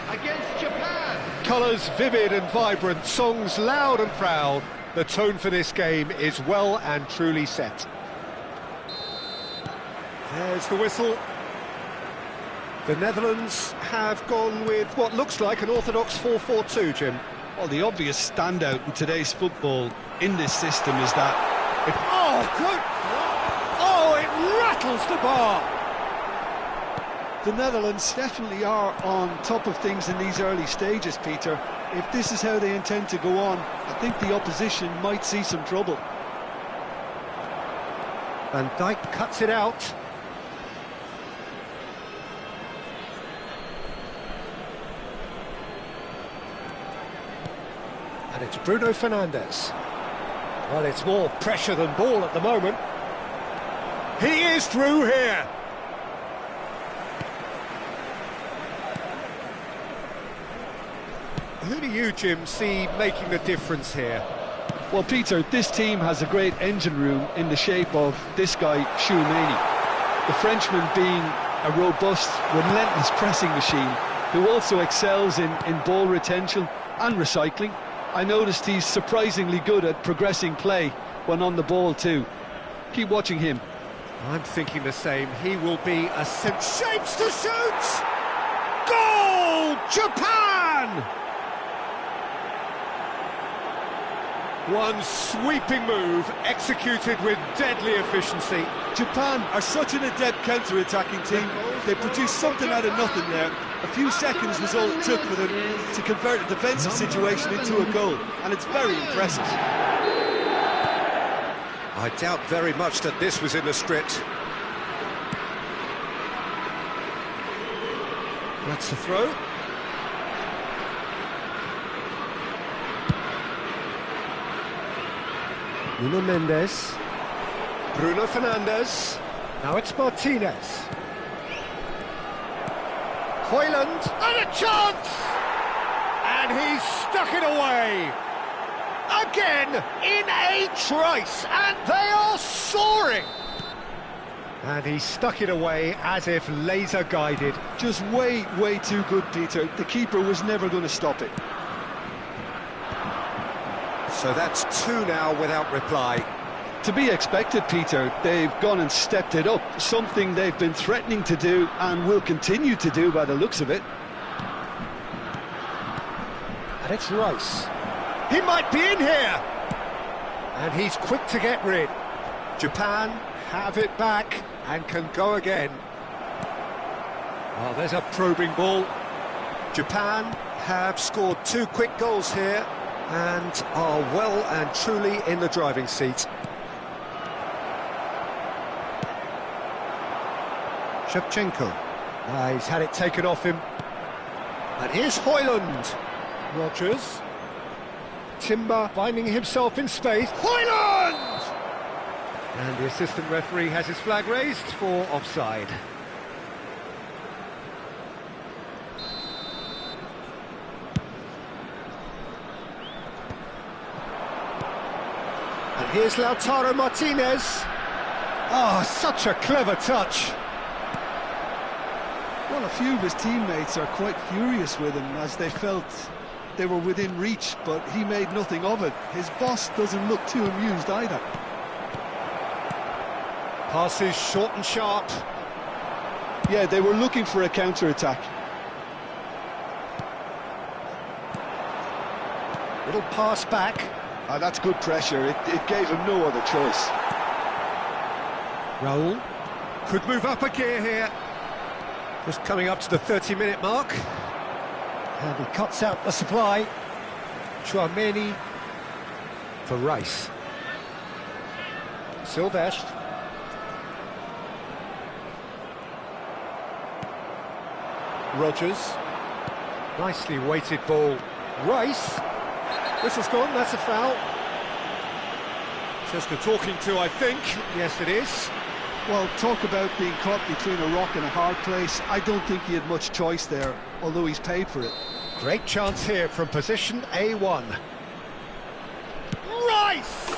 against Japan. Colours vivid and vibrant, songs loud and proud. The tone for this game is well and truly set. There's the whistle. The Netherlands have gone with what looks like an orthodox 4-4-2, Jim. Well, the obvious standout in today's football in this system is that Oh, good! Oh, it rattles the bar! the Netherlands definitely are on top of things in these early stages, Peter. If this is how they intend to go on, I think the opposition might see some trouble. Van Dijk cuts it out. And it's Bruno Fernandes. Well, it's more pressure than ball at the moment. He is through here. Who do you, Jim, see making the difference here? Well, Peter, this team has a great engine room in the shape of this guy, Tchouaméni. The Frenchman being a robust, relentless pressing machine who also excels in ball retention and recycling. I noticed he's surprisingly good at progressing play when on the ball too. Keep watching him. I'm thinking the same. He will be a shapes to shoot! Goal! Japan! One sweeping move, executed with deadly efficiency. Japan are such an adept counter-attacking team. They produced something out of nothing there. A few seconds was all it took for them to convert a defensive situation into a goal, and it's very impressive. I doubt very much that this was in the script. That's the throw. Nuno Mendes. Bruno Fernandes. Now it's Martinez. Højlund, and a chance! And he's stuck it away. Again, in a trice, and they are soaring. And he stuck it away as if laser guided. Just way too good, Peter. The keeper was never going to stop it. So that's two now without reply. To be expected, Peter. They've gone and stepped it up, something they've been threatening to do and will continue to do by the looks of it. And it's Rice. He might be in here! And he's quick to get rid. Japan have it back and can go again. Well, there's a probing ball. Japan have scored two quick goals here and are well and truly in the driving seat. Shevchenko. He's had it taken off him. And here's Højlund. Rodgers. Timber finding himself in space. Højlund! And the assistant referee has his flag raised for offside. And here's Lautaro Martinez. Oh, such a clever touch. Well, a few of his teammates are quite furious with him as they felt they were within reach, but he made nothing of it. His boss doesn't look too amused either. Passes short and sharp. Yeah, they were looking for a counter-attack. Little pass back. That's good pressure. It gave him no other choice. Raul could move up a gear here. Just coming up to the 30-minute mark. And he cuts out the supply. Tchouaméni for Rice. Silvestre. Rodgers. Nicely weighted ball. Rice. Whistle's gone, that's a foul. Just a talking to, I think. Yes, it is. Well, talk about being caught between a rock and a hard place. I don't think he had much choice there, although he's paid for it. Great chance here from position A1. Rice!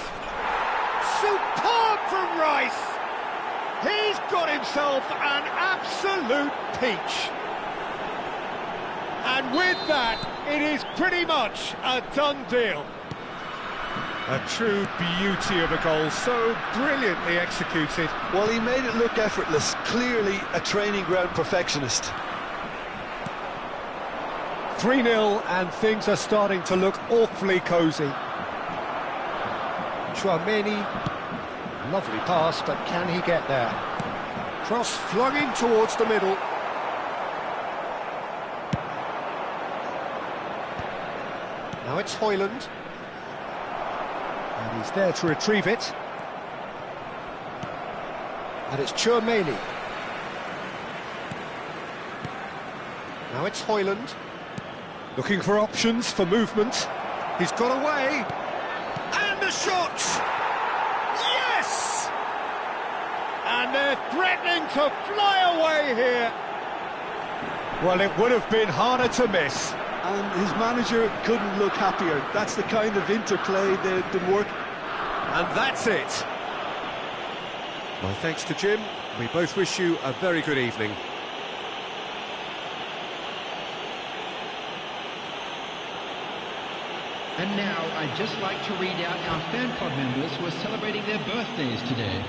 He's got himself an absolute peach. And with that, it is pretty much a done deal. A true beauty of a goal, so brilliantly executed. Well, he made it look effortless, clearly a training ground perfectionist. 3-0 and things are starting to look awfully cosy. Chouameni, lovely pass, but can he get there? Cross flung in towards the middle. Now it's Højlund. And he's there to retrieve it. And it's Chouameni. Now it's Højlund. Looking for options for movement. He's got away. And the shot! Yes! And they're threatening to fly away here. Well, it would have been harder to miss. And his manager couldn't look happier. That's the kind of interplay they've been working. And that's it. Well, thanks to Jim. We both wish you a very good evening. And now I'd just like to read out our fan club members who are celebrating their birthdays today.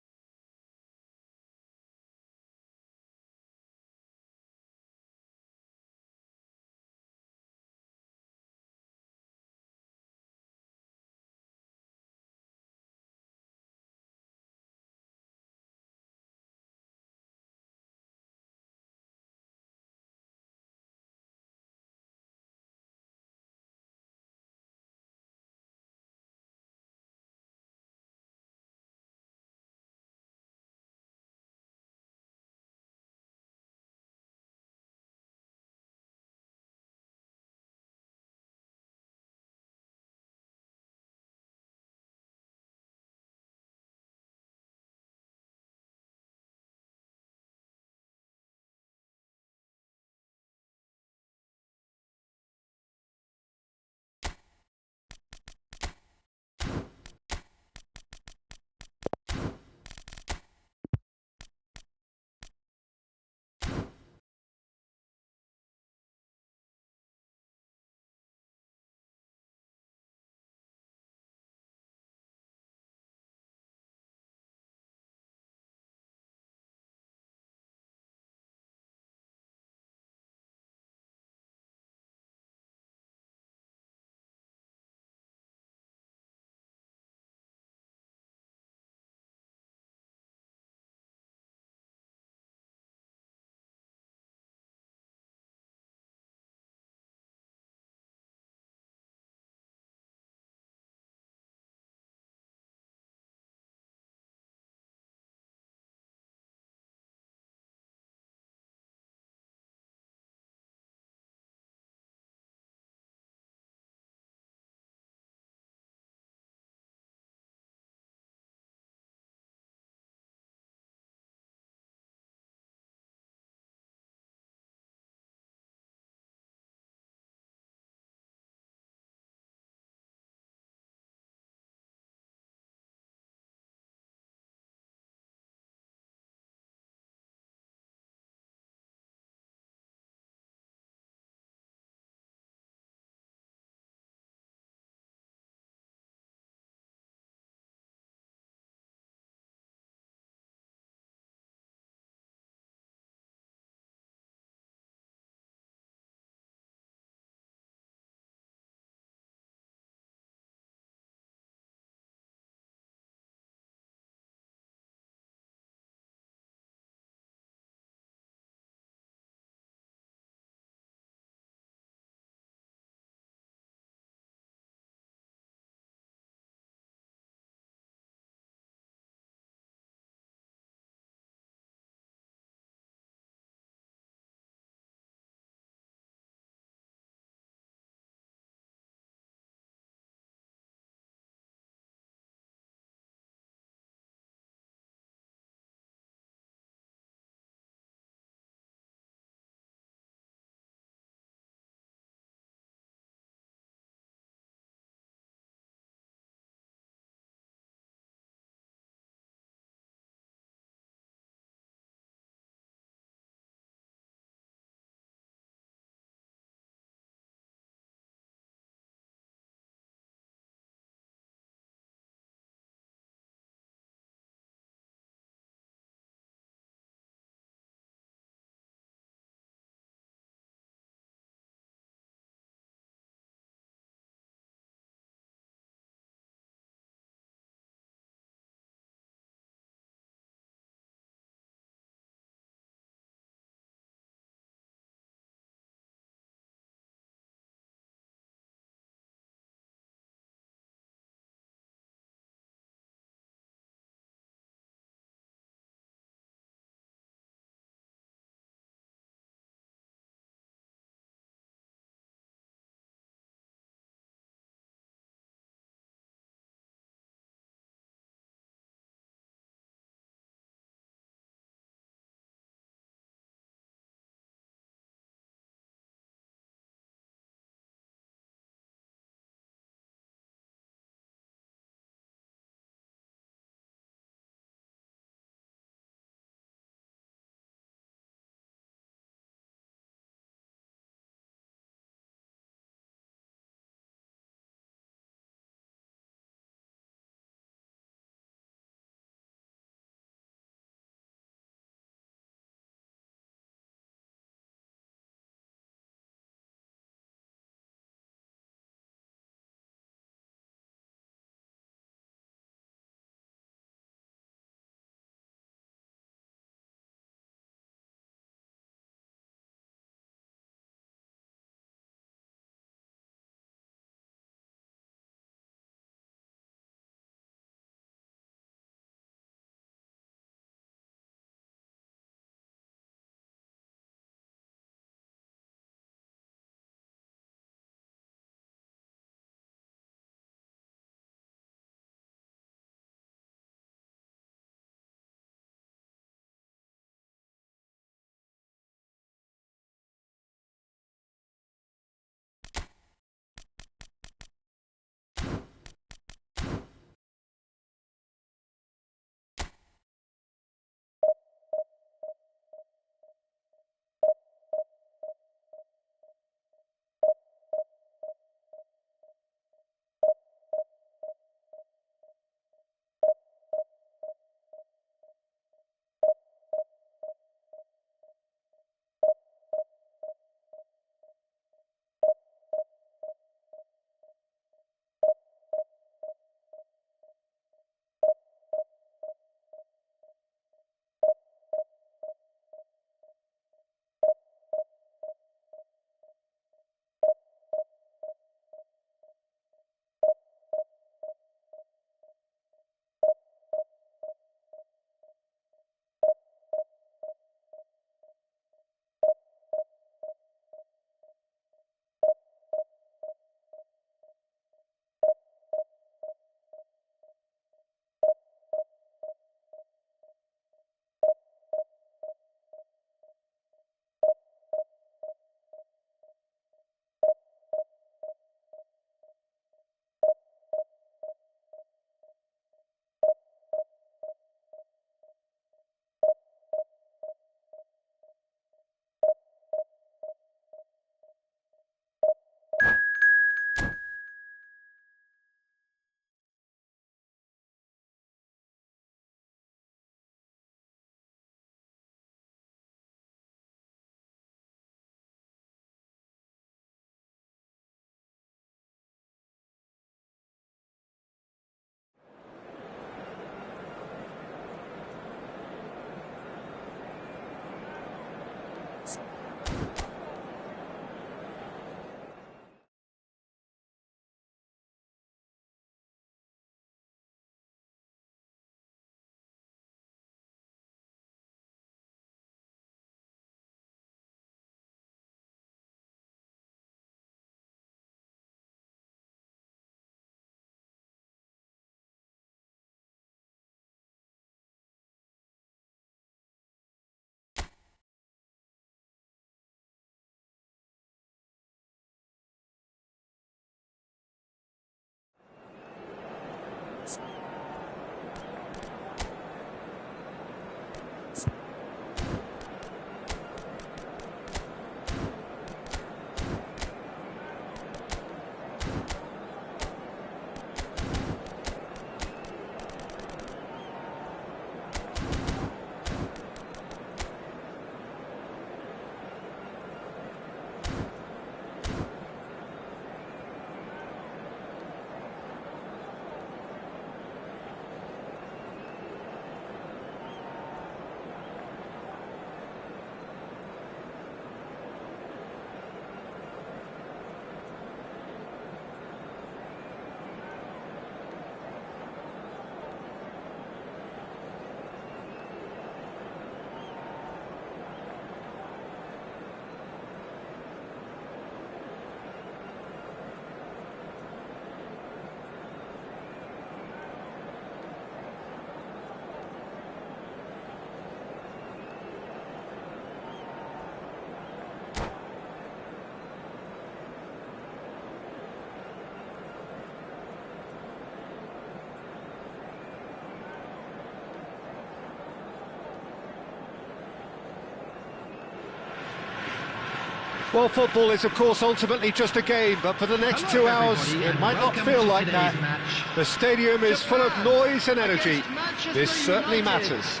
Well, football is, of course, ultimately just a game, but for the next Hello, 2 hours, everybody, it and might not welcome feel to like today's that. match. The stadium is full of noise and energy. Against Manchester This certainly United. matters.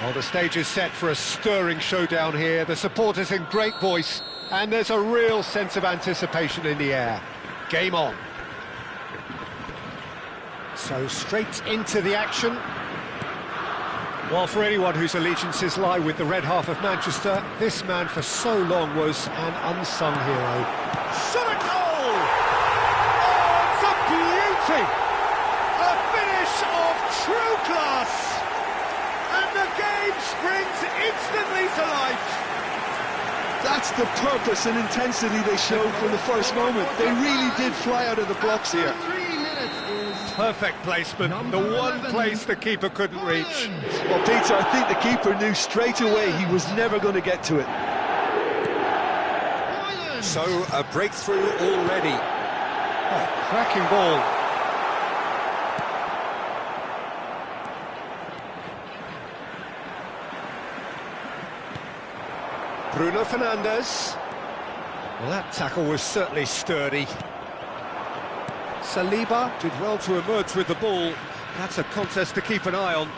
Well, the stage is set for a stirring showdown here. The supporters in great voice, and there's a real sense of anticipation in the air. Game on. So straight into the action. Well, for anyone whose allegiances lie with the red half of Manchester, this man for so long was an unsung hero. Shot a goal! Oh, it's a beauty! A finish of true class! And the game springs instantly to life! That's the purpose and intensity they showed from the first moment. They really did fly out of the blocks here. 3 minutes is Perfect placement, the one place the keeper couldn't reach. Well, Peter, I think the keeper knew straight away he was never going to get to it. Hoyland. So, a breakthrough already. Oh, cracking ball. Bruno Fernandes. Well, that tackle was certainly sturdy. Saliba did well to emerge with the ball. That's a contest to keep an eye on.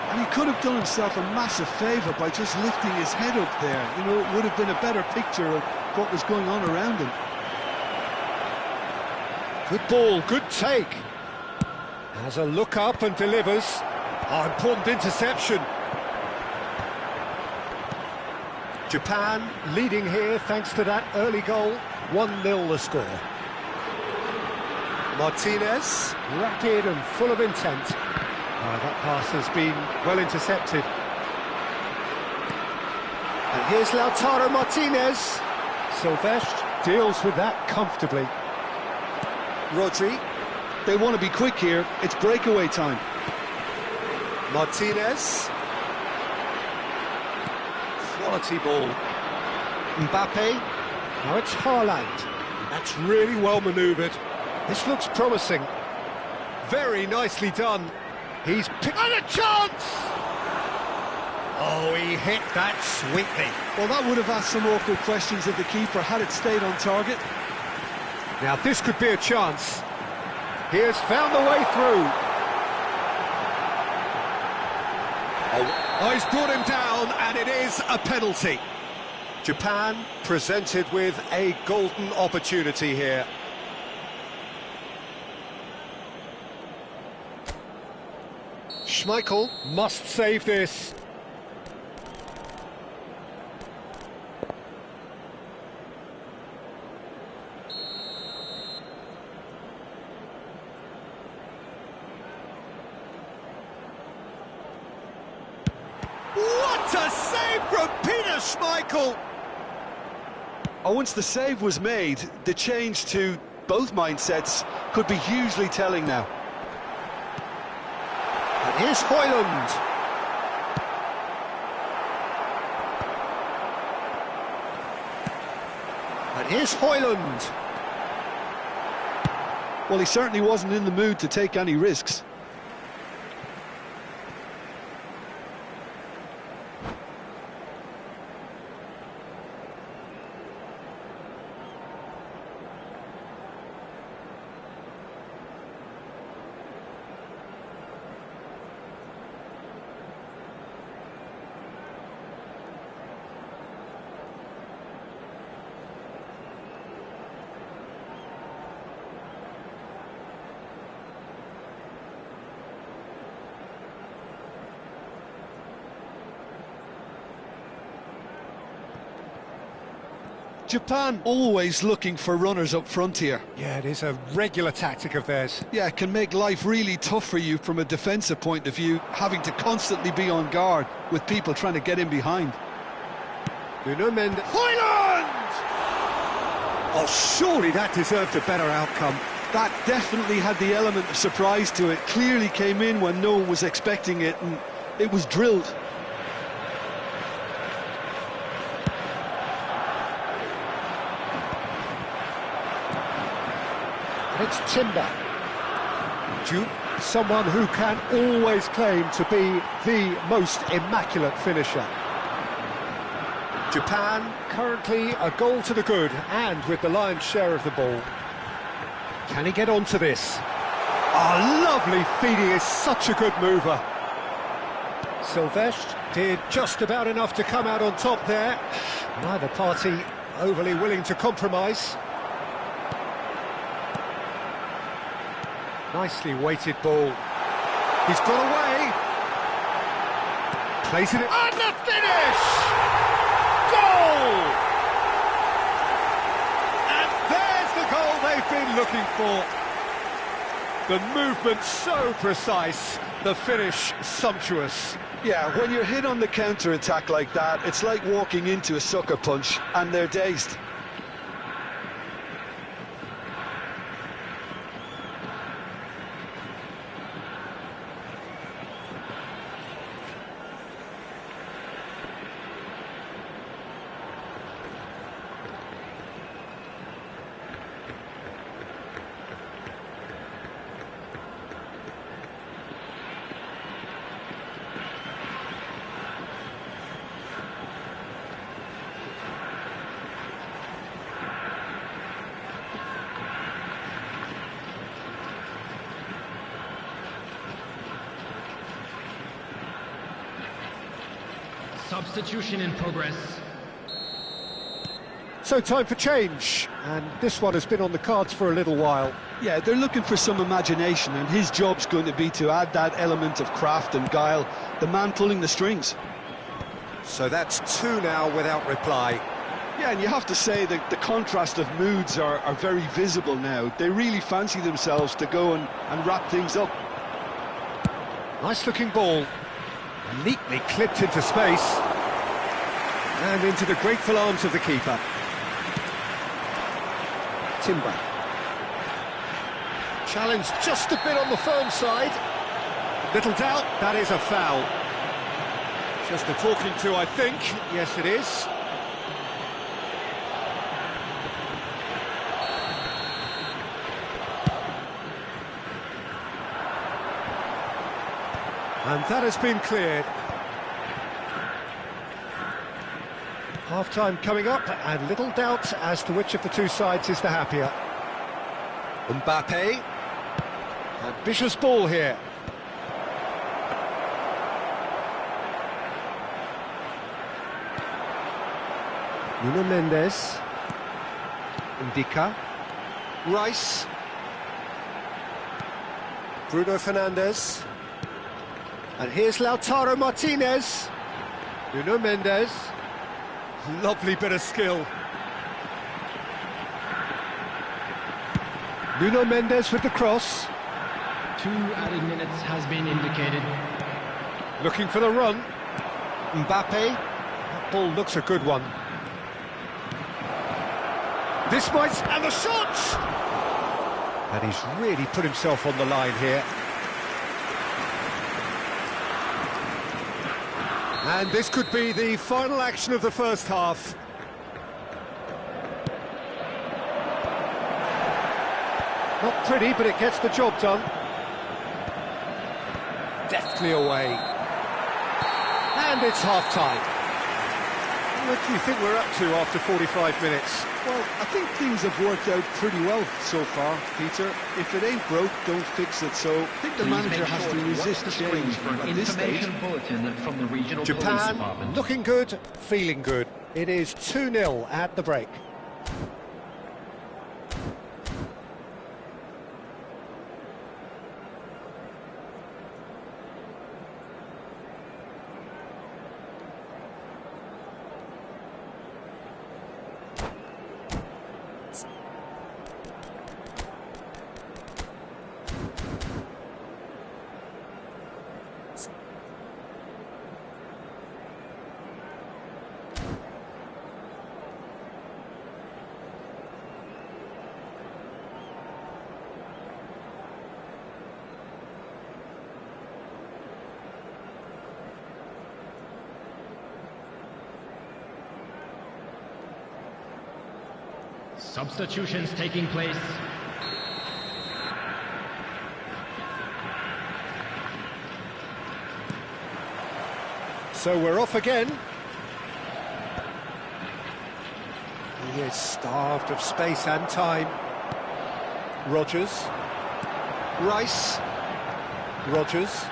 And he could have done himself a massive favour by just lifting his head up there. You know, it would have been a better picture of what was going on around him. Good ball, good take. Has a look up and delivers. Oh, important interception. Japan leading here thanks to that early goal. 1-0 the score. Martinez, rapid and full of intent. Oh, that pass has been well intercepted. And here's Lautaro Martinez. Silvestre deals with that comfortably. Rodri. They want to be quick here. It's breakaway time. Martinez. Quality ball. Mbappe. Now it's Haaland. That's really well manoeuvred. This looks promising. Very nicely done. He's picked... And a chance! Oh, he hit that sweetly. Well, that would have asked some awkward questions of the keeper had it stayed on target. Now this could be a chance. He has found the way through. Oh, he's brought him down, and it is a penalty. Japan presented with a golden opportunity here. Schmeichel must save this. What a save from Peter Schmeichel! Oh, once the save was made, the change to both mindsets could be hugely telling now. And here's Højlund. And here's Højlund. Well, he certainly wasn't in the mood to take any risks. Japan always looking for runners up front here. Yeah, it is a regular tactic of theirs. Yeah, it can make life really tough for you from a defensive point of view, having to constantly be on guard with people trying to get in behind. Nuno Mendes. Højlund! Oh, surely that deserved a better outcome. That definitely had the element of surprise to it. Clearly came in when no one was expecting it, and it was drilled. It's Timber. Jude someone who can always claim to be the most immaculate finisher. Japan currently a goal to the good and with the lion's share of the ball. Can he get onto this? Oh, lovely feed, he is such a good mover. Silvestre did just about enough to come out on top there. Neither party overly willing to compromise. Nicely weighted ball. He's got away. Plays it in. And the finish! Goal! And there's the goal they've been looking for. The movement so precise, the finish sumptuous. Yeah, when you're hit on the counter-attack like that, it's like walking into a sucker punch and they're dazed. Substitution in progress. So time for change, and this one has been on the cards for a little while. Yeah, they're looking for some imagination, and his job's going to be to add that element of craft and guile, the man pulling the strings. So that's two now without reply. Yeah, and you have to say that the contrast of moods are very visible now. They really fancy themselves to go and wrap things up. Nice looking ball, neatly clipped into space, and into the grateful arms of the keeper. Timber. Challenge just a bit on the firm side. Little doubt, that is a foul. Just a talking to, I think. Yes, it is. And that has been cleared. Half-time coming up, and little doubt as to which of the two sides is the happier. Mbappe. Ambitious ball here. Nuno Mendes. Indica. Rice. Bruno Fernandes. And here's Lautaro Martinez. Nuno Mendes. Lovely bit of skill. Nuno Mendes with the cross. 2 added minutes has been indicated. Looking for the run. Mbappe. That ball looks a good one. This might... and the shot! And he's really put himself on the line here. And this could be the final action of the first half. Not pretty, but it gets the job done. Deftly away. And it's half-time. What do you think we're up to after 45 minutes? Well, I think things have worked out pretty well so far, Peter. If it ain't broke, don't fix it. So I think the manager has to resist change at this stage. Bulletin from the regional police Japan department. looking good, feeling good. It is 2-0 at the break. Substitutions taking place. So we're off again. He is starved of space and time. Rodgers. Rice. Rodgers.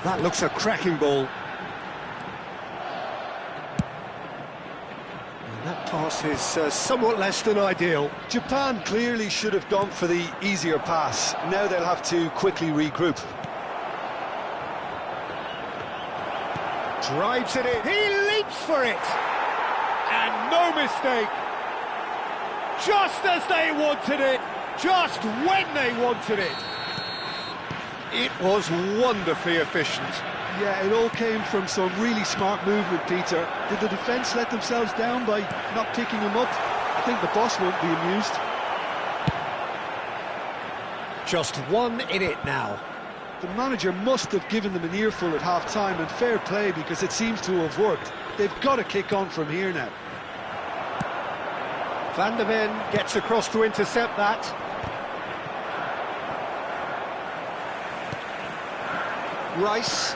That looks a cracking ball. And that pass is somewhat less than ideal. Japan clearly should have gone for the easier pass. Now they'll have to quickly regroup. Drives it in. He leaps for it. And no mistake. Just as they wanted it. Just when they wanted it. It was wonderfully efficient. Yeah, it all came from some really smart movement, Peter. Did the defence let themselves down by not picking him up? I think the boss won't be amused. Just 1 in it now. The manager must have given them an earful at half-time, and fair play because it seems to have worked. They've got to kick on from here now. Van der Ven gets across to intercept that. Rice.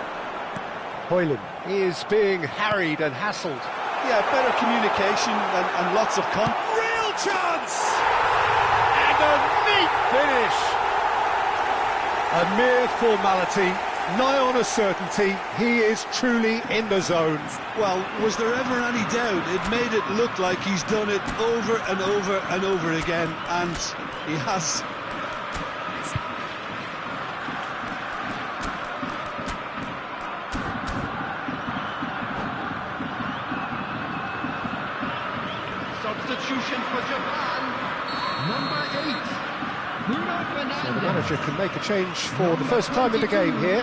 Hoyland is being harried and hassled. Yeah, better communication and lots of Real chance! And a neat finish! A mere formality, nigh on a certainty. He is truly in the zone. Well, was there ever any doubt? It made it look like he's done it over and over and over again, and he has. Substitution for Japan. Number 8. Bruno Fernandes. So the manager can make a change for the first time in the game here.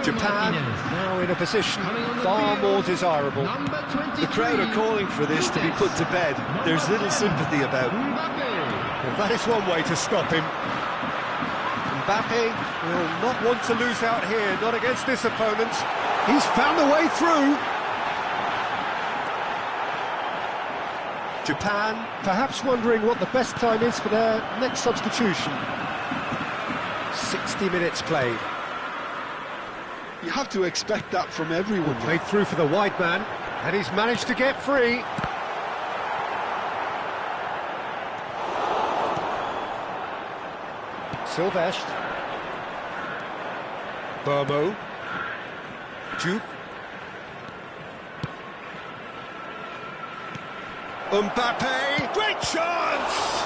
Japan now in a position far more desirable. The crowd are calling for this to be put to bed. There's little sympathy about. Well, that is one way to stop him. Mbappe will not want to lose out here, not against this opponent. He's found a way through. Japan perhaps wondering what the best time is for their next substitution. 60 minutes played. You have to expect that from everyone. Played through for the wide man, and he's managed to get free. Sylvestre. Burmo. Juve. Mbappe, great chance!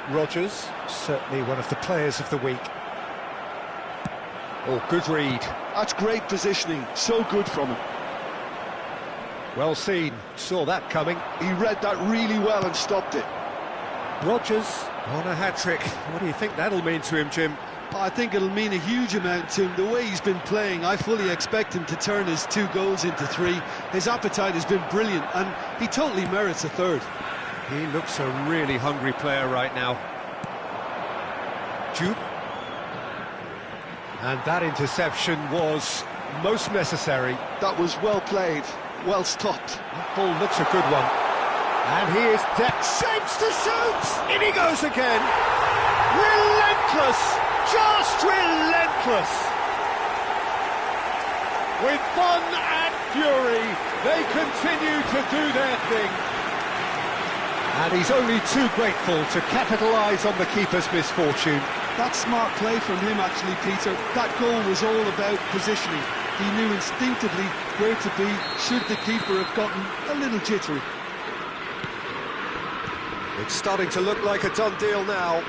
Rodgers, certainly one of the players of the week. Oh, good read. That's great positioning, so good from him. Well seen, saw that coming. He read that really well and stopped it. Rodgers on a hat-trick. What do you think that'll mean to him, Jim? I think it'll mean a huge amount to him. The way he's been playing, I fully expect him to turn his 2 goals into 3. His appetite has been brilliant, and he totally merits a 3rd. He looks a really hungry player right now. Juve. And that interception was most necessary. That was well played, well stopped. That ball looks a good one. And he is shapes to shoot! In he goes again! Relentless! Just relentless! With fun and fury, they continue to do their thing. And he's only too grateful to capitalise on the keeper's misfortune. That's smart play from him, actually, Peter. That goal was all about positioning. He knew instinctively where to be should the keeper have gotten a little jittery. It's starting to look like a done deal now.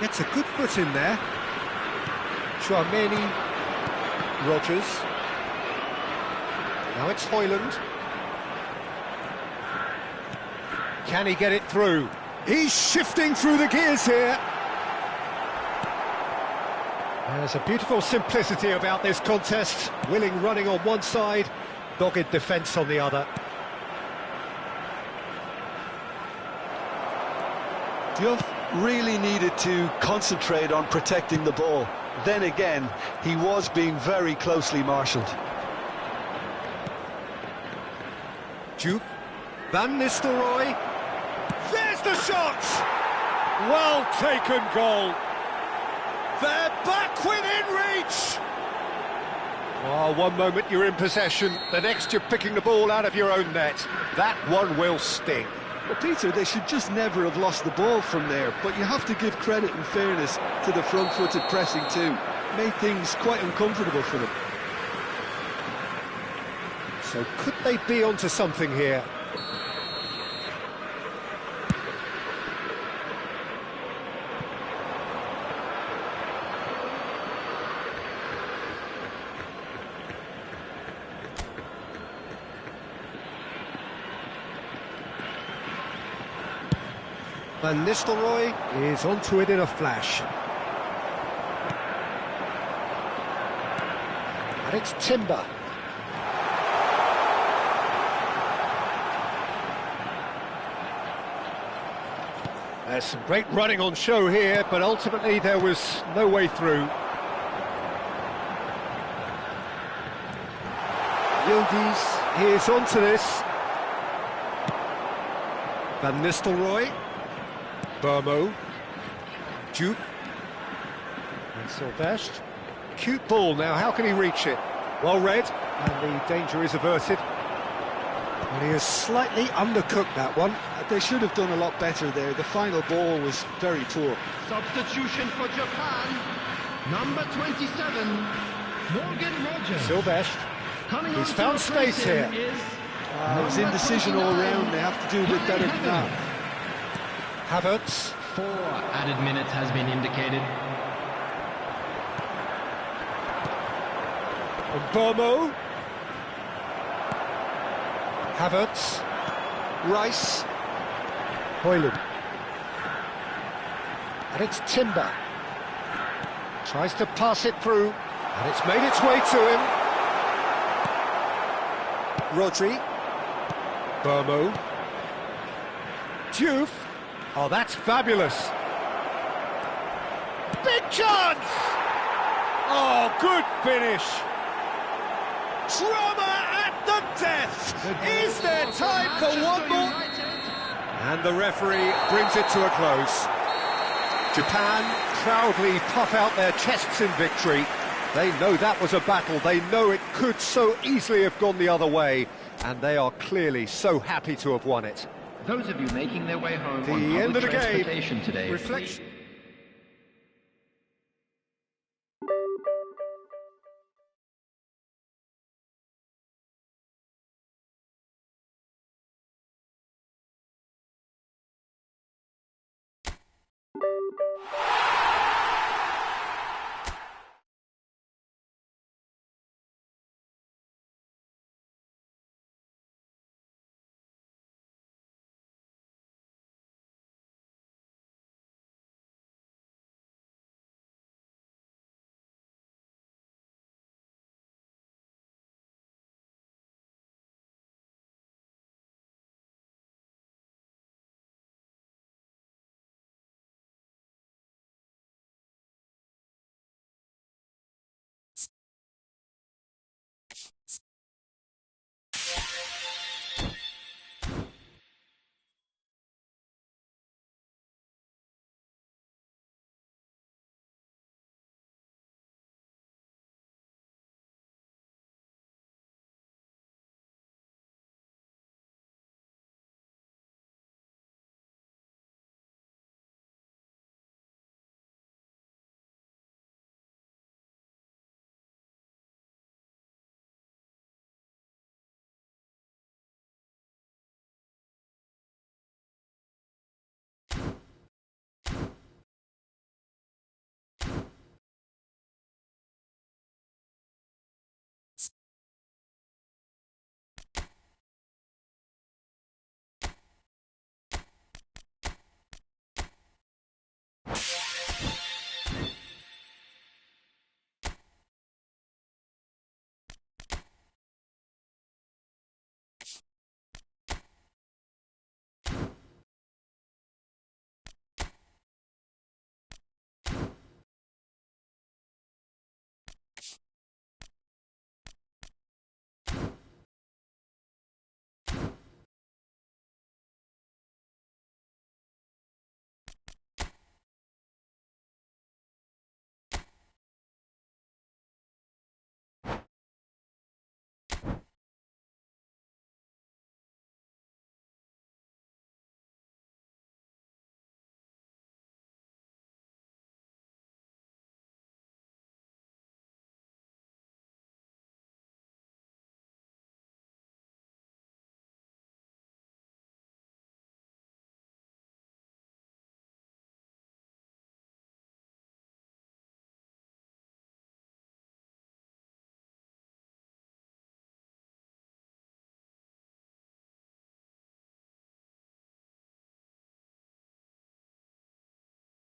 Gets a good foot in there. Chouameni, Rodgers. Now it's Hoyland. Can he get it through? He's shifting through the gears here. There's a beautiful simplicity about this contest. Willing running on one side, dogged defence on the other. Diouf really needed to concentrate on protecting the ball. Then again, he was being very closely marshalled. Juve. Van Nistelrooy. There's the shot! Well taken goal. They're back within reach! Oh, one moment you're in possession, the next you're picking the ball out of your own net. That one will sting. Well, Peter, they should just never have lost the ball from there, but you have to give credit and fairness to the front-footed pressing too. Made things quite uncomfortable for them. So could they be onto something here? Van Nistelrooy is onto it in a flash. And it's Timber. There's some great running on show here, but ultimately there was no way through. Yildiz is onto this. Van Nistelrooy. Burmo. Juve. And Sylvestre. Cute ball now, how can he reach it? Well read, and the danger is averted. And he has slightly undercooked that one. They should have done a lot better there. The final ball was very poor. Substitution for Japan. Number 27, Morgan Rogers. Sylvestre. Coming He's on found to replace space him here. is It was indecision all round. They have to do a bit better than that. Havertz. 4 added minutes has been indicated. And Burmo. Havertz. Rice. Højlund. And it's Timber. Tries to pass it through, and it's made its way to him. Rodri. Burmo. Juve. Oh, that's fabulous. Big chance! Oh, good finish. Drama at the death. Is there time for one more? And the referee brings it to a close. Japan proudly puff out their chests in victory. They know that was a battle. They know it could so easily have gone the other way. And they are clearly so happy to have won it. Those of you making their way home The on end public of the game. transportation today. Reflection.